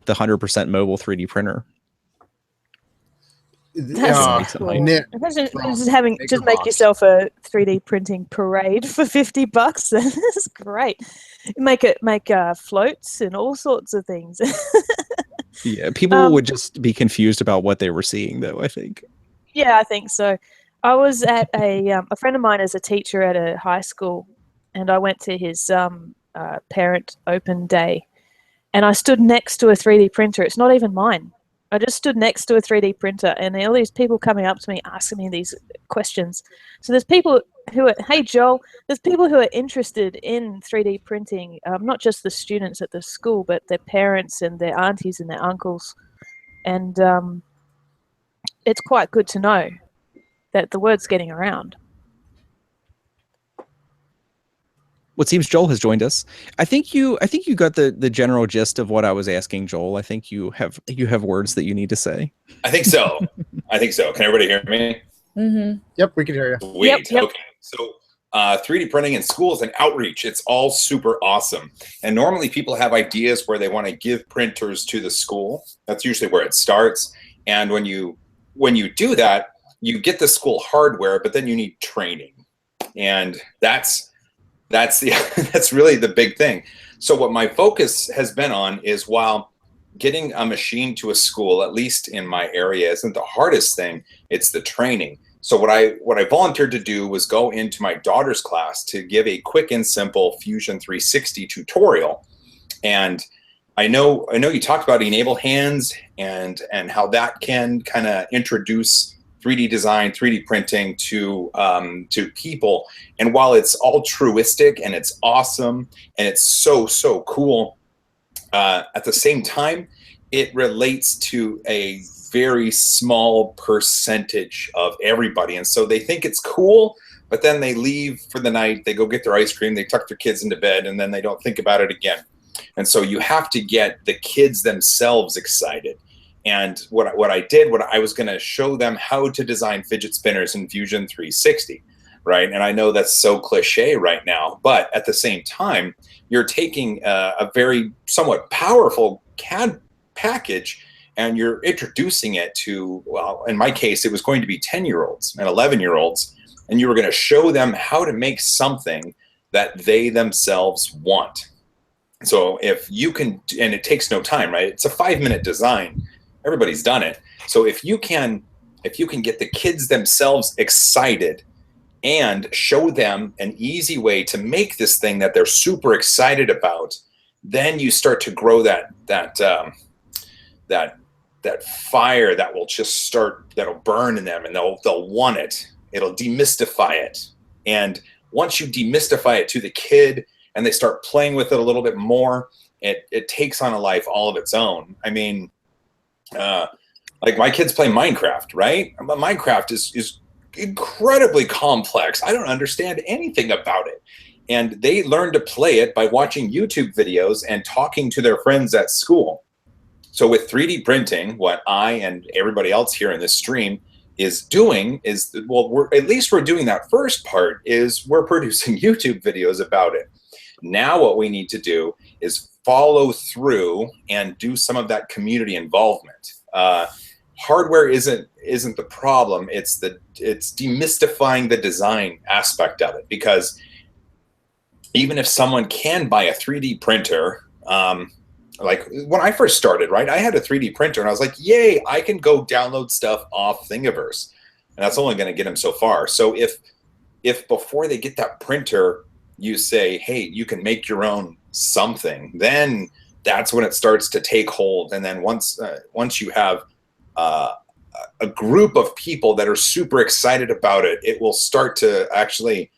100% mobile 3D printer.
That's cool. Just make yourself a 3D printing parade for $50. That's great. Make floats and all sorts of things.
Yeah, people would just be confused about what they were seeing, though, I think.
Yeah, I think so. I was at a friend of mine is a teacher at a high school, and I went to his parent open day, and I stood next to a 3D printer. It's not even mine. I just stood next to a 3D printer, and all these people coming up to me asking me these questions. So there's people who are, hey Joel, there's people who are interested in 3D printing, not just the students at the school, but their parents and their aunties and their uncles. And it's quite good to know that the word's getting around.
What seems Joel has joined us. I think you got the general gist of what I was asking, Joel. I think you have words that you need to say.
I think so. Can everybody hear me?
Mm-hmm.
Yep, we can hear you.
Sweet.
Yep.
Okay. So 3D printing in schools and outreach, it's all super awesome. And normally people have ideas where they want to give printers to the school. That's usually where it starts. And when you do that, you get the school hardware, but then you need training. And that's really the big thing. So what my focus has been on is, while getting a machine to a school, at least in my area, isn't the hardest thing, it's the training. So what I volunteered to do was go into my daughter's class to give a quick and simple Fusion 360 tutorial. And I know you talked about enable hands and how that can kind of introduce 3D design, 3D printing to people. And while it's altruistic and it's awesome and it's so cool, at the same time, it relates to a very small percentage of everybody. And so they think it's cool, but then they leave for the night, they go get their ice cream, they tuck their kids into bed, and then they don't think about it again. And so you have to get the kids themselves excited. And what I was going to show them how to design fidget spinners in Fusion 360, right? And I know that's so cliche right now, but at the same time, you're taking a very somewhat powerful CAD package and you're introducing it to, well, in my case, it was going to be 10-year-olds and 11-year-olds, and you were going to show them how to make something that they themselves want. So if you can, and it takes no time, right? It's a 5-minute design. Everybody's done it. So if you can get the kids themselves excited and show them an easy way to make this thing that they're super excited about, then you start to grow that fire that will just that'll burn in them, and they'll want it. It'll demystify it. And once you demystify it to the kid and they start playing with it a little bit more, it takes on a life all of its own. I mean, like my kids play Minecraft, right? But Minecraft is incredibly complex. I don't understand anything about it. And they learn to play it by watching YouTube videos and talking to their friends at school. So with 3D printing, what I and everybody else here in this stream is doing is, well, we're doing that first part, is we're producing YouTube videos about it. Now what we need to do is follow through and do some of that community involvement. Hardware isn't the problem. It's demystifying the design aspect of it, because even if someone can buy a 3D printer, like when I first started, right, I had a 3D printer and I was like, yay, I can go download stuff off Thingiverse. And that's only going to get them so far. So if before they get that printer, you say, hey, you can make your own something, then that's when it starts to take hold. And then once you have a group of people that are super excited about it, it will start to actually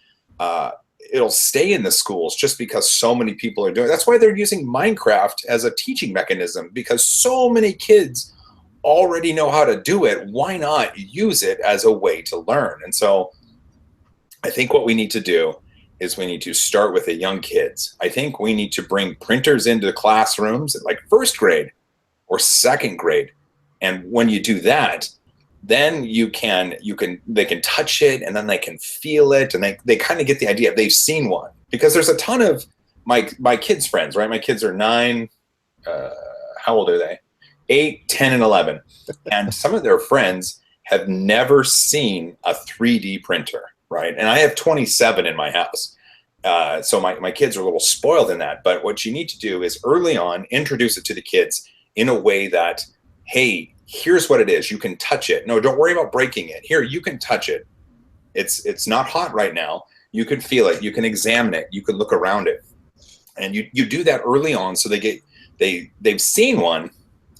it'll stay in the schools, just because so many people are doing it. That's why they're using Minecraft as a teaching mechanism, because so many kids already know how to do it. Why not use it as a way to learn? And so I think what we need to do is we need to start with the young kids. I think we need to bring printers into the classrooms at like 1st grade or 2nd grade. And when you do that, then they can touch it, and then they can feel it, and they kind of get the idea. They've seen one, because there's a ton of my kids' friends, right? My kids are 9, how old are they? 8, 10, and 11. And some of their friends have never seen a 3D printer, right? And I have 27 in my house. So my kids are a little spoiled in that. But what you need to do is early on, introduce it to the kids in a way that, hey, here's what it is. You can touch it. No, don't worry about breaking it. Here, you can touch it. It's not hot right now. You can feel it. You can examine it. You can look around it. And you do that early on, so they've seen one.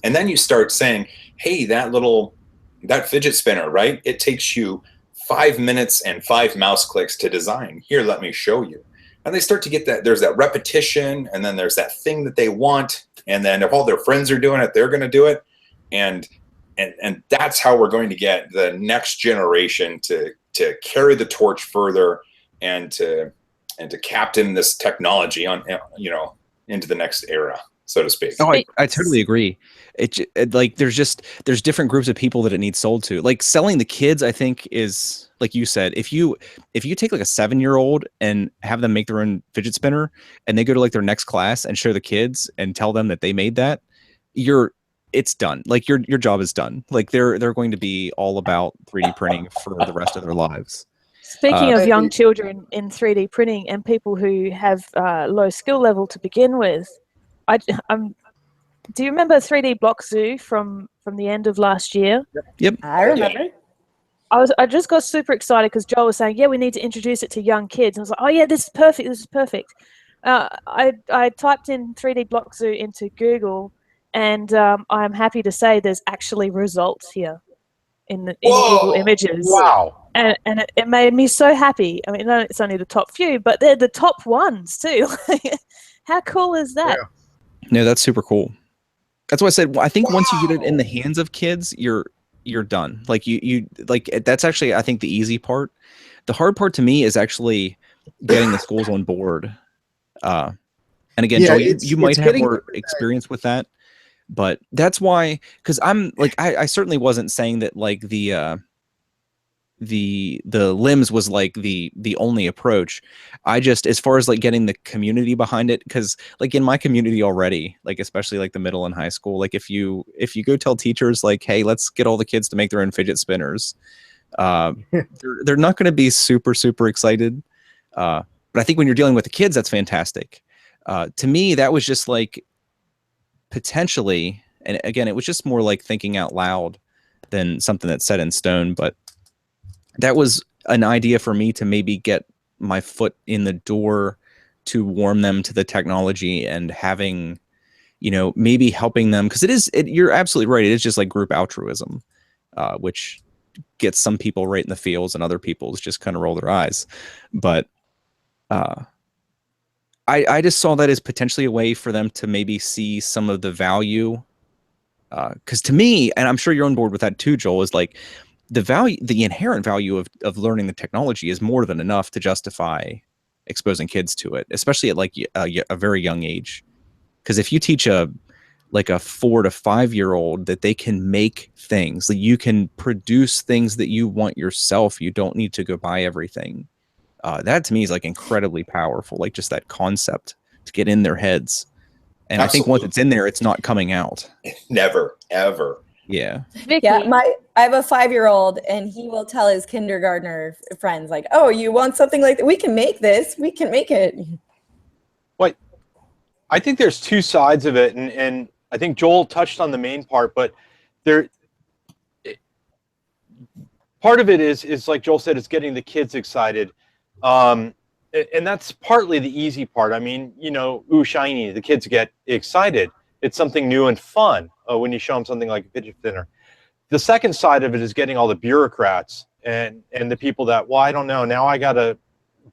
And then you start saying, hey, that fidget spinner, right? It takes you 5 minutes and 5 mouse clicks to design. Here, let me show you. And they start to get that. There's that repetition, and then there's that thing that they want. And then if all their friends are doing it, they're going to do it. And that's how we're going to get the next generation to carry the torch further and to captain this technology on, into the next era, so to speak.
Oh, I totally agree. It like there's different groups of people that it needs sold to. Like selling the kids, I think, is like you said, if you take like a 7-year-old and have them make their own fidget spinner, and they go to like their next class and show the kids and tell them that they made that, it's done. Like your job is done. Like they're going to be all about 3D printing for the rest of their lives.
Speaking of young children in 3D printing and people who have low skill level to begin with, do you remember 3D Block Zoo from the end of last year?
Yep.
I remember.
I just got super excited because Joel was saying, yeah, we need to introduce it to young kids. And I was like, oh yeah, this is perfect. This is perfect. I typed in 3D Block Zoo into Google, and I'm happy to say there's actually results here. in the Google Images.
Wow.
And it made me so happy. I mean, no, it's only the top few, but they're the top ones too. How cool is that?
Yeah.
No, that's super cool. That's why I said, I think once you get it in the hands of kids, you're done. Like you like, that's actually, I think, the easy part. The hard part to me is actually getting the schools on board. And again,
Yeah,
Joel,
it's
you might have
getting
more experience with that, but that's why, because I'm like, I certainly wasn't saying that like the limbs was like the only approach. I just, as far as like getting the community behind it, because like in my community already, like especially like the middle and high school, like if you go tell teachers like, hey, let's get all the kids to make their own fidget spinners, they're not going to be super excited. But I think when you're dealing with the kids, that's fantastic. To me, that was just like potentially, and again, it was just more like thinking out loud than something that's set in stone, but that was an idea for me to maybe get my foot in the door to warm them to the technology and having, maybe helping them. Because you're absolutely right. It is just like group altruism, which gets some people right in the feels and other people just kind of roll their eyes. But I just saw that as potentially a way for them to maybe see some of the value. Because to me, and I'm sure you're on board with that too, Joel, is like, the inherent value of learning the technology is more than enough to justify exposing kids to it, especially at like a very young age. Because if you teach a 4 to 5 year old that they can make things, that you can produce things that you want yourself, you don't need to go buy everything. That to me is like incredibly powerful, like just that concept to get in their heads. And I think once it's in there, it's not coming out.
Never, ever.
Yeah.
Vicky,
Yeah, I have a 5-year-old, and he will tell his kindergartner friends like, "Oh, you want something like that? We can make this. We can make it."
What I think there's two sides of it, and I think Joel touched on the main part, but part of it is like Joel said, it's getting the kids excited, and that's partly the easy part. I mean, ooh, shiny, the kids get excited. It's something new and fun when you show them something like a fidget spinner. The second side of it is getting all the bureaucrats and the people that, well, I don't know, now I got to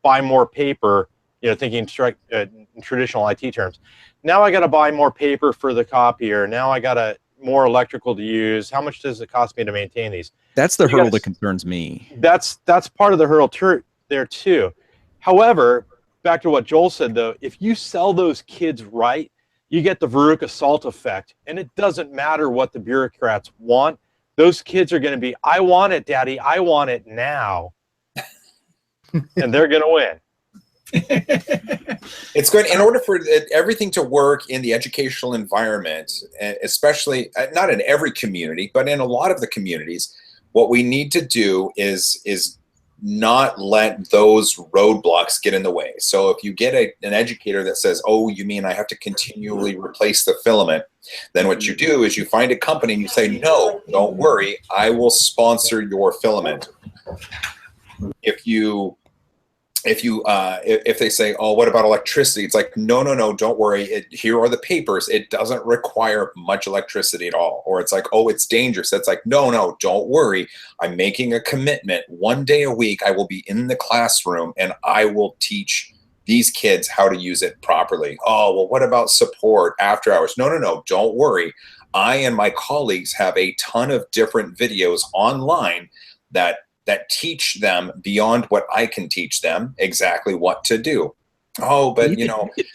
buy more paper, thinking in traditional IT terms. Now I got to buy more paper for the copier. Now I got more electrical to use. How much does it cost me to maintain these?
That's the hurdle that concerns me.
That's part of the hurdle there too. However, back to what Joel said though, if you sell those kids right, you get the Veruca Salt effect, and it doesn't matter what the bureaucrats want. Those kids are going to be, I want it, Daddy. I want it now. And they're going to win.
It's good. In order for everything to work in the educational environment, especially not in every community, but in a lot of the communities, what we need to do is not let those roadblocks get in the way. So if you get an educator that says, oh, you mean I have to continually replace the filament, then what you do is you find a company and you say, no, don't worry, I will sponsor your filament. If they say, oh, what about electricity? It's like, no, don't worry. Here are the papers. It doesn't require much electricity at all. Or it's like, oh, it's dangerous. That's like, no, don't worry. I'm making a commitment. 1 day a week, I will be in the classroom and I will teach these kids how to use it properly. Oh, well, what about support after hours? No, don't worry. I and my colleagues have a ton of different videos online that teach them beyond what I can teach them exactly what to do. Oh, but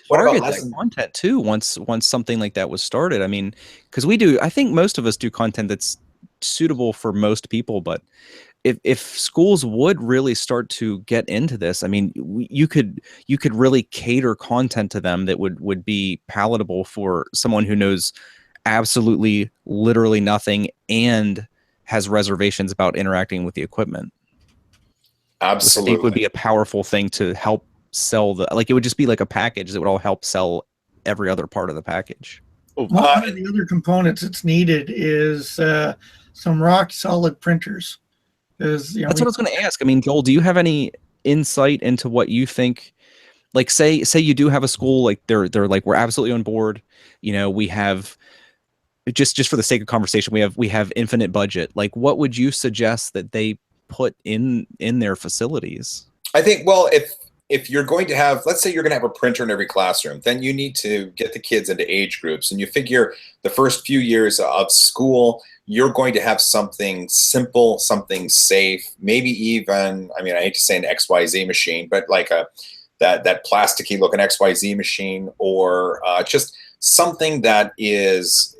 what about
that content too? Once something like that was started, I mean, because I think most of us do content that's suitable for most people. But if schools would really start to get into this, I mean, you could really cater content to them that would be palatable for someone who knows absolutely literally nothing and has reservations about interacting with the equipment.
Absolutely.
Which I think would be a powerful thing to help sell it would just be like a package that would all help sell every other part of the package.
One of the other components that's needed is some rock solid printers. That's
what I was going to ask. I mean, Joel, do you have any insight into what you think? Like, say you do have a school, like they're like, we're absolutely on board. We have just for the sake of conversation, we have infinite budget. Like, what would you suggest that they put in their facilities?
I think, well, if you're going to have, let's say you're going to have a printer in every classroom, then you need to get the kids into age groups. And you figure the first few years of school, you're going to have something simple, something safe, maybe even, I mean, I hate to say an XYZ machine, but like that plasticky looking XYZ machine, or just something that is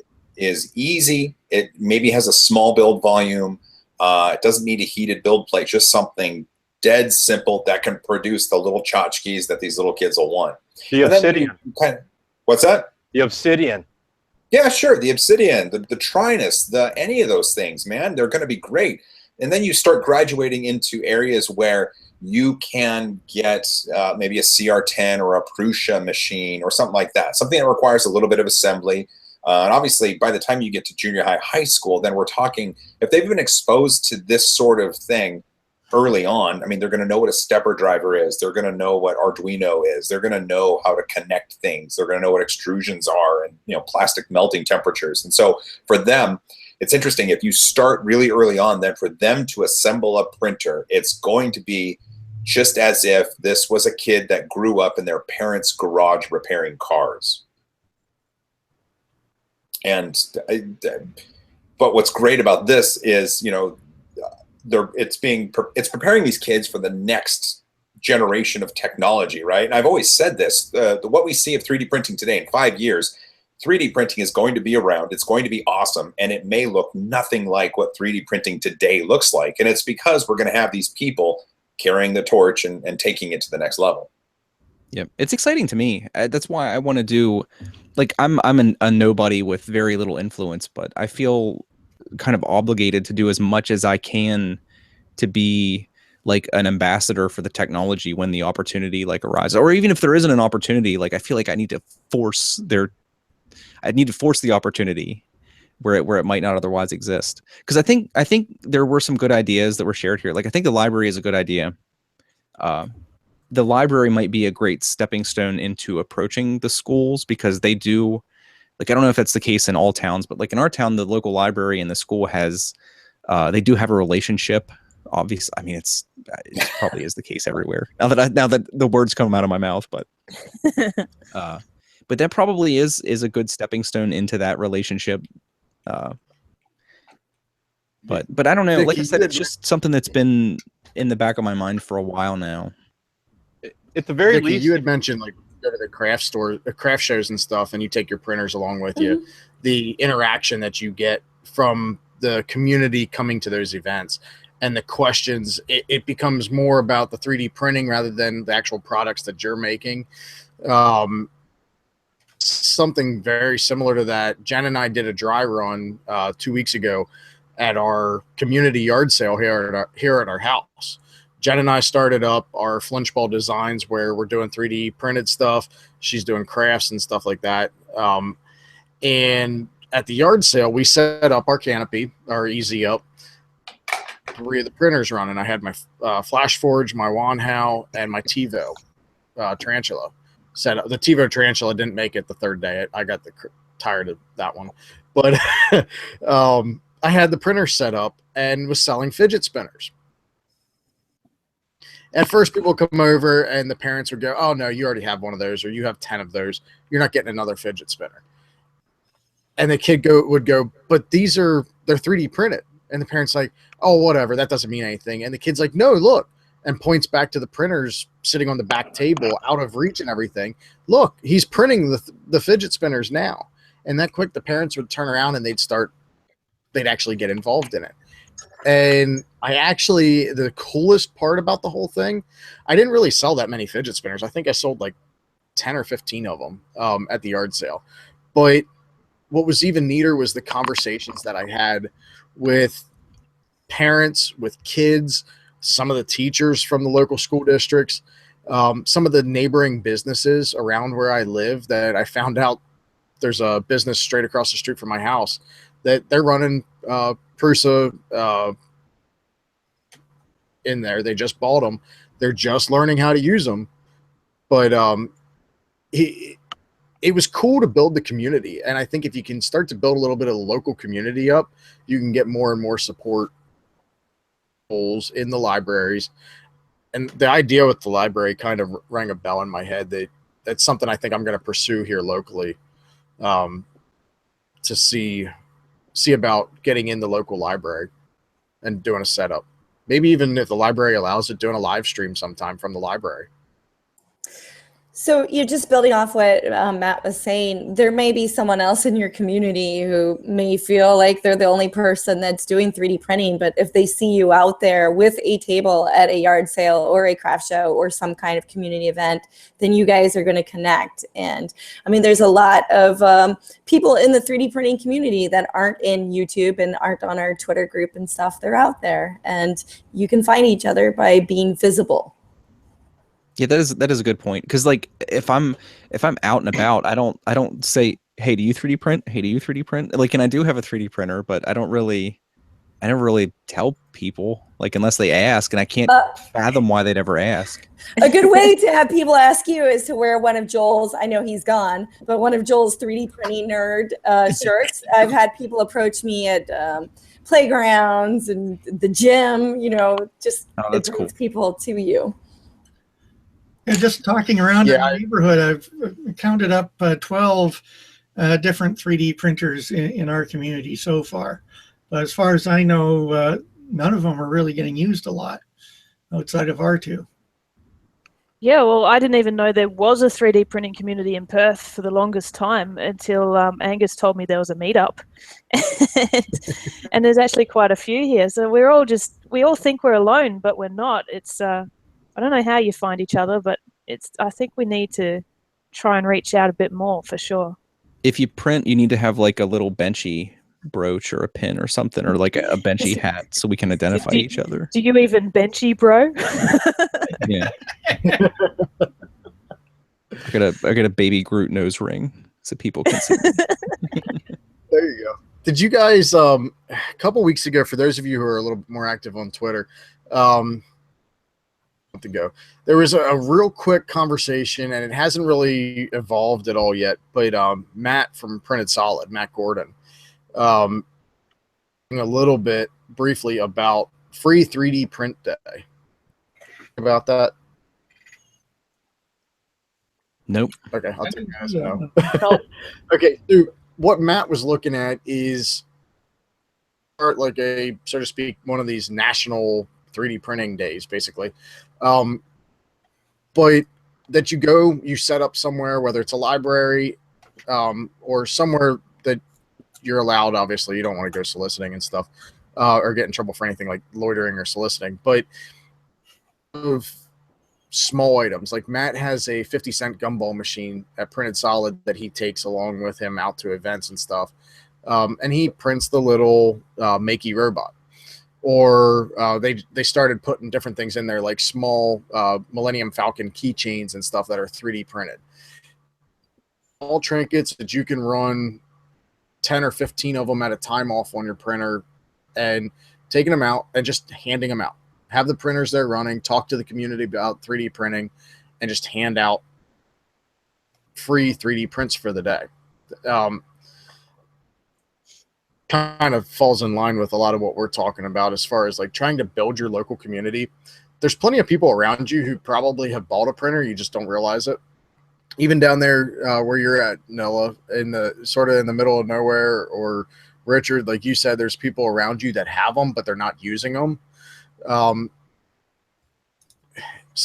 easy. It maybe has a small build volume. It doesn't need a heated build plate, just something dead simple that can produce the little tchotchkes that these little kids will want.
The Obsidian.
What's that?
The Obsidian.
Yeah, sure. The Obsidian, the Trinus, any of those things, man, they're going to be great. And then you start graduating into areas where you can get maybe a CR10 or a Prusa machine or something like that, something that requires a little bit of assembly. And obviously, by the time you get to junior high, high school, then we're talking, if they've been exposed to this sort of thing early on, I mean, they're going to know what a stepper driver is. They're going to know what Arduino is. They're going to know how to connect things. They're going to know what extrusions are and, plastic melting temperatures. And so for them, it's interesting. If you start really early on, then for them to assemble a printer, it's going to be just as if this was a kid that grew up in their parents' garage repairing cars. But what's great about this is, it's preparing these kids for the next generation of technology, right? And I've always said this, what we see of 3D printing today, in 5 years, 3D printing is going to be around. It's going to be awesome. And it may look nothing like what 3D printing today looks like. And it's because we're going to have these people carrying the torch and taking it to the next level.
Yeah, it's exciting to me. That's why I want to do, like, I'm a nobody with very little influence, but I feel kind of obligated to do as much as I can to be like an ambassador for the technology when the opportunity like arises, or even if there isn't an opportunity, like I feel like I need to force the opportunity where it might not otherwise exist. Because I think there were some good ideas that were shared here. Like, I think the library is a good idea. The library might be a great stepping stone into approaching the schools, because they do, like, I don't know if that's the case in all towns, but like in our town, the local library and the school has, they do have a relationship. Obviously, I mean, it probably is the case everywhere. Now that the words come out of my mouth, but that probably is a good stepping stone into that relationship. But I don't know.
Vic,
like I said, it's just something that's been in the back of my mind for a while now.
At the very
Vicky,
least,
you had mentioned, like, go to the craft shows and stuff, and you take your printers along with you. The interaction that you get from the community coming to those events and the questions, it becomes more about the 3D printing rather than the actual products that you're making. Something very similar to that. Jen and I did a dry run 2 weeks ago at our community yard sale here at our house. Jen and I started up our Flinchball Designs, where we're doing 3D printed stuff. She's doing crafts and stuff like that. And at the yard sale, we set up our canopy, our Easy Up. 3 of the printers running. I had my Flash Forge, my Wanhao, and my TiVo Tarantula set up. The TiVo Tarantula didn't make it the third day. I got tired of that one. But I had the printer set up and was selling fidget spinners. At first, people come over and the parents would go, "Oh no, you already have one of those, or you have 10 of those. You're not getting another fidget spinner." And the kid would go, "But they're 3D printed." And the parents like, "Oh, whatever, that doesn't mean anything." And the kid's like, "No, look," and points back to the printers sitting on the back table, out of reach and everything. "Look, he's printing the fidget spinners now." And that quick, the parents would turn around and they'd actually get involved in it. And the coolest part about the whole thing, I didn't really sell that many fidget spinners. I think I sold like 10 or 15 of them at the yard sale. But what was even neater was the conversations that I had with parents, with kids, some of the teachers from the local school districts, some of the neighboring businesses around where I live, that I found out there's a business straight across the street from my house that they're running Prusa in there. They just bought them. They're just learning how to use them. But it was cool to build the community. And I think if you can start to build a little bit of the local community up, you can get more and more support in the libraries. And the idea with the library kind of rang a bell in my head. That's something I think I'm going to pursue here locally, to see about getting in the local library and doing a setup. Maybe even if the library allows it, doing a live stream sometime from the library.
So you're just building off what Matt was saying. There may be someone else in your community who may feel like they're the only person that's doing 3D printing, but if they see you out there with a table at a yard sale or a craft show or some kind of community event, then you guys are going to connect. And I mean, there's a lot of people in the 3D printing community that aren't in YouTube and aren't on our Twitter group and stuff. They're out there, and you can find each other by being visible.
Yeah, that is a good point. Because like if I'm out and about, I don't say, hey, do you 3D print? Hey, do you 3D print? Like, and I do have a 3D printer, but I never really tell people, like, unless they ask, and I can't fathom why they'd ever ask.
A good way to have people ask you is to wear one of Joel's, I know he's gone, but one of Joel's 3D printing nerd shirts. I've had people approach me at playgrounds and the gym, just it brings cool. people to you.
Yeah, just talking around in the neighborhood, I've counted up 12 different 3D printers in our community so far. But as far as I know, none of them are really getting used a lot outside of our two.
Yeah, well, I didn't even know there was a 3D printing community in Perth for the longest time until Angus told me there was a meetup. And there's actually quite a few here. So we all think we're alone, but we're not. It's I don't know how you find each other, but I think we need to try and reach out a bit more for sure.
If you print, you need to have like a little benchy brooch or a pin or something, or like a benchy hat, so we can identify each other.
Do you even benchy, bro?
Yeah. I got a baby Groot nose ring so people can see me.
There you go. Did you guys a couple weeks ago, for those of you who are a little bit more active on Twitter, ago there was a real quick conversation, and it hasn't really evolved at all yet, but Matt from Printed Solid, Matt Gordon, a little bit briefly about free 3D print day. About that?
Nope.
Okay, I'll take that as a no. Okay, so what Matt was looking at is like a, so to speak, one of these national 3D printing days, basically. But that you set up somewhere, whether it's a library or somewhere that you're allowed. Obviously, you don't want to go soliciting and stuff or get in trouble for anything like loitering or soliciting. But of small items, like Matt has a 50-cent gumball machine at Printed Solid that he takes along with him out to events and stuff, and he prints the little Makey robot. Or they started putting different things in there, like small Millennium Falcon keychains and stuff that are 3D printed. All trinkets that you can run 10 or 15 of them at a time off on your printer, and taking them out and just handing them out. Have the printers there running, talk to the community about 3D printing, and just hand out free 3D prints for the day. Kind of falls in line with a lot of what we're talking about as far as like trying to build your local community. There's plenty of people around you who probably have bought a printer, you just don't realize it. Even down there where you're at, Noah, in the sort of in the middle of nowhere, or Richard, like you said, there's people around you that have them, but they're not using them. Some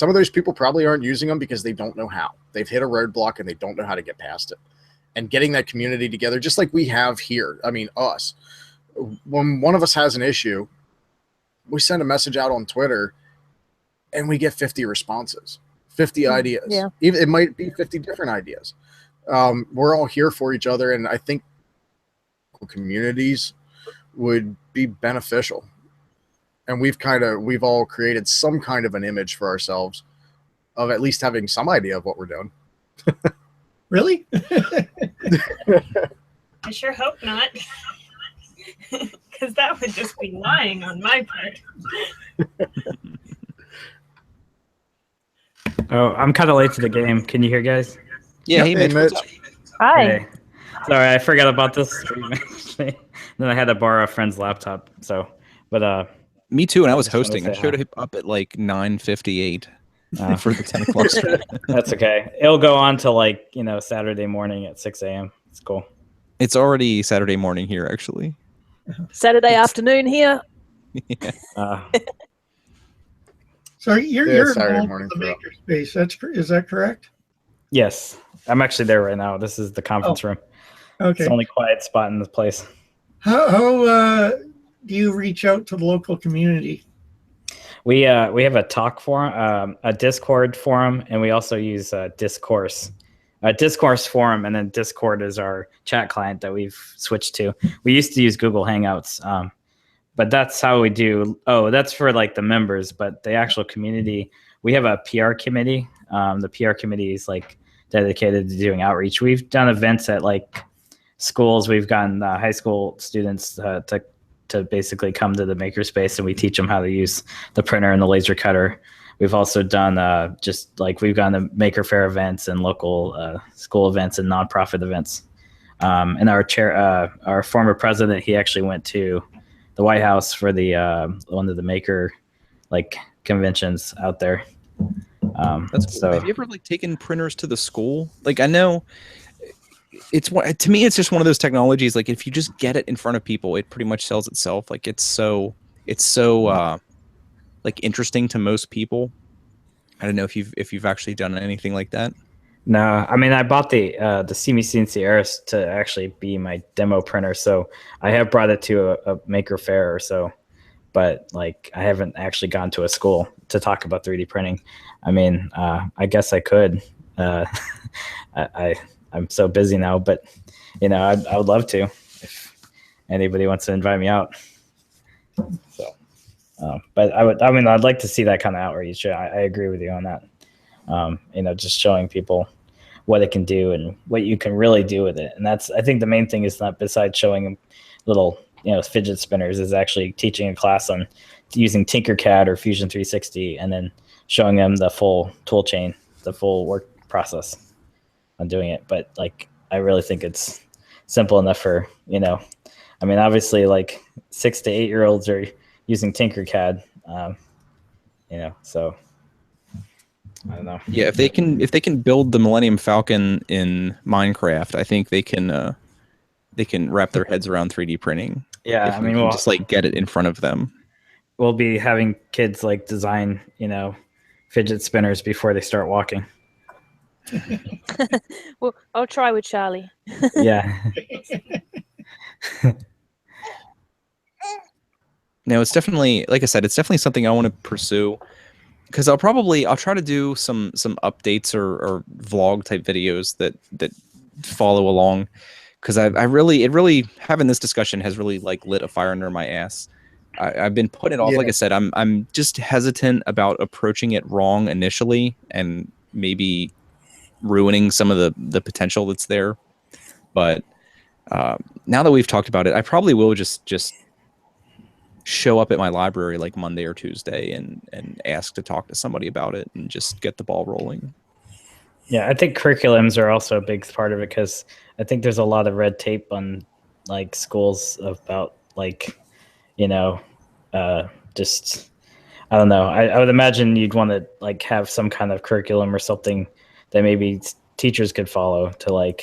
of those people probably aren't using them because they don't know how. They've hit a roadblock and they don't know how to get past it. And getting that community together, just like we have here. I mean, us. When one of us has an issue, we send a message out on Twitter, and we get 50 responses, 50 ideas.
Yeah.
Even it might be 50 different ideas. We're all here for each other, and I think communities would be beneficial. And we've all created some kind of an image for ourselves of at least having some idea of what we're doing.
Really?
I sure hope not. Because that would just be lying on my part.
Oh, I'm kind of late to the game. Can you hear, guys?
Yeah,
hey, Mitch.
Hi.
Hey. Sorry, I forgot about this stream actually. Then I had to borrow a friend's laptop. So, but
Me too, and I was
just wanted to
hosting. I
say
showed
hi.
up at like 9:58 for the 10 o'clock stream.
That's okay. It'll go on till like Saturday morning at 6 a.m. It's cool.
It's already Saturday morning here, actually.
Saturday afternoon here.
Yeah.
So you're
Saturday
involved
morning
with the
for
makerspace. Is that correct?
Yes, I'm actually there right now. This is the conference room.
Okay.
It's the only quiet spot in this place.
How do you reach out to the local community?
We have a talk forum, a Discord forum, and we also use Discourse. Discourse forum, and then Discord is our chat client that we've switched to. We used to use Google Hangouts, but that's how we do. Oh, that's for like the members, but the actual community, we have a PR committee. The PR committee is like dedicated to doing outreach. We've done events at like schools. We've gotten high school students to basically come to the makerspace, and we teach them how to use the printer and the laser cutter. We've also done we've gone to Maker Faire events and local school events and nonprofit events. And our former president, he actually went to the White House for the one of the maker conventions out there.
That's cool. Have you ever taken printers to the school? Like, I know to me, it's just one of those technologies. Like, if you just get it in front of people, it pretty much sells itself. Like, it's so interesting to most people. I don't know if you've actually done anything like that.
No, I mean, I bought the CMC Sierras to actually be my demo printer, so I have brought it to a Maker Faire or so, but I haven't actually gone to a school to talk about 3D printing. I mean, I guess I could. I'm so busy now, but I would love to if anybody wants to invite me out. So, but I'd like to see that kind of outreach. I agree with you on that. Just showing people what it can do and what you can really do with it. And I think the main thing is not, besides showing them little, fidget spinners, is actually teaching a class on using Tinkercad or Fusion 360 and then showing them the full tool chain, the full work process on doing it. But I really think it's simple enough for, obviously 6 to 8 year olds are using Tinkercad, so I don't know.
Yeah, if they can build the Millennium Falcon in Minecraft, I think they can wrap their heads around 3D printing.
Yeah,
we'll just get it in front of them.
We'll be having kids design, fidget spinners before they start walking.
Well, I'll try with Charlie.
Yeah.
No, it's definitely, like I said, it's definitely something I want to pursue, because I'll try to do some updates or vlog type videos that follow along, because it really having this discussion has really lit a fire under my ass. I've been putting it off. Yeah. Like I said, I'm just hesitant about approaching it wrong initially and maybe ruining some of the potential that's there. But now that we've talked about it, I probably will just show up at my library Monday or Tuesday and ask to talk to somebody about it and just get the ball rolling.
Yeah, I think curriculums are also a big part of it, because I think there's a lot of red tape on schools about just, I don't know. I would imagine you'd want to have some kind of curriculum or something that maybe teachers could follow to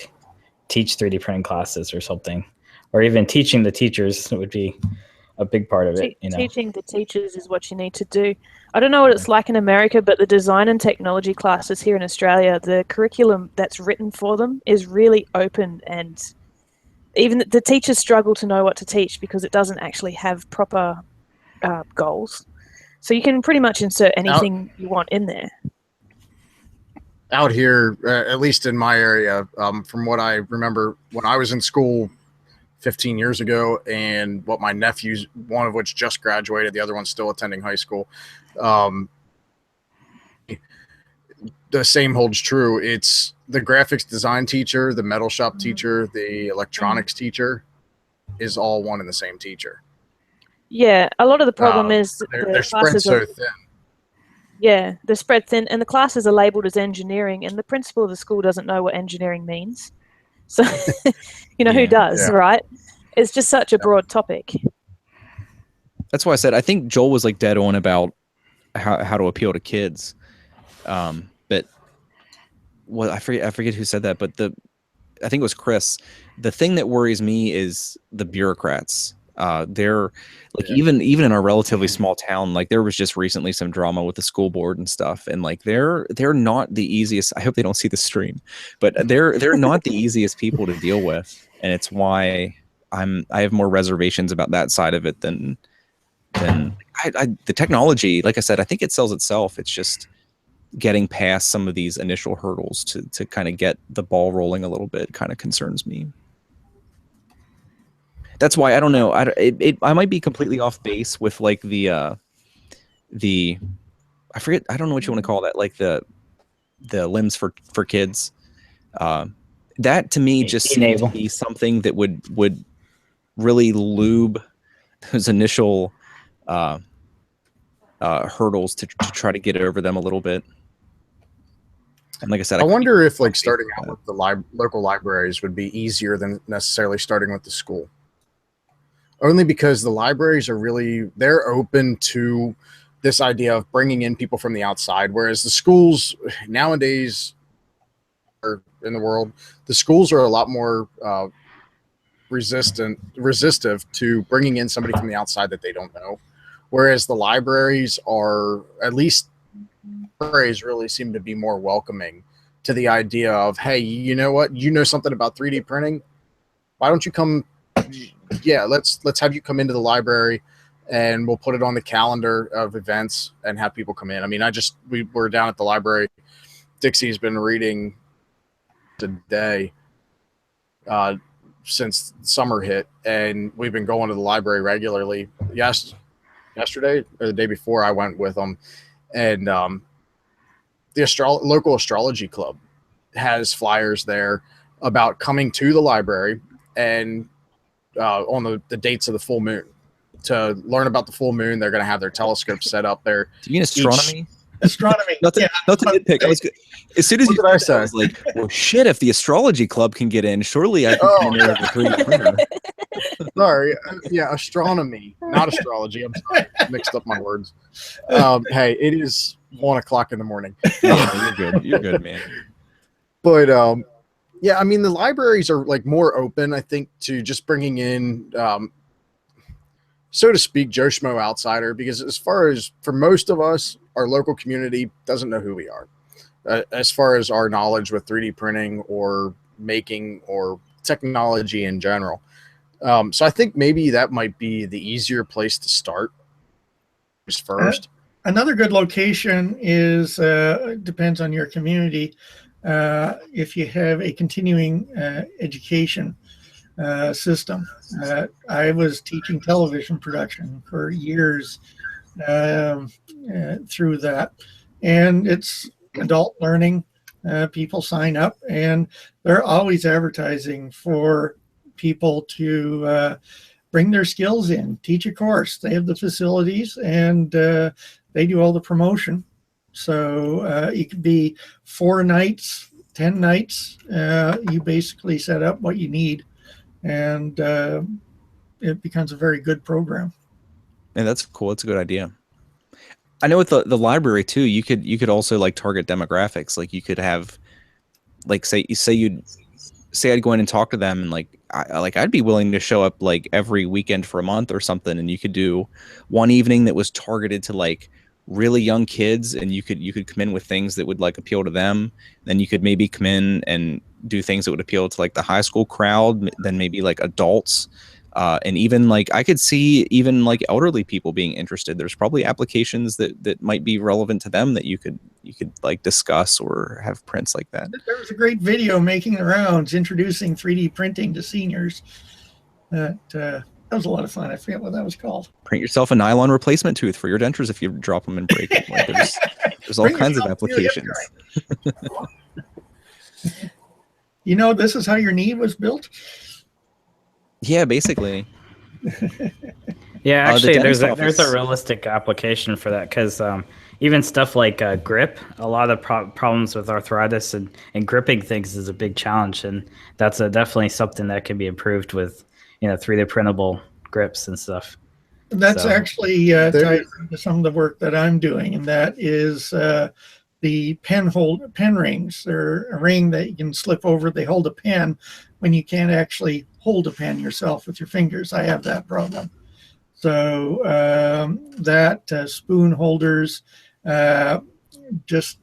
teach 3D printing classes or something, or even teaching the teachers would be a big part of it.
Teaching the teachers is what you need to do. I don't know what it's like in America, but the design and technology classes here in Australia, the curriculum that's written for them is really open, and even the teachers struggle to know what to teach because it doesn't actually have proper goals. So you can pretty much insert anything you want in there.
Out here, at least in my area, from what I remember when I was in school 15 years ago, and what my nephews, one of which just graduated, the other one's still attending high school, the same holds true. It's the graphics design teacher, the metal shop teacher, the electronics teacher is all one and the same teacher.
Yeah, a lot of the problem is
they're spread so thin.
Yeah, they're spread thin, and the classes are labeled as engineering, and the principal of the school doesn't know what engineering means. So, you know, who
Yeah.
does,
Yeah.
right? It's just such a broad topic.
That's why I said I think Joel was like dead on about how to appeal to kids. But well, I forget who said that, but I think it was Chris. The thing that worries me is the bureaucrats. They're like even in our relatively small town, like there was just recently some drama with the school board and stuff, and like they're not the easiest. I hope they don't see the stream, but they're not the easiest people to deal with, and it's why I have more reservations about that side of it than the technology. Like I said, I think it sells itself. It's just getting past some of these initial hurdles to kind of get the ball rolling a little bit kind of concerns me. That's why I don't know. I might be completely off base with like the I forget. I don't know what you want to call that. Like the limbs for kids. That to me just seems to be something that would really lube those initial hurdles to try to get over them a little bit. And like I said,
I wonder if like starting out with the local libraries would be easier than necessarily starting with the school. Only because the libraries are they're open to this idea of bringing in people from the outside, whereas the schools nowadays in the world, the schools are a lot more resistive to bringing in somebody from the outside that they don't know. Whereas the libraries are, at least libraries really seem to be more welcoming to the idea of, hey, you know what? You know something about 3D printing? Why don't you come? Yeah, let's have you come into the library and we'll put it on the calendar of events and have people come in. I mean, we were down at the library. Dixie's been reading today since summer hit, and we've been going to the library regularly. Yesterday or the day before, I went with them, and the local astrology club has flyers there about coming to the library and on the dates of the full moon to learn about the full moon. They're going to have their telescopes set up there.
Do you mean astronomy?
Astronomy.
Not to nitpick. As soon as you said that, I was like, well, shit, if the astrology club can get in, surely I can get in there with a 3D printer.
Sorry. Yeah, astronomy, not astrology. I'm sorry. I mixed up my words. Hey, it is 1:00 in the morning.
Yeah, you're good. You're good, man.
But yeah, I mean, the libraries are like more open, I think, to just bringing in, so to speak, Joe Schmo outsider, because as far as for most of us, our local community doesn't know who we are. As far as our knowledge with 3D printing or making or technology in general. So I think maybe that might be the easier place to start first.
Another good location is, depends on your community. If you have a continuing education system. I was teaching television production for years through that. And it's adult learning. People sign up, and they're always advertising for people to bring their skills in, teach a course. They have the facilities, and they do all the promotion. So it could be 4 nights, 10 nights. You basically set up what you need, and it becomes a very good program.
And that's cool. It's a good idea. I know with the library too, you could also like target demographics. Like you could have, like say I'd go in and talk to them, and I'd be willing to show up like every weekend for a month or something, and you could do one evening that was targeted to like really young kids, and you could come in with things that would like appeal to them. Then you could maybe come in and do things that would appeal to like the high school crowd, then maybe like adults. And even like I could see even like elderly people being interested. There's probably applications that might be relevant to them that you could like discuss or have prints like that.
There was a great video making the rounds introducing 3D printing to seniors. That was a lot of fun. I forget what that was called.
Print yourself a nylon replacement tooth for your dentures if you drop them and break them. Like there's all kinds of applications.
You know, this is how your knee was built.
Yeah, basically.
Yeah, actually, there's a realistic application for that, because even stuff like grip. A lot of problems with arthritis and gripping things is a big challenge, and that's definitely something that can be improved with 3D printable grips and stuff.
That's
So-
actually ties into some of the work that I'm doing, and that is the pen rings. They're a ring that you can slip over. They hold a pen when you can't actually hold a pen yourself with your fingers. I have that problem. So spoon holders, just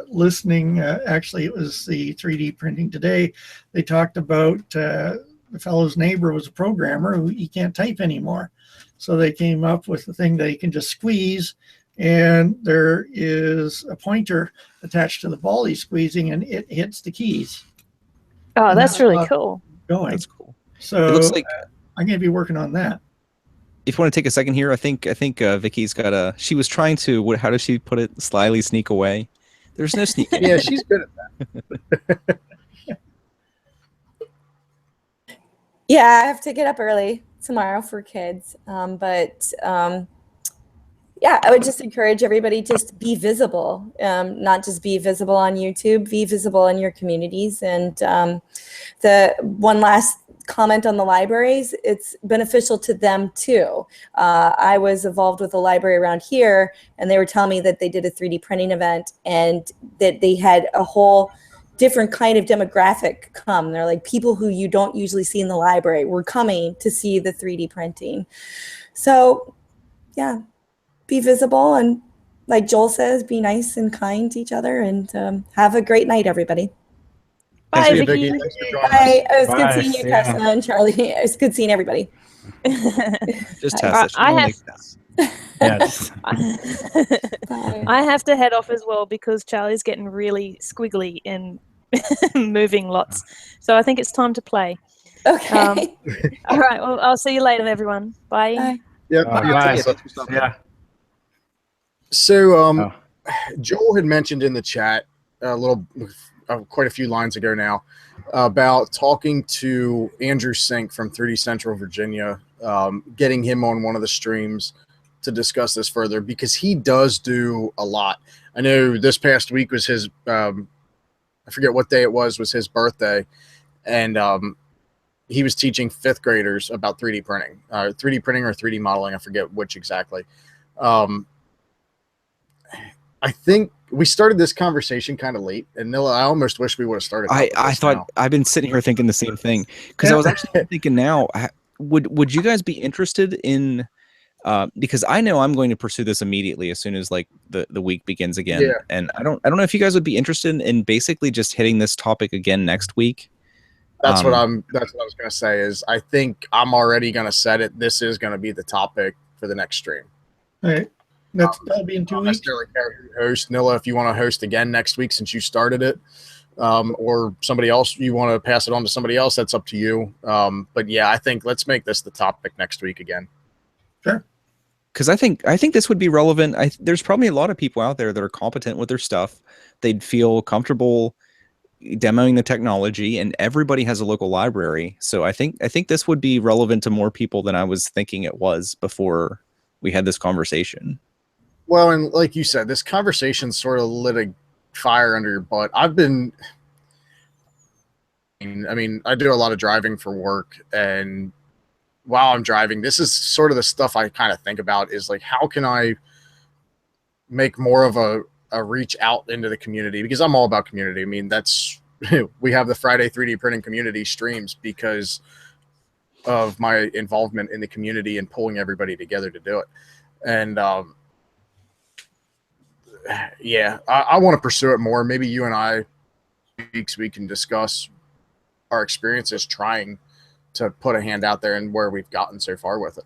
listening, actually it was the 3D printing today. They talked about the fellow's neighbor was a programmer who he can't type anymore. So they came up with the thing that you can just squeeze, and there is a pointer attached to the ball he's squeezing, and it hits the keys.
Oh,
And
that's really cool.
Going.
That's cool.
So
It looks like
I'm going to be working on that.
if you want to take a second here, I think Vicky's got a. She was trying to. How does she put it? Slyly sneak away. There's no sneaking.
Yeah, she's good at that.
Yeah, I have to get up early tomorrow for kids. Yeah, I would just encourage everybody just to be visible, not just be visible on YouTube, be visible in your communities. And the one last comment on the libraries, it's beneficial to them too. I was involved with a library around here, and they were telling me that they did a 3D printing event and that they had a whole different kind of demographic come. They're like people who you don't usually see in the library were coming to see the 3D printing. So yeah, be visible, and like Joel says, be nice and kind to each other, and have a great night, everybody.
Bye,
Thanks,
Vicky.
Thanks for joining us.
Bye. It was
Bye,
good seeing you,
see ya.
Tessa and Charlie. It was good seeing everybody.
Just
Bye.
test it.
I
Don't
have-
make this.
Yes.
Bye.
I have to head off as well because Charlie's getting really squiggly and moving lots. So I think it's time to play.
Okay.
All right. Well, I'll see you later, everyone. Bye.
Bye.
Yep.
Bye. Yeah.
So, Joel had mentioned in the chat quite a few lines ago now, about talking to Andrew Sink from 3D Central Virginia, getting him on one of the streams to discuss this further, because he does do a lot. I know this past week was his, I forget what day it was his birthday, and he was teaching 5th graders about 3D printing, 3D printing or 3D modeling. I forget which exactly. I think we started this conversation kind of late, and Nilla, I almost wish we would have started.
I thought
now.
I've been sitting here thinking the same thing, because I was actually thinking now, would you guys be interested in? Because I know I'm going to pursue this immediately as soon as like the week begins again,
Yeah.
and I don't know if you guys would be interested in basically just hitting this topic again next week.
That's what I was going to say. Is I think I'm already going to set it. This is going to be the topic for the next stream.
All right. That'll be in 2
I don't
weeks.
necessarily care who hosts. Nilla, if you want to host again next week since you started it, or somebody else, you want to pass it on to somebody else, that's up to you. But yeah, I think let's make this the topic next week again.
Sure.
Because I think this would be relevant. There's probably a lot of people out there that are competent with their stuff. They'd feel comfortable demoing the technology, and everybody has a local library. So I think this would be relevant to more people than I was thinking it was before we had this conversation.
Well, and like you said, this conversation sort of lit a fire under your butt. I mean, I do a lot of driving for work, and while I'm driving, this is sort of the stuff I kind of think about, is like, how can I make more of a reach out into the community? Because I'm all about community. I mean, that's we have the Friday 3D printing community streams because of my involvement in the community and pulling everybody together to do it. And yeah, I want to pursue it more. Maybe you and I, we can discuss our experiences trying to put a hand out there and where we've gotten so far with it.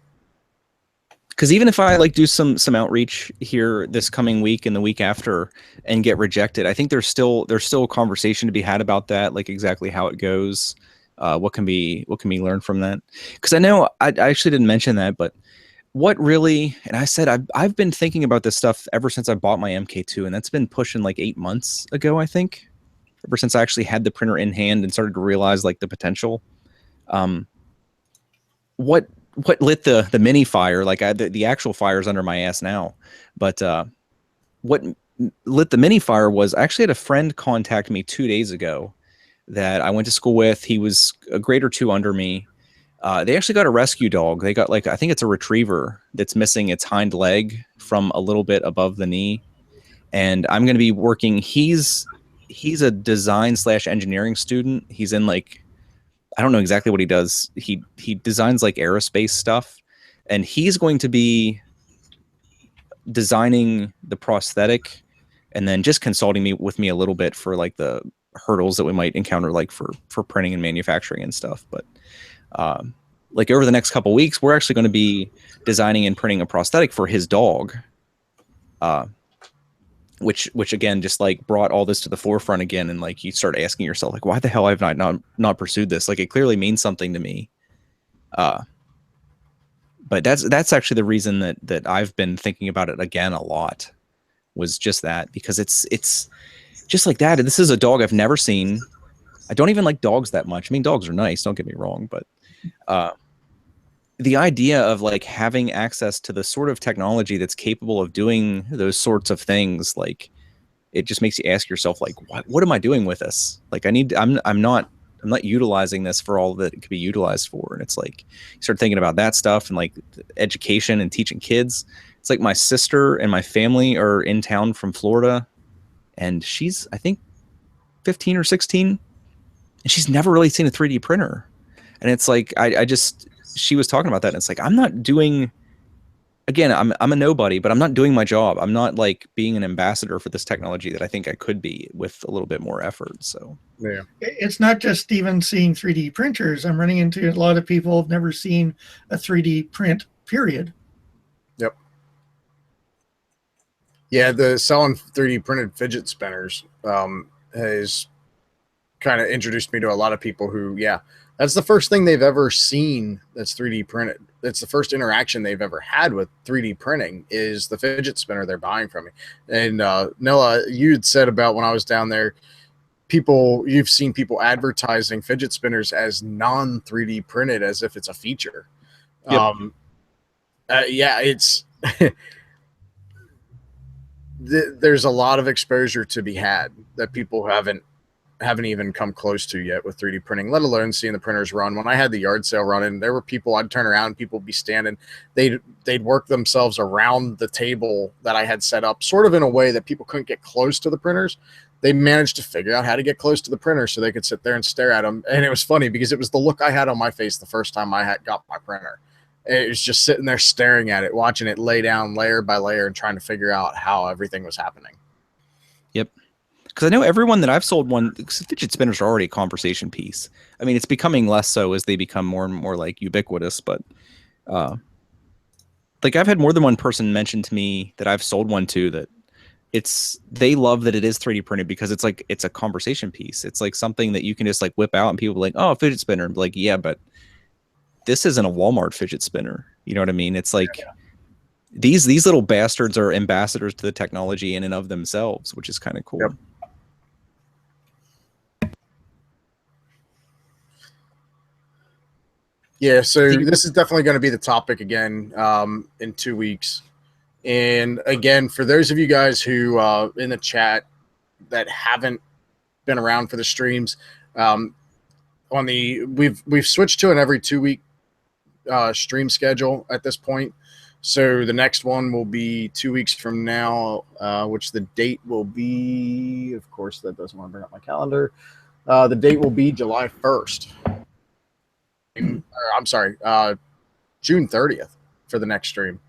Because even if I like do some outreach here this coming week and the week after and get rejected, I think there's still a conversation to be had about that, like exactly how it goes, what can be learned from that. Because I know I actually didn't mention that, but what really, and I said I've been thinking about this stuff ever since I bought my MK2, and that's been pushing like 8 months ago, I think. Ever since I actually had the printer in hand and started to realize like the potential. What lit the mini fire? Like the actual fire's under my ass now, but what lit the mini fire was I actually had a friend contact me 2 days ago that I went to school with. He was a grade or two under me. They actually got a rescue dog. They got I think it's a retriever that's missing its hind leg from a little bit above the knee. And I'm going to be working. He's a design / engineering student. He's in I don't know exactly what he does. He designs aerospace stuff, and he's going to be designing the prosthetic and then just consulting with me a little bit for the hurdles that we might encounter for printing and manufacturing and stuff. But over the next couple weeks, we're actually going to be designing and printing a prosthetic for his dog, which again just brought all this to the forefront again. And you start asking yourself why the hell have I not pursued this? It clearly means something to me. But that's actually the reason that I've been thinking about it again a lot, was just that, because it's just like that. This is a dog I've never seen. I don't even like dogs that much. I mean, dogs are nice, don't get me wrong, but the idea of having access to the sort of technology that's capable of doing those sorts of things, it just makes you ask yourself, what am I doing with this? I'm not utilizing this for all that it could be utilized for. And it's you start thinking about that stuff and education and teaching kids. It's my sister and my family are in town from Florida, and she's, I think, 15 or 16, and she's never really seen a 3D printer. And it's she was talking about that, and it's I'm not doing, again, I'm a nobody, but I'm not doing my job. I'm not being an ambassador for this technology that I think I could be with a little bit more effort. So
yeah,
it's not just even seeing 3D printers. I'm running into a lot of people who've never seen a 3D print, period.
Yep. Yeah, the selling 3D printed fidget spinners has kind of introduced me to a lot of people who, yeah, that's the first thing they've ever seen that's 3D printed. That's the first interaction they've ever had with 3D printing is the fidget spinner they're buying from me. And Nilla, you'd said about when I was down there, you've seen people advertising fidget spinners as non 3D printed as if it's a feature.
Yep.
Yeah, it's there's a lot of exposure to be had that people haven't even come close to yet with 3D printing, let alone seeing the printers run. When I had the yard sale running, there were people, I'd turn around, people would be standing, they'd work themselves around the table that I had set up, sort of in a way that people couldn't get close to the printers. They managed to figure out how to get close to the printer so they could sit there and stare at them. And it was funny because it was the look I had on my face the first time I got my printer. It was just sitting there staring at it, watching it lay down layer by layer and trying to figure out how everything was happening.
Yep. Because I know everyone that I've sold one, fidget spinners are already a conversation piece. I mean, it's becoming less so as they become more and more ubiquitous. But I've had more than one person mention to me that I've sold one to that they love that it is 3D printed because it's a conversation piece. It's something that you can just whip out and people will be oh, a fidget spinner. And be yeah, but this isn't a Walmart fidget spinner. You know what I mean? It's these little bastards are ambassadors to the technology in and of themselves, which is kind of cool.
Yep. Yeah, so this is definitely going to be the topic again in 2 weeks. And again, for those of you guys who in the chat that haven't been around for the streams, we've switched to an every 2 week stream schedule at this point. So the next one will be 2 weeks from now, which the date will be, of course, that doesn't want to bring up my calendar. The date will be July 1st. I'm sorry, June 30th for the next stream.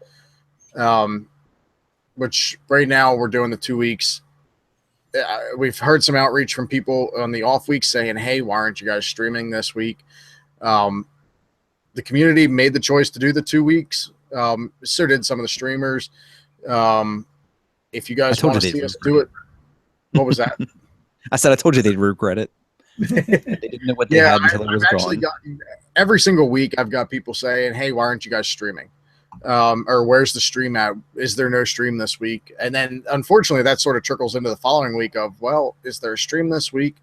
Which right now we're doing the 2 weeks. We've heard some outreach from people on the off week saying, hey, why aren't you guys streaming this week? The community made the choice to do the 2 weeks. So did some of the streamers. If you guys want to see us do it, what was that?
I said I told you they'd regret it. They didn't know what they had until it was gone.
Every single week I've got people saying, hey, why aren't you guys streaming? Or where's the stream at? Is there no stream this week? And then unfortunately that sort of trickles into the following week of, well, is there a stream this week?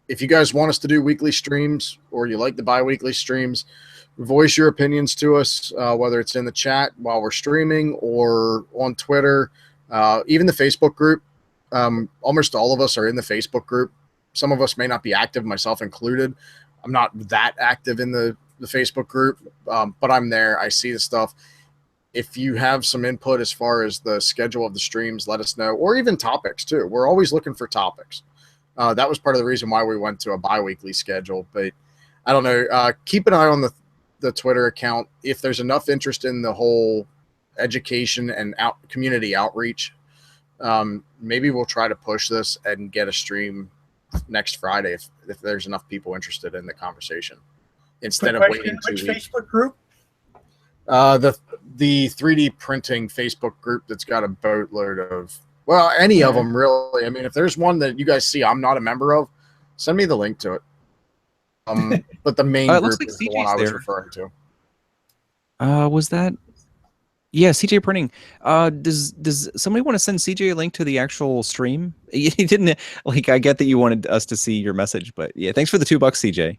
If you guys want us to do weekly streams or you like the bi-weekly streams, voice your opinions to us, whether it's in the chat while we're streaming or on Twitter, even the Facebook group. Almost all of us are in the Facebook group. Some of us may not be active, myself included. I'm not that active in the Facebook group, but I'm there. I see the stuff. If you have some input as far as the schedule of the streams, let us know, or even topics too. We're always looking for topics. That was part of the reason why we went to a bi-weekly schedule, but I don't know. Keep an eye on the Twitter account. If there's enough interest in the whole education and community outreach, maybe we'll try to push this and get a stream next Friday if there's enough people interested in the conversation instead of waiting 2 weeks.
Which Facebook group?
The 3D printing Facebook group that's got a boatload of, well, any of them really. I mean, if there's one that you guys see I'm not a member of, send me the link to it. But the main group is the one I was referring to.
Was that? Yeah, CJ Printing. Does somebody want to send CJ a link to the actual stream? He didn't, like, I get that you wanted us to see your message, but yeah, thanks for the $2, CJ.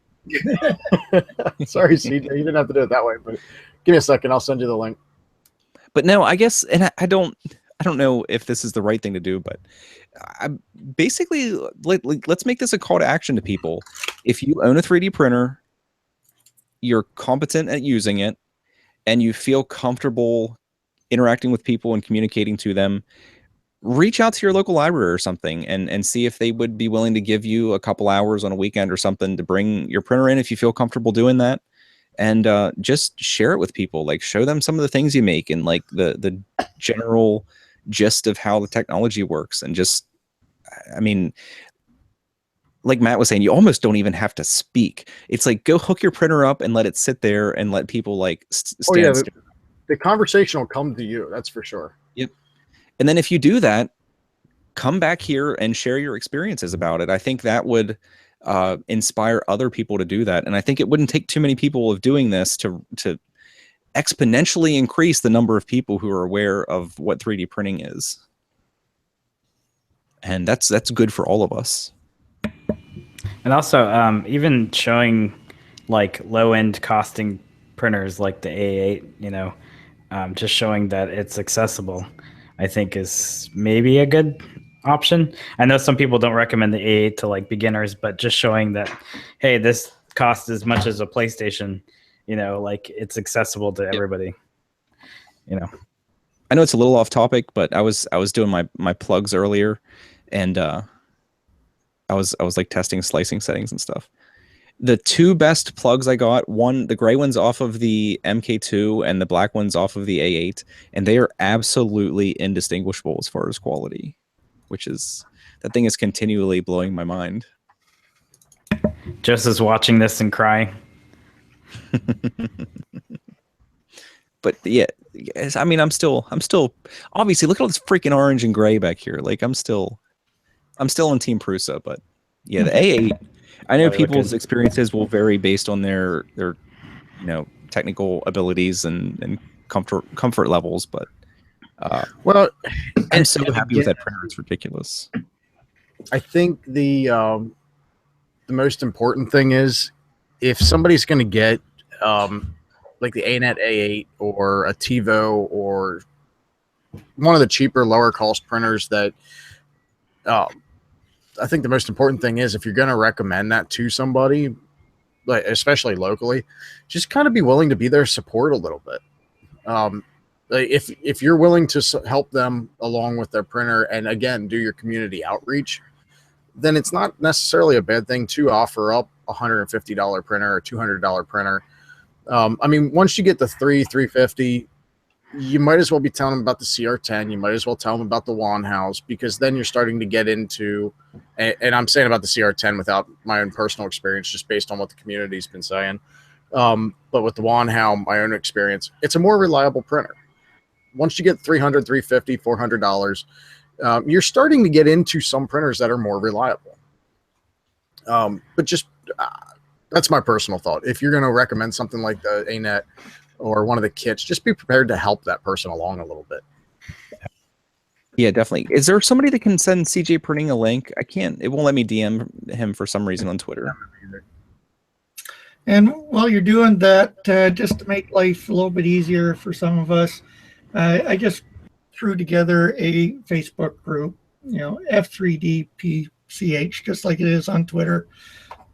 Sorry, CJ, you didn't have to do it that way, but give me a second, I'll send you the link.
But no, I guess, and I don't know if this is the right thing to do, but basically, let's make this a call to action to people. If you own a 3D printer, you're competent at using it, and you feel comfortable interacting with people and communicating to them, reach out to your local library or something and see if they would be willing to give you a couple hours on a weekend or something to bring your printer in if you feel comfortable doing that. And just share it with people, like show them some of the things you make and like the general gist of how the technology works. And just, I mean, like Matt was saying, you almost don't even have to speak. It's like, go hook your printer up and let it sit there and let people like stand still.
The conversation will come to you. That's for sure.
Yep. And then if you do that, come back here and share your experiences about it. I think that would inspire other people to do that. And I think it wouldn't take too many people of doing this to exponentially increase the number of people who are aware of what 3D printing is. And that's good for all of us.
And also, even showing like low-end costing printers like the A8, just showing that it's accessible, I think is maybe a good option. I know some people don't recommend the A8 to like beginners, but just showing that, hey, this costs as much as a PlayStation, like it's accessible to everybody.
I know it's a little off topic, but I was doing my plugs earlier, and I was like testing slicing settings and stuff. The two best plugs I got, the gray one's off of the MK2 and the black one's off of the A8, and they are absolutely indistinguishable as far as quality, that thing is continually blowing my mind.
Just as watching this and crying.
But yeah, I mean, I'm still obviously, look at all this freaking orange and gray back here. Like I'm still on Team Prusa, but yeah, the A8, I know people's experiences will vary based on their technical abilities and comfort levels, but
well,
I'm so happy with that printer. It's ridiculous.
I think the most important thing is if somebody's going to get like the ANET A8 or a TiVo or one of the cheaper, lower cost printers that I think the most important thing is if you're going to recommend that to somebody, like especially locally, just kind of be willing to be their support a little bit. If you're willing to help them along with their printer and again do your community outreach, then it's not necessarily a bad thing to offer up a $150 printer or $200 printer. I mean, once you get the $350, you might as well be telling them about the CR10. You might as well tell them about the Wanhouse, because then you're starting to get into, and I'm saying about the CR10 without my own personal experience, just based on what the community's been saying. But with the Wanhouse, my own experience, it's a more reliable printer. Once you get $300, $350, $400, you're starting to get into some printers that are more reliable. But just that's my personal thought. If you're going to recommend something like the ANET or one of the kits, just be prepared to help that person along a little bit.
Yeah, definitely. Is there somebody that can send CJ Printing a link? I can't. It won't let me DM him for some reason on Twitter.
And while you're doing that, just to make life a little bit easier for some of us, I just threw together a Facebook group, F3DPCH, just like it is on Twitter.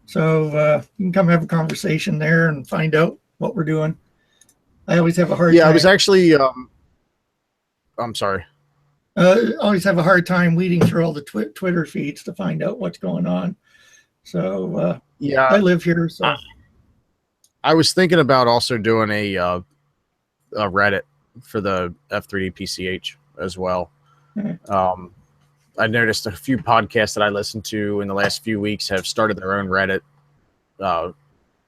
So you can come have a conversation there and find out what we're doing. I always have a hard time.
Yeah, I was actually, I'm sorry.
Always have a hard time weeding through all the Twitter feeds to find out what's going on. So
yeah,
I live here, so.
I was thinking about also doing a Reddit for the F3D as well. I noticed a few podcasts that I listened to in the last few weeks have started their own Reddit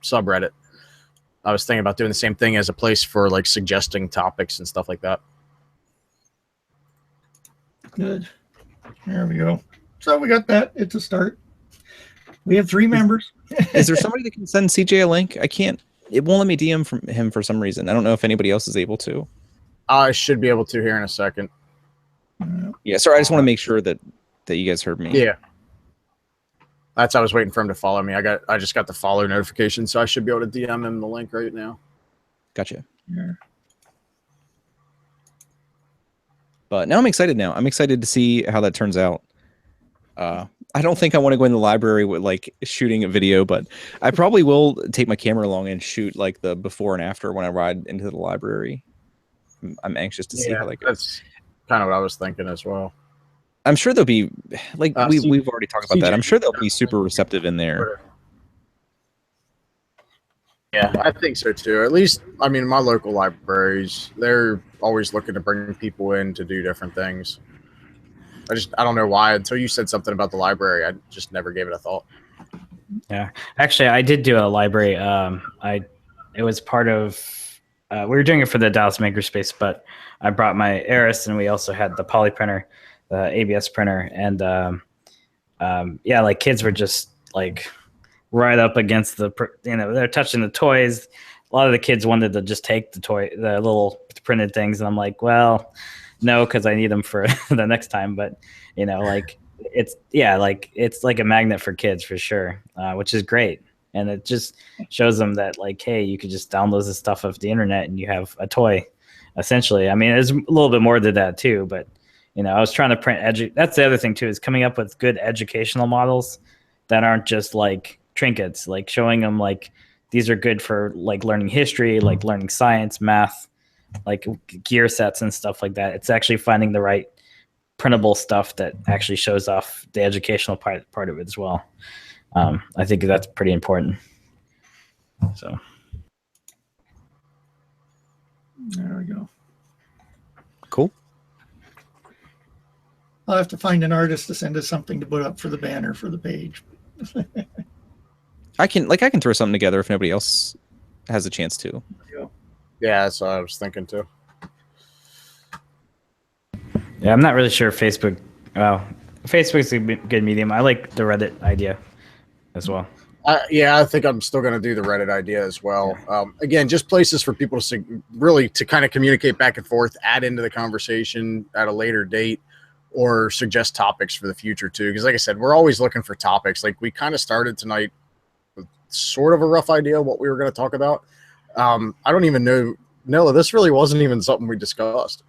subreddit. I was thinking about doing the same thing as a place for like suggesting topics and stuff like that.
Good. There we go. So we got that. It's a start. We have 3 members.
Is there somebody that can send CJ a link? I can't. It won't let me DM from him for some reason. I don't know if anybody else is able to.
I should be able to here in a second.
Yeah, sorry. I just want to make sure that you guys heard me.
Yeah. I was waiting for him to follow me. I just got the follow notification, so I should be able to DM him the link right now.
Gotcha.
Yeah.
But now I'm excited now. I'm excited to see how that turns out. I don't think I want to go in the library with like shooting a video, but I probably will take my camera along and shoot like the before and after when I ride into the library. I'm anxious to see how that goes.
That's kind of what I was thinking as well.
I'm sure they'll be like we've already talked about that. I'm sure they'll be super receptive in there.
Yeah, I think so too. At least, I mean, my local libraries, they're always looking to bring people in to do different things. I don't know why. Until you said something about the library, I just never gave it a thought.
Yeah, actually, I did do a library. It was part of. We were doing it for the Dallas Makerspace, but I brought my Eris, and we also had the poly printer, the ABS printer, and yeah, like kids were just like right up against they're touching the toys. A lot of the kids wanted to just take the little printed things, and I'm like, well, no, because I need them for the next time. But like it's like a magnet for kids for sure, which is great. And it just shows them that like, hey, you could just download this stuff off the internet and you have a toy, essentially. I mean, there's a little bit more to that too, but I was trying to print that's the other thing too, is coming up with good educational models that aren't just like trinkets, like showing them like these are good for like learning history, like learning science, math, like gear sets and stuff like that. It's actually finding the right printable stuff that actually shows off the educational part of it as well. I think that's pretty important. So
there we go.
Cool.
I'll have to find an artist to send us something to put up for the banner for the page.
I can throw something together if nobody else has a chance to.
Yeah, that's what I was thinking too.
Yeah, I'm not really sure if Facebook. Well, Facebook's a good medium. I like the Reddit idea as well.
Yeah, I think I'm still going to do the Reddit idea as well. Again, just places for people to kind of communicate back and forth, add into the conversation at a later date, or suggest topics for the future too. Because like I said, we're always looking for topics. Like we kind of started tonight with sort of a rough idea of what we were going to talk about. I don't even know. No, this really wasn't even something we discussed.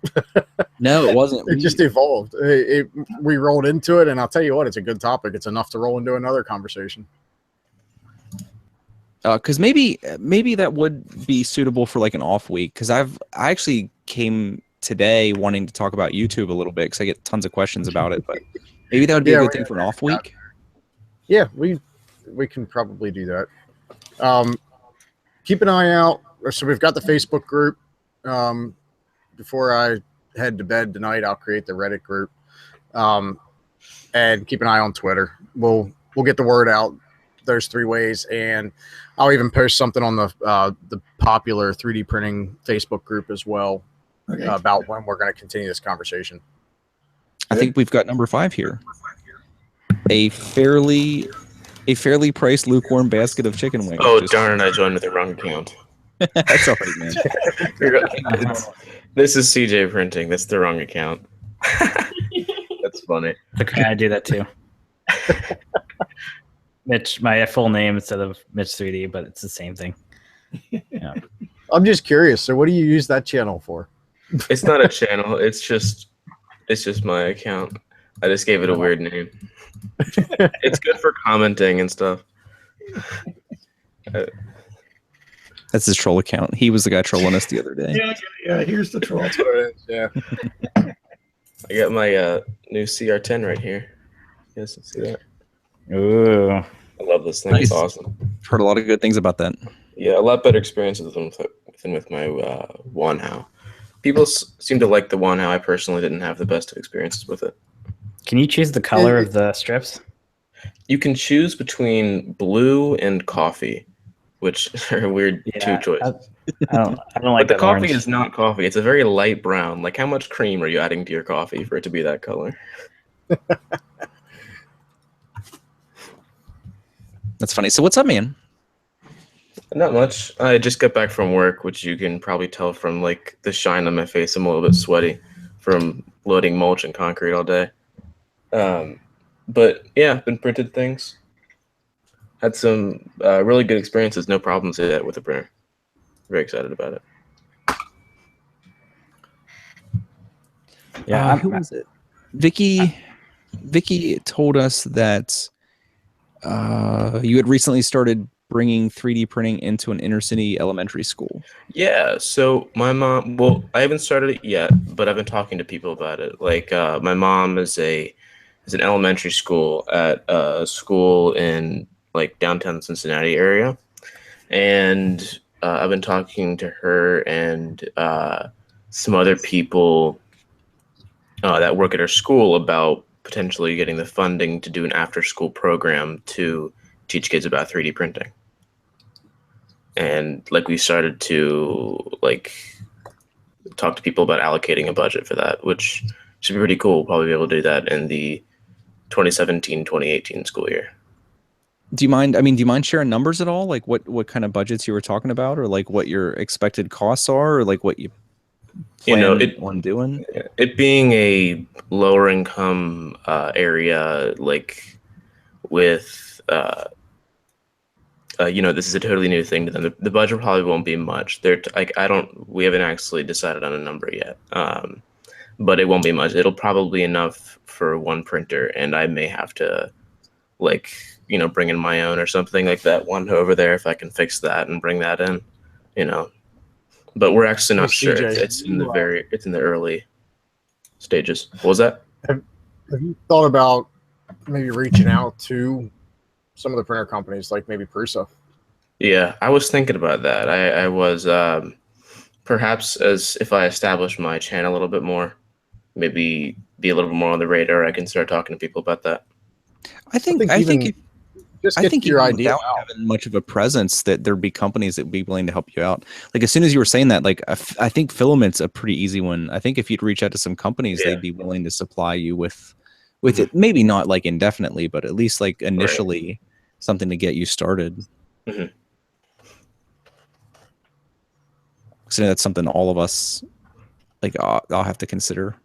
No, it wasn't.
It just evolved. We rolled into it, and I'll tell you what, it's a good topic. It's enough to roll into another conversation.
Because maybe that would be suitable for like an off week. Because I actually came today wanting to talk about YouTube a little bit because I get tons of questions about it. But maybe that would be a good thing for an off week.
Yeah, we can probably do that. Keep an eye out. So we've got the Facebook group. Before I head to bed tonight, I'll create the Reddit group. And keep an eye on Twitter. We'll get the word out those 3 ways, and I'll even post something on the popular 3D printing Facebook group as well about when we're going to continue this conversation.
I think we've got number 5 here. A fairly priced lukewarm basket of chicken wings.
Oh, darn, I joined with the wrong account.
That's all right, man.
This is CJ Printing. That's the wrong account. That's funny.
Okay, I do that too. Mitch, my full name instead of Mitch 3D, but it's the same thing. Yeah.
I'm just curious. So, what do you use that channel for?
It's not a channel. It's just my account. I just gave it a weird name. It's good for commenting and stuff.
That's his troll account. He was the guy trolling us the other day.
Yeah. Here's the troll.
That's what it is. Yeah.
I got my new CR10 right here. You guys can see that.
Ooh.
I love this thing.
Nice.
It's awesome.
I've heard a lot of good things about that.
Yeah, a lot better experiences than with my Wanhao. People seem to like the Wanhao. I personally didn't have the best of experiences with it.
Can you choose the color of the strips?
You can choose between blue and coffee, which are weird two choices.
I don't like
but the
that
coffee
orange.
is not coffee. It's a very light brown. Like, how much cream are you adding to your coffee for it to be that color?
That's funny. So what's up, man?
Not much. I just got back from work, which you can probably tell from like the shine on my face. I'm a little bit sweaty from loading mulch and concrete all day. But yeah, been printed things. Had some really good experiences. No problems yet with the printer. Very excited about it.
Yeah,
who was it? Vicky told us that you had recently started bringing 3D printing into an inner city elementary school.
Yeah, so my mom, well, I haven't started it yet, but I've been talking to people about it. Like my mom is an elementary school at a school in like downtown Cincinnati area. And I've been talking to her and some other people that work at her school about potentially getting the funding to do an after-school program to teach kids about 3D printing. And like we started to like talk to people about allocating a budget for that, which should be pretty cool. We'll probably be able to do that in the 2017-2018 school year.
Do you mind sharing numbers at all? Like what kind of budgets you were talking about, or like what your expected costs are, or like what you plan on doing?
It being a lower income area, like with this is a totally new thing to them. The budget probably won't be much. We haven't actually decided on a number yet, but it won't be much. It'll probably be enough for one printer, and I may have to bring in my own or something like that one over there if I can fix that and bring that in, But we're actually not sure. It's in the early stages. What was that?
Have you thought about maybe reaching out to some of the printer companies, like maybe Prusa?
Yeah, I was thinking about that. I was perhaps as if I establish my channel a little bit more, maybe be a little bit more on the radar, I can start talking to people about that.
I think your idea without having much of a presence, that there'd be companies that would be willing to help you out. Like as soon as you were saying that, like I think filament's a pretty easy one. I think if you'd reach out to some companies, they'd be willing to supply you with it. Maybe not like indefinitely, but at least like initially something to get you started.
Mm-hmm.
So that's something all of us like I'll have to consider.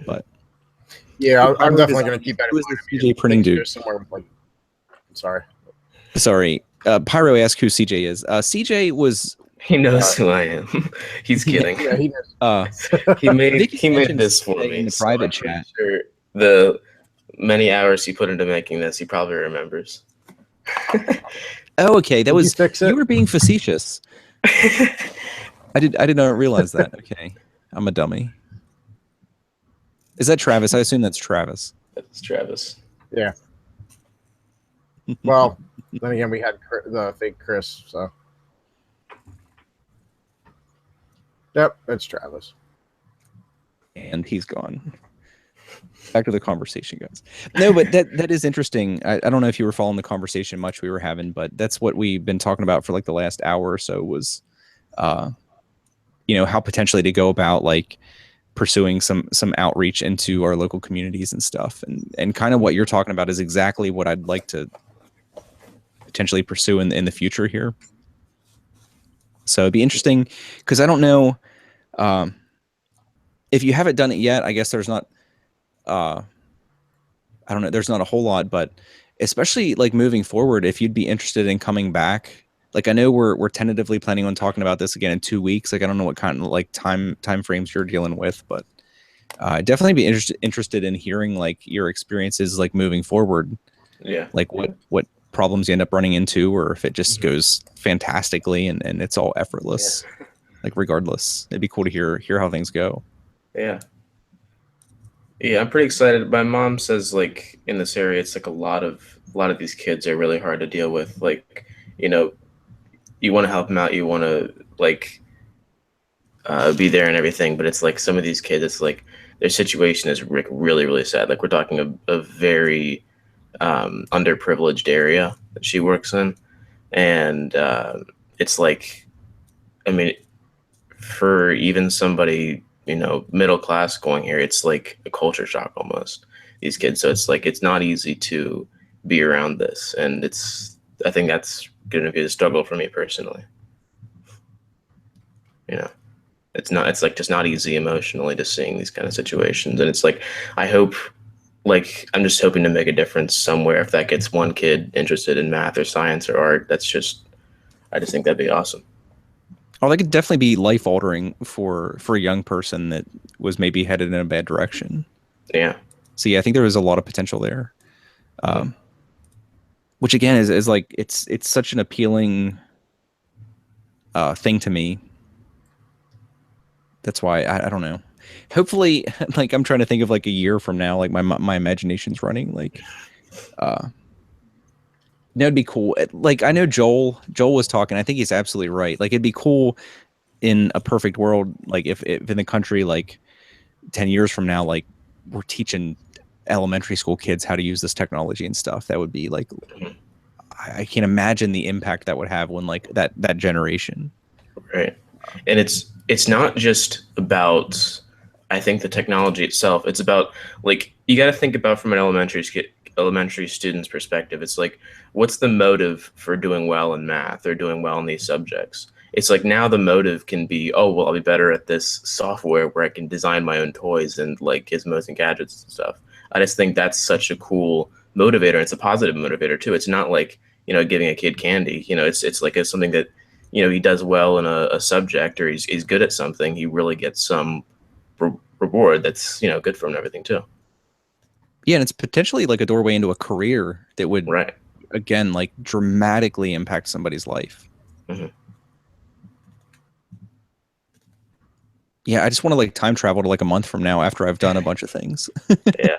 But
yeah, I'm definitely going to keep that in mind.
CJ printing dude.
Sorry.
Pyro asked who CJ is. CJ was.
He knows who I am. He's kidding.
Yeah, he knows.
He made this for me
in the private chat.
Sure the many hours he put into making this, he probably remembers.
Oh, okay. That was
fix it?
You were being facetious. I did not realize that. Okay, I'm a dummy. Is that Travis? I assume that's Travis.
That's Travis.
Yeah. Well, then again, we had the fake Chris, so. Yep, it's Travis.
And he's gone. Back to the conversation, guys. No, but that is interesting. I don't know if you were following the conversation much we were having, but that's what we've been talking about for like the last hour or so was, how potentially to go about like pursuing some outreach into our local communities and stuff. And kind of what you're talking about is exactly what I'd like to potentially pursue in the future here. So it'd be interesting because I don't know if you haven't done it yet. I guess there's not, I don't know. There's not a whole lot, but especially like moving forward, if you'd be interested in coming back. Like, I know we're tentatively planning on talking about this again in 2 weeks. Like, I don't know what kind of like time frames you're dealing with, but definitely be interested in hearing like your experiences like moving forward.
Yeah.
Like what problems you end up running into, or if it just goes fantastically and it's all effortless.
Yeah.
Like, regardless, it'd be cool to hear how things go.
Yeah. Yeah, I'm pretty excited. My mom says like in this area, it's like a lot of these kids are really hard to deal with. Like, you know, you want to help them out, you want to like be there and everything, but it's like some of these kids, it's like their situation is really, really sad. Like, we're talking a very underprivileged area that she works in, and it's like, I mean, for even somebody, you know, middle class going here, it's like a culture shock almost, these kids. So it's like, it's not easy to be around this, and I think that's going to be a struggle for me personally. You know, it's like just not easy emotionally to seeing these kind of situations. And it's like, I hope, like, I'm just hoping to make a difference somewhere. If that gets one kid interested in math or science or art, I just think that'd be awesome.
Oh, that could definitely be life altering for a young person that was maybe headed in a bad direction.
Yeah.
So yeah, I think there was a lot of potential there. Which again is like, it's such an appealing thing to me. That's why I don't know. Hopefully, like, I'm trying to think of like a year from now, like my imagination's running. Like, that'd be cool. Like, I know Joel was talking. I think he's absolutely right. Like, it'd be cool in a perfect world, like if in the country, like 10 years from now, like we're teaching elementary school kids how to use this technology and stuff. That would be like, I can't imagine the impact that would have when like that generation. Right.
And it's not just about, I think, the technology itself. It's about, like, you got to think about from an elementary student's perspective. It's like, what's the motive for doing well in math or doing well in these subjects? It's like, now the motive can be, oh, well, I'll be better at this software where I can design my own toys and like gizmos and gadgets and stuff. I just think that's such a cool motivator. It's a positive motivator too. It's not like, you know, giving a kid candy. You know, it's like, it's something that, you know, he does well in a subject, or he's good at something. He really gets some reward that's, you know, good for him and everything too.
Yeah, and it's potentially like a doorway into a career that would, again, like dramatically impact somebody's life.
Mm-hmm.
Yeah, I just want to like time travel to like a month from now after I've done a bunch of things.
Yeah.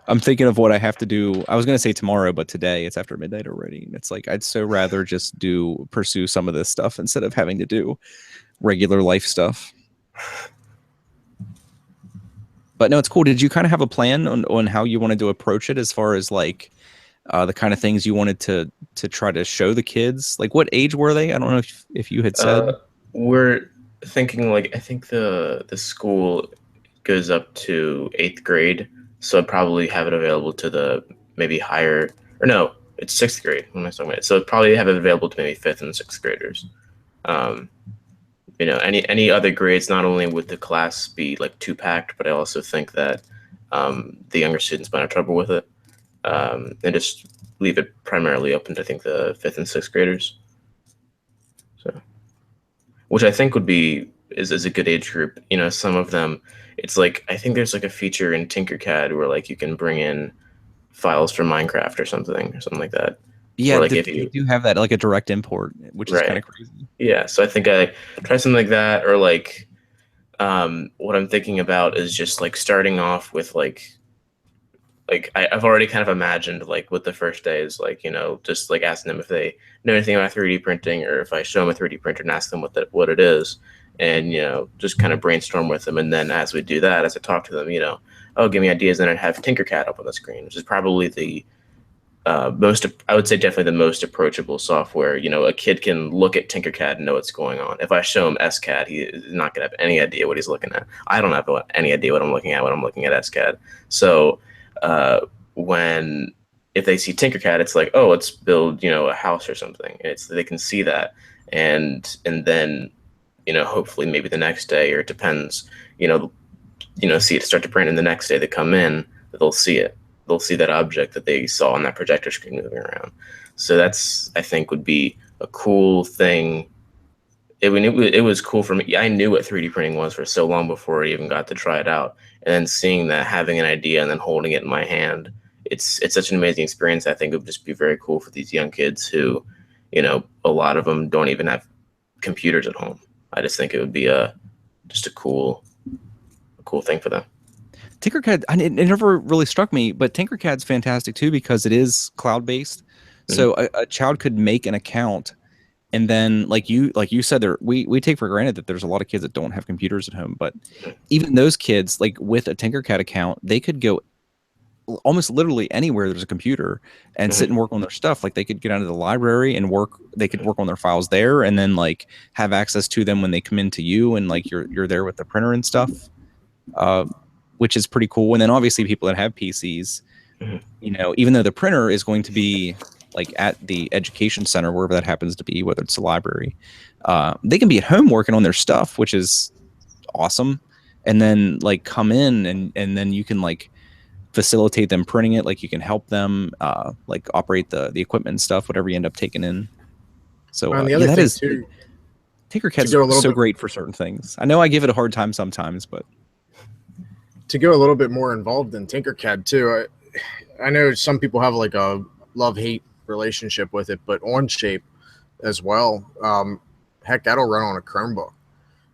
I'm thinking of what I have to do. I was going to say tomorrow, but today it's after midnight already. And it's like, I'd so rather just pursue some of this stuff instead of having to do regular life stuff. But no, it's cool. Did you kind of have a plan on how you wanted to approach it, as far as like the kind of things you wanted to try to show the kids? Like, what age were they? I don't know if you had said.
We're thinking, like, I think the school goes up to 8th grade. So I'd probably have it available to the maybe higher, or no, it's 6th grade. What am I talking about? So I'd probably have it available to maybe 5th and 6th graders. You know, any other grades, not only would the class be like too packed, but I also think that the younger students might have trouble with it. And just leave it primarily open to, I think, the 5th and 6th graders. So, which I think is a good age group. You know, some of them, it's like, I think there's like a feature in Tinkercad where like you can bring in files from Minecraft or something like that.
Yeah,
like
if you do have that, like a direct import, which is kind of crazy.
Yeah, so I think I try something like that, or like what I'm thinking about is just like starting off with like I've already kind of imagined like what the first day is like, you know, just like asking them if they know anything about 3D printing, or if I show them a 3D printer and ask them what it is, and, you know, just kind of brainstorm with them. And then as we do that, as I talk to them, you know, oh, give me ideas, and I'd have Tinkercad up on the screen, which is probably the most, I would say definitely the most approachable software. You know, a kid can look at Tinkercad and know what's going on. If I show him SCAD, he is not going to have any idea what he's looking at. I don't have any idea what I'm looking at when I'm looking at SCAD. So if they see Tinkercad, it's like, oh, let's build, you know, a house or something. They can see that, and then, you know, hopefully maybe the next day, or it depends, see it start to print, and the next day they come in, they'll see it. they'll see that object that they saw on that projector screen moving around. So that's, I think, would be a cool thing. It was cool for me. I knew what 3D printing was for so long before I even got to try it out. And then seeing that, having an idea and then holding it in my hand, it's such an amazing experience. I think it would just be very cool for these young kids who, you know, a lot of them don't even have computers at home. I just think it would be just a cool thing for them.
Tinkercad, it never really struck me, but Tinkercad's fantastic too because it is cloud-based. So a child could make an account, and then like you said, we take for granted that there's a lot of kids that don't have computers at home, but even those kids, like with a Tinkercad account, they could go almost literally anywhere there's a computer and sit and work on their stuff. Like they could get out of the library and they could work on their files there, and then like have access to them when they come into you, and like you're there with the printer and stuff, which is pretty cool. And then obviously people that have PCs, you know, even though the printer is going to be like at the education center, wherever that happens to be, whether it's a library, they can be at home working on their stuff, which is awesome. And then like come in and then you can like facilitate them printing it. Like you can help them like operate the equipment and stuff, whatever you end up taking in. So
the other
that
thing
is
too,
Tinkercad's so great for certain things. I know I give it a hard time sometimes, but
to go a little bit more involved in Tinkercad too, I know some people have like a love-hate relationship with it, but Onshape as well, heck, that'll run on a Chromebook.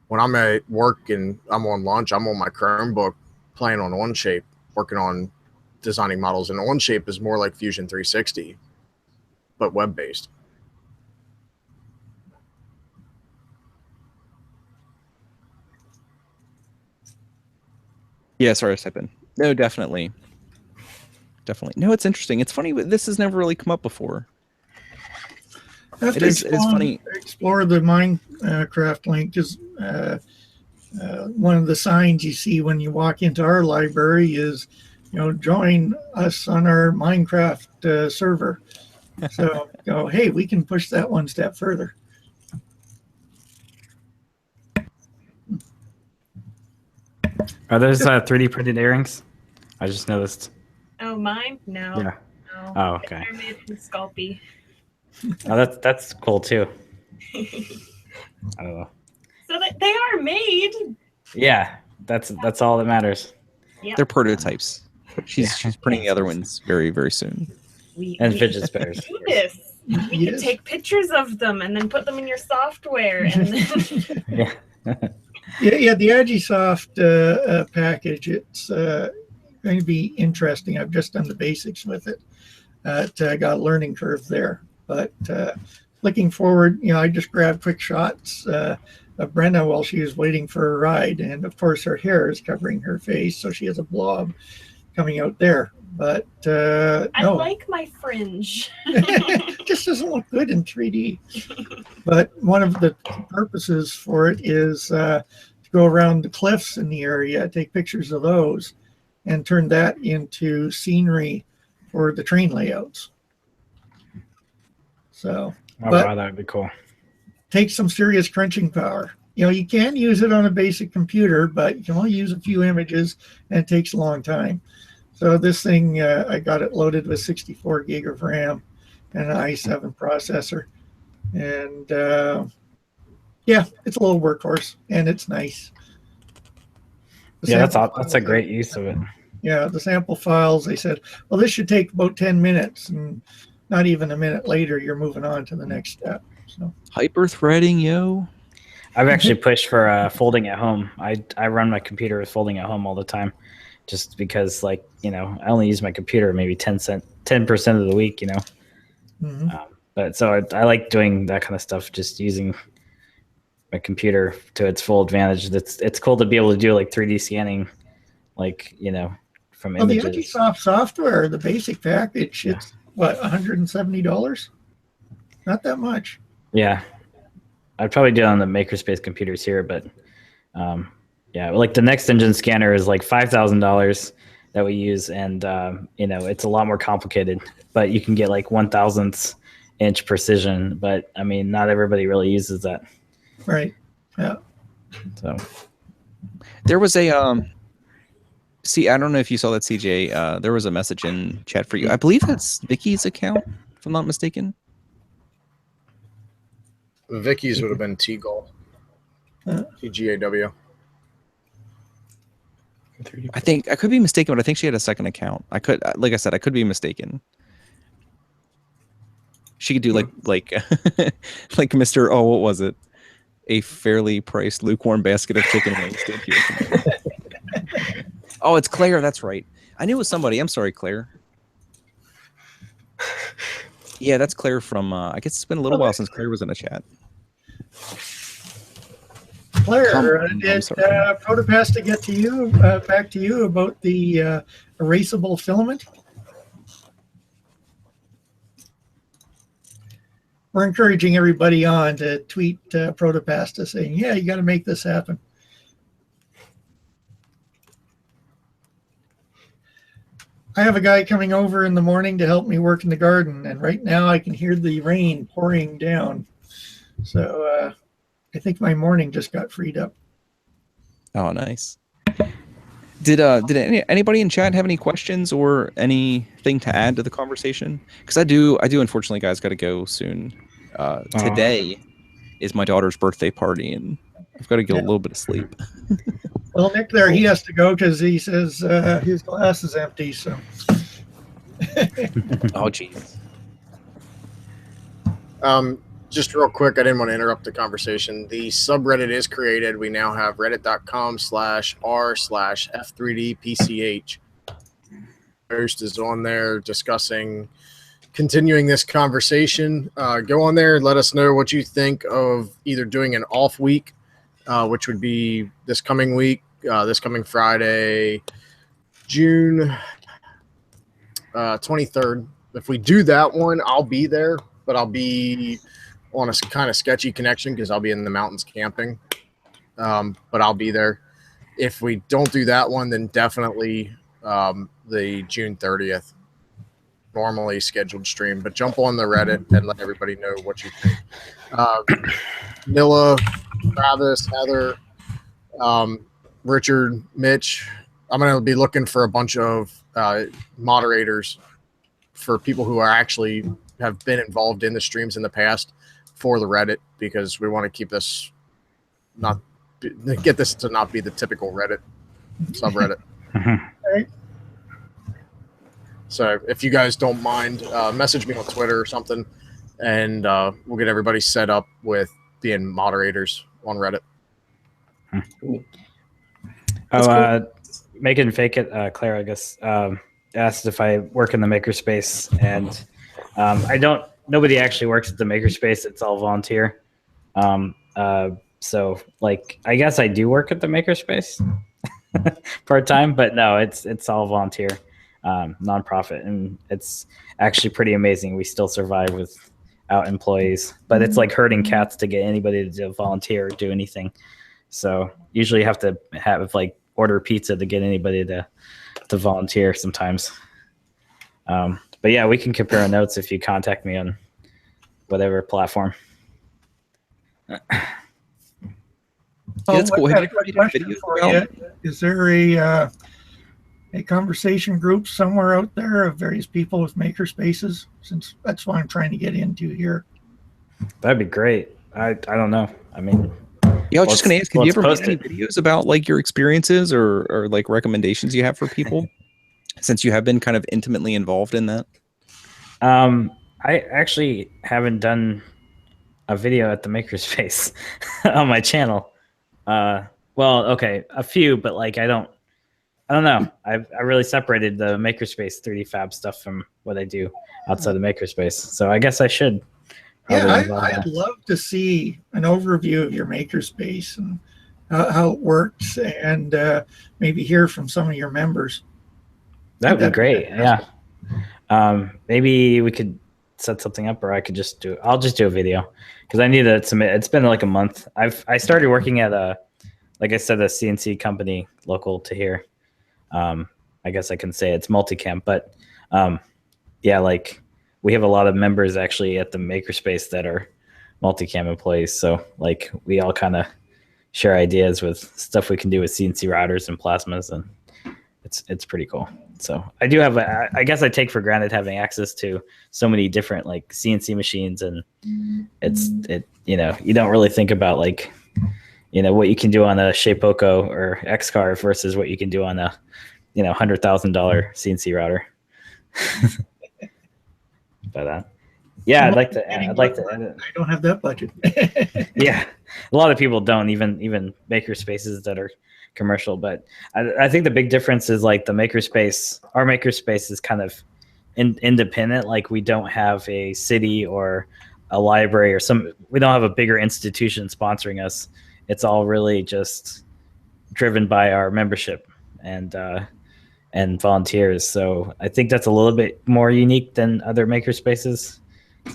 When I'm at work and I'm on lunch, I'm on my Chromebook playing on Onshape, working on designing models. And Onshape is more like Fusion 360, but web-based.
yeah, sorry, I was typing. No, definitely. No, it's interesting. It's funny, but this has never really come up before. It is funny.
Explore the Minecraft link, because one of the signs you see when you walk into our library is, you know, join us on our Minecraft server. So go, hey, we can push that one step further.
Are those 3D printed earrings? I just noticed.
Oh, mine? No.
Yeah.
No.
Oh, okay.
They're made from Sculpey.
Oh, that's cool too. I don't know.
So they are made.
Yeah, that's all that matters.
Yep.
They're prototypes. She's printing the other ones very, very soon.
And fidget spinners.
Do this. You can take pictures of them and then put them in your software. And then
Yeah.
Yeah, the Agisoft package, it's going to be interesting. I've just done the basics with it. I got a learning curve there. But looking forward, you know, I just grabbed quick shots of Brenna while she was waiting for a ride. And of course, her hair is covering her face, so she has a blob coming out there. But
I
no.
like my fringe.
It just doesn't look good in 3D. But one of the purposes for it is to go around the cliffs in the area, take pictures of those, and turn that into scenery for the train layouts. So,
wow, that would be cool.
Takes some serious crunching power. You know, you can use it on a basic computer, but you can only use a few images, and it takes a long time. So this thing, I got it loaded with 64 gig of RAM and an i7 processor. And yeah, it's a little workhorse, and it's nice.
Yeah, that's a great use of it.
Yeah, the sample files, they said, well, this should take about 10 minutes. And not even a minute later, you're moving on to the next step. So
hyper threading, yo.
I've actually pushed for folding at home. I run my computer with folding at home all the time, just because, like, you know, I only use my computer maybe 10% of the week, you know.
Mm-hmm.
But so I like doing that kind of stuff, just using my computer to its full advantage. It's cool to be able to do like 3D scanning, like, you know, from images.
The Agisoft software, the basic package, it's what, $170? Not that much.
Yeah, I'd probably do it on the makerspace computers here, but yeah, like the Next Engine scanner is like $5,000 that we use, and you know, it's a lot more complicated, but you can get like 1/1000th inch precision. But I mean, not everybody really uses that.
Right. Yeah.
So there was a See, I don't know if you saw that, CJ. There was a message in chat for you. I believe that's Vicky's account, if I'm not mistaken.
Vicky's would have been T-Goal. TGAW.
I think I could be mistaken, but I think she had a second account. I could, like I said, I could be mistaken. She could do like like Mr. Oh, what was it? A fairly priced lukewarm basket of chicken wings. Oh, it's Claire. That's right. I knew it was somebody. I'm sorry, Claire. Yeah, that's Claire from. I guess it's been a little while since Claire was in a chat.
Claire, did Protopasta get to you back to you about the erasable filament? We're encouraging everybody on to tweet Protopasta saying, "Yeah, you got to make this happen." I have a guy coming over in the morning to help me work in the garden, and right now I can hear the rain pouring down. So I think my morning just got freed up.
Oh, nice. Did anybody in chat have any questions or anything to add to the conversation? Because I do unfortunately, guys, got to go soon. Today is my daughter's birthday party, and I've got to get a little bit of sleep.
Well, Nick, there he has to go because he says his glass is empty. So.
Oh, geez.
Just real quick, I didn't want to interrupt the conversation. The subreddit is created. We now have reddit.com/r/f3dpch. Post is on there discussing, continuing this conversation. Go on there. Let us know what you think of either doing an off week, which would be this coming week, this coming Friday, June 23rd. If we do that one, I'll be there, but I'll be on a kind of sketchy connection because I'll be in the mountains camping. But I'll be there. If we don't do that one, then definitely the June 30th normally scheduled stream. But jump on the Reddit and let everybody know what you think. Nilla, Travis, Heather, Richard, Mitch. I'm going to be looking for a bunch of moderators for people who are actually have been involved in the streams in the past for the Reddit, because we want to keep this get this to not be the typical Reddit subreddit.
Right.
So if you guys don't mind, message me on Twitter or something, and we'll get everybody set up with being moderators on Reddit.
Cool. Megan Fake It, Claire, I guess, asked if I work in the makerspace, and I don't. Nobody actually works at the makerspace. It's all volunteer. So, like, I guess I do work at the makerspace part time, but no, it's all volunteer, nonprofit, and it's actually pretty amazing. We still survive without employees, but it's like herding cats to get anybody to volunteer or do anything. So usually you have to like order pizza to get anybody to volunteer sometimes. But yeah, we can compare notes if you contact me on whatever platform.
Yeah, that's cool.
Have a question for you. Is there a conversation group somewhere out there of various people with maker spaces? Since that's what I'm trying to get into here.
That'd be great. I don't know. I mean,
yeah, I was just going to ask, have you ever made any videos about like your experiences or like recommendations you have for people, since you have been kind of intimately involved in that?
I actually haven't done a video at the makerspace on my channel. Well, okay, a few, but like I don't know. I really separated the makerspace 3D Fab stuff from what I do outside the makerspace. So I guess I should.
Yeah, I'd love to see an overview of your makerspace and how it works, and maybe hear from some of your members.
That'd be great. Yeah. Maybe we could set something up, or I could just I'll just do a video because I need to submit. It's been like a month. I started working at like I said, a CNC company local to here. I guess I can say it's multicam, but yeah, like we have a lot of members actually at the makerspace that are multicam employees. So like we all kind of share ideas with stuff we can do with CNC routers and plasmas, and it's pretty cool. So I do have I guess I take for granted having access to so many different like CNC machines, and you know, you don't really think about like, you know, what you can do on a Shapeoko or X-Carve versus what you can do on a, you know, $100,000 CNC router. But yeah, I'd like to edit.
I don't have that budget.
Yeah, a lot of people don't, even maker spaces that are commercial. But I think the big difference is like the makerspace. Our makerspace is kind of independent. Like we don't have a city or a library or we don't have a bigger institution sponsoring us. It's all really just driven by our membership and volunteers. So I think that's a little bit more unique than other makerspaces.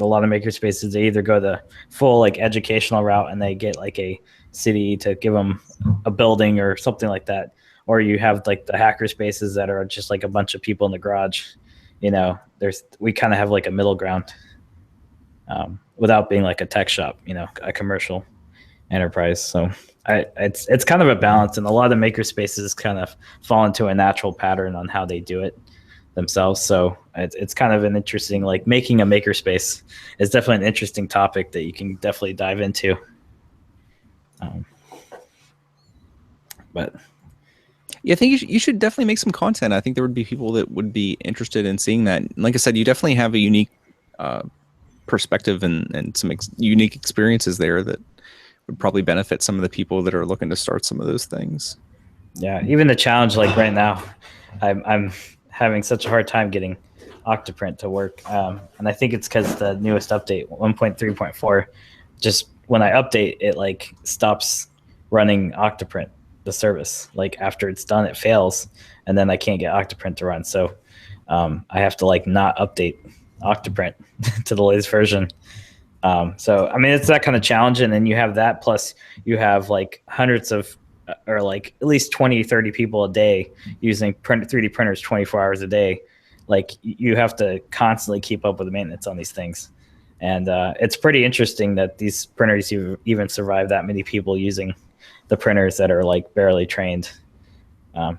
A lot of makerspaces, they either go the full like educational route and they get like a city to give them a building or something like that, or you have like the hacker spaces that are just like a bunch of people in the garage. You know, we kind of have like a middle ground, without being like a tech shop, you know, a commercial enterprise. So it's kind of a balance, and a lot of the makerspaces kind of fall into a natural pattern on how they do it themselves. So it's kind of an interesting, like making a makerspace is definitely an interesting topic that you can definitely dive into. But
yeah, I think you should definitely make some content. I think there would be people that would be interested in seeing that. Like I said, you definitely have a unique perspective and some unique experiences there that would probably benefit some of the people that are looking to start some of those things.
Yeah, even the challenge, like right now, I'm having such a hard time getting Octoprint to work, and I think it's because the newest update 1.3.4, just when I update it, like stops running Octoprint, the service. Like after it's done, it fails, and then I can't get Octoprint to run. So I have to like not update Octoprint to the latest version. So I mean, it's that kind of challenge, and then you have that, plus you have like hundreds of or like at least 20, 30 people a day using 3D printers 24 hours a day. Like you have to constantly keep up with the maintenance on these things. And it's pretty interesting that these printers even survive that many people using the printers that are like barely trained.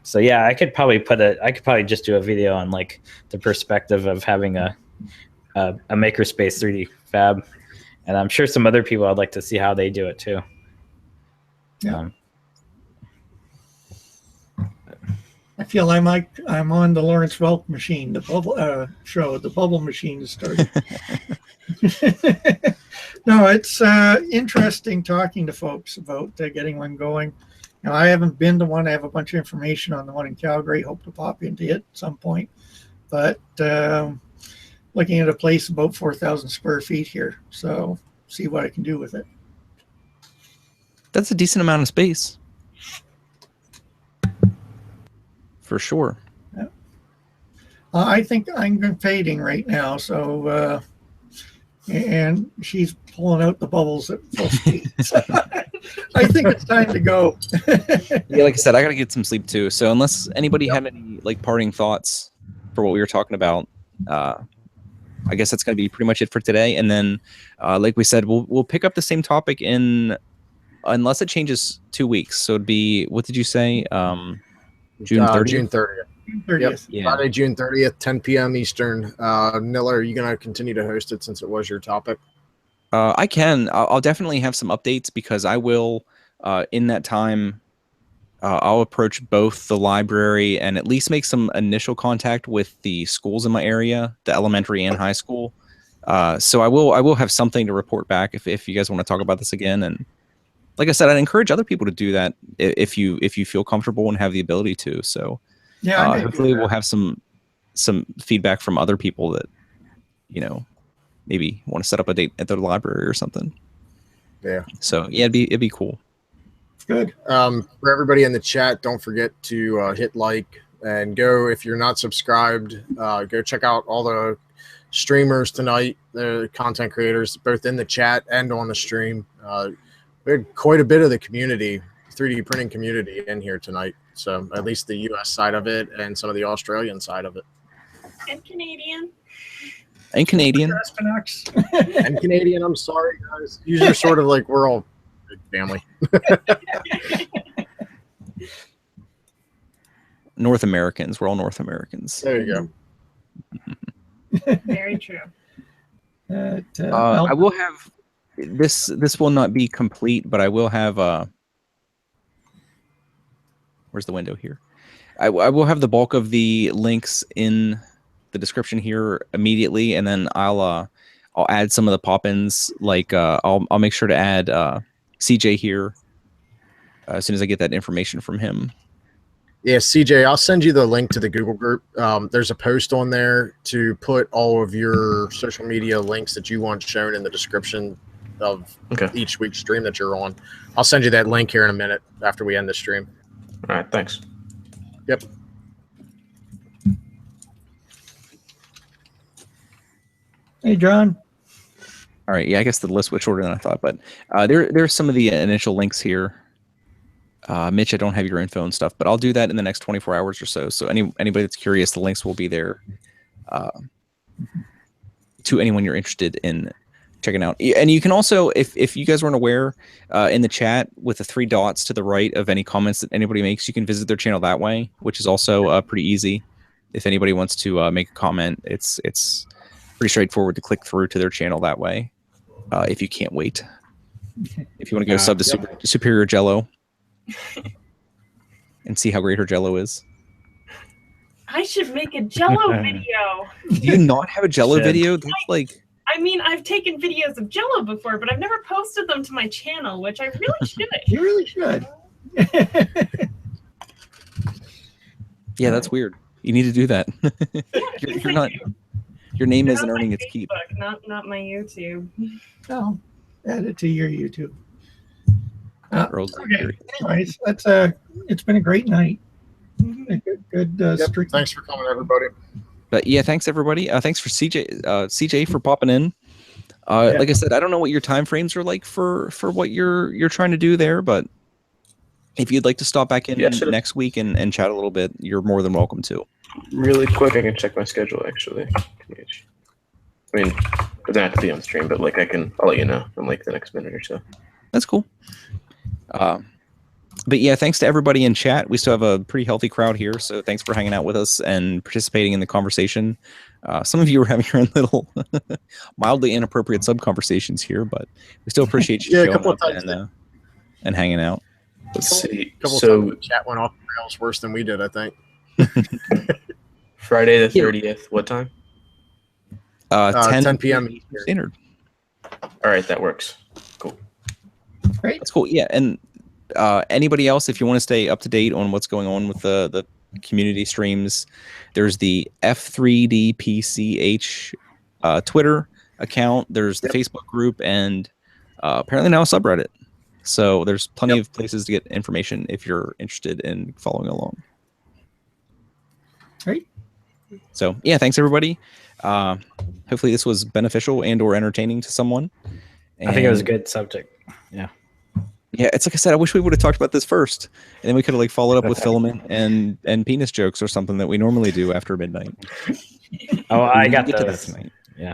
So yeah, I could probably just do a video on like the perspective of having a makerspace 3D fab. And I'm sure some other people I'd like to see how they do it too.
Yeah. I feel I'm on the Lawrence Welk machine, the bubble show. The bubble machine is starting. No, it's interesting talking to folks about getting one going. Now, I haven't been to one. I have a bunch of information on the one in Calgary. Hope to pop into it at some point. But looking at a place about 4,000 square feet here. So see what I can do with it.
That's a decent amount of space. For sure.
Yeah. I think I'm fading right now. So, and she's pulling out the bubbles at full speed. So I think it's time to go.
Yeah, like I said, I got to get some sleep too. So unless anybody had any like parting thoughts for what we were talking about, I guess that's going to be pretty much it for today. And then, like we said, we'll pick up the same topic unless it changes 2 weeks. So it'd be, what did you say? June 30th?
June 30th.
June 30th.
Yep.
Yeah.
Friday, June 30th, 10 p.m. Eastern. Nilla, are you going to continue to host it since it was your topic?
I can. I'll definitely have some updates because I will, in that time, I'll approach both the library and at least make some initial contact with the schools in my area, the elementary and high school. So I will have something to report back if you guys want to talk about this again. And like I said, I'd encourage other people to do that if you feel comfortable and have the ability to. So
Yeah,
hopefully we'll have some feedback from other people that, maybe want to set up a date at the library or something.
Yeah.
So yeah, it'd be cool.
Good.
For everybody in the chat, don't forget to hit like and go, if you're not subscribed, go check out all the streamers tonight, the content creators, both in the chat and on the stream. We had quite a bit of the community, 3D printing community in here tonight. So at least the US side of it and some of the Australian side of it.
And Canadian.
And Canadian.
And Canadian, I'm sorry, guys. Usually are sort of like we're all big family.
North Americans. We're all North Americans.
There you
go. Very true.
I will have this. This will not be complete, but I will have. Where's the window here? I will have the bulk of the links in the description here immediately, and then I'll add some of the pop-ins. Like I'll make sure to add CJ here as soon as I get that information from him.
Yeah, CJ, I'll send you the link to the Google group. There's a post on there to put all of your social media links that you want shown in the description of each week's stream that you're on. I'll send you that link here in a minute after we end the stream.
All right, thanks.
Yep.
Hey, John.
All right, yeah, I guess the list was shorter than I thought, but there's some of the initial links here. Mitch, I don't have your info and stuff, but I'll do that in the next 24 hours or so. So anybody that's curious, the links will be there to anyone you're interested in checking out. And you can also, if you guys weren't aware, in the chat with the 3 dots to the right of any comments that anybody makes, you can visit their channel that way, which is also pretty easy. If anybody wants to make a comment, it's pretty straightforward to click through to their channel that way. If you can't wait, if you want to go sub to Superior Jello and see how great her Jello is.
I should make a Jello video.
Do you not have a Jello video? That's like.
I mean, I've taken videos of Jello before, but I've never posted them to my channel, which I really should.
You really should.
Yeah, that's weird. You need to do that. You're not. Your name isn't earning its keep.
Not my YouTube.
Oh, add it to your YouTube.
Okay.
Anyways, it's been a great night. Good stream.
Thanks for coming, everybody.
But yeah, thanks everybody. Thanks for CJ for popping in. Like I said, I don't know what your time frames are like for what you're trying to do there, but if you'd like to stop back in next week and chat a little bit, you're more than welcome to.
Really quick, I can check my schedule actually. I mean, it doesn't have to be on stream, but like I'll let you know in like the next minute or so.
That's cool. But yeah, thanks to everybody in chat. We still have a pretty healthy crowd here, so thanks for hanging out with us and participating in the conversation. Some of you are having your own little mildly inappropriate sub-conversations here, but we still appreciate you showing up and hanging out.
Let's see.
So the chat went off the rails worse than we did, I think.
Friday the 30th, what time?
10 p.m.
Standard.
All right, that works. Cool.
Great.
That's cool. Yeah, and anybody else, if you want to stay up to date on what's going on with the community streams, there's the F3DPCH Twitter account. There's the Facebook group, and apparently now a subreddit. So there's plenty of places to get information if you're interested in following along.
Great.
So yeah, thanks everybody. Hopefully this was beneficial and or entertaining to someone. And
I think it was a good subject. Yeah.
Yeah, it's like I said, I wish we would have talked about this first, and then we could have like followed up with filament and penis jokes or something that we normally do after midnight.
Oh, I got
to that tonight. Yeah.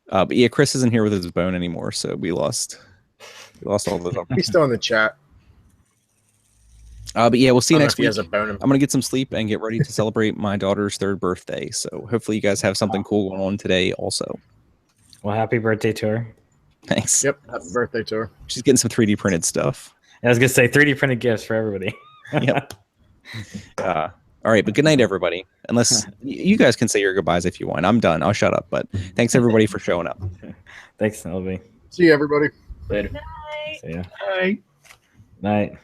But yeah, Chris isn't here with his bone anymore, so we lost all those.
He's still in the chat.
But yeah, we'll see you next
He
week.
has a bone.
I'm gonna get some sleep and get ready to celebrate my daughter's 3rd birthday. So hopefully you guys have something cool going on today also.
Well, happy birthday to her.
Thanks.
Yep, happy birthday to her.
She's getting some 3D printed stuff.
I was gonna say 3D printed gifts for everybody.
Yep. All right, but good night, everybody. Unless you guys can say your goodbyes if you want. I'm done. I'll shut up. But thanks everybody for showing up.
Thanks, Nillabean.
See you, everybody.
Later.
Night.
See ya.
Bye.
Night.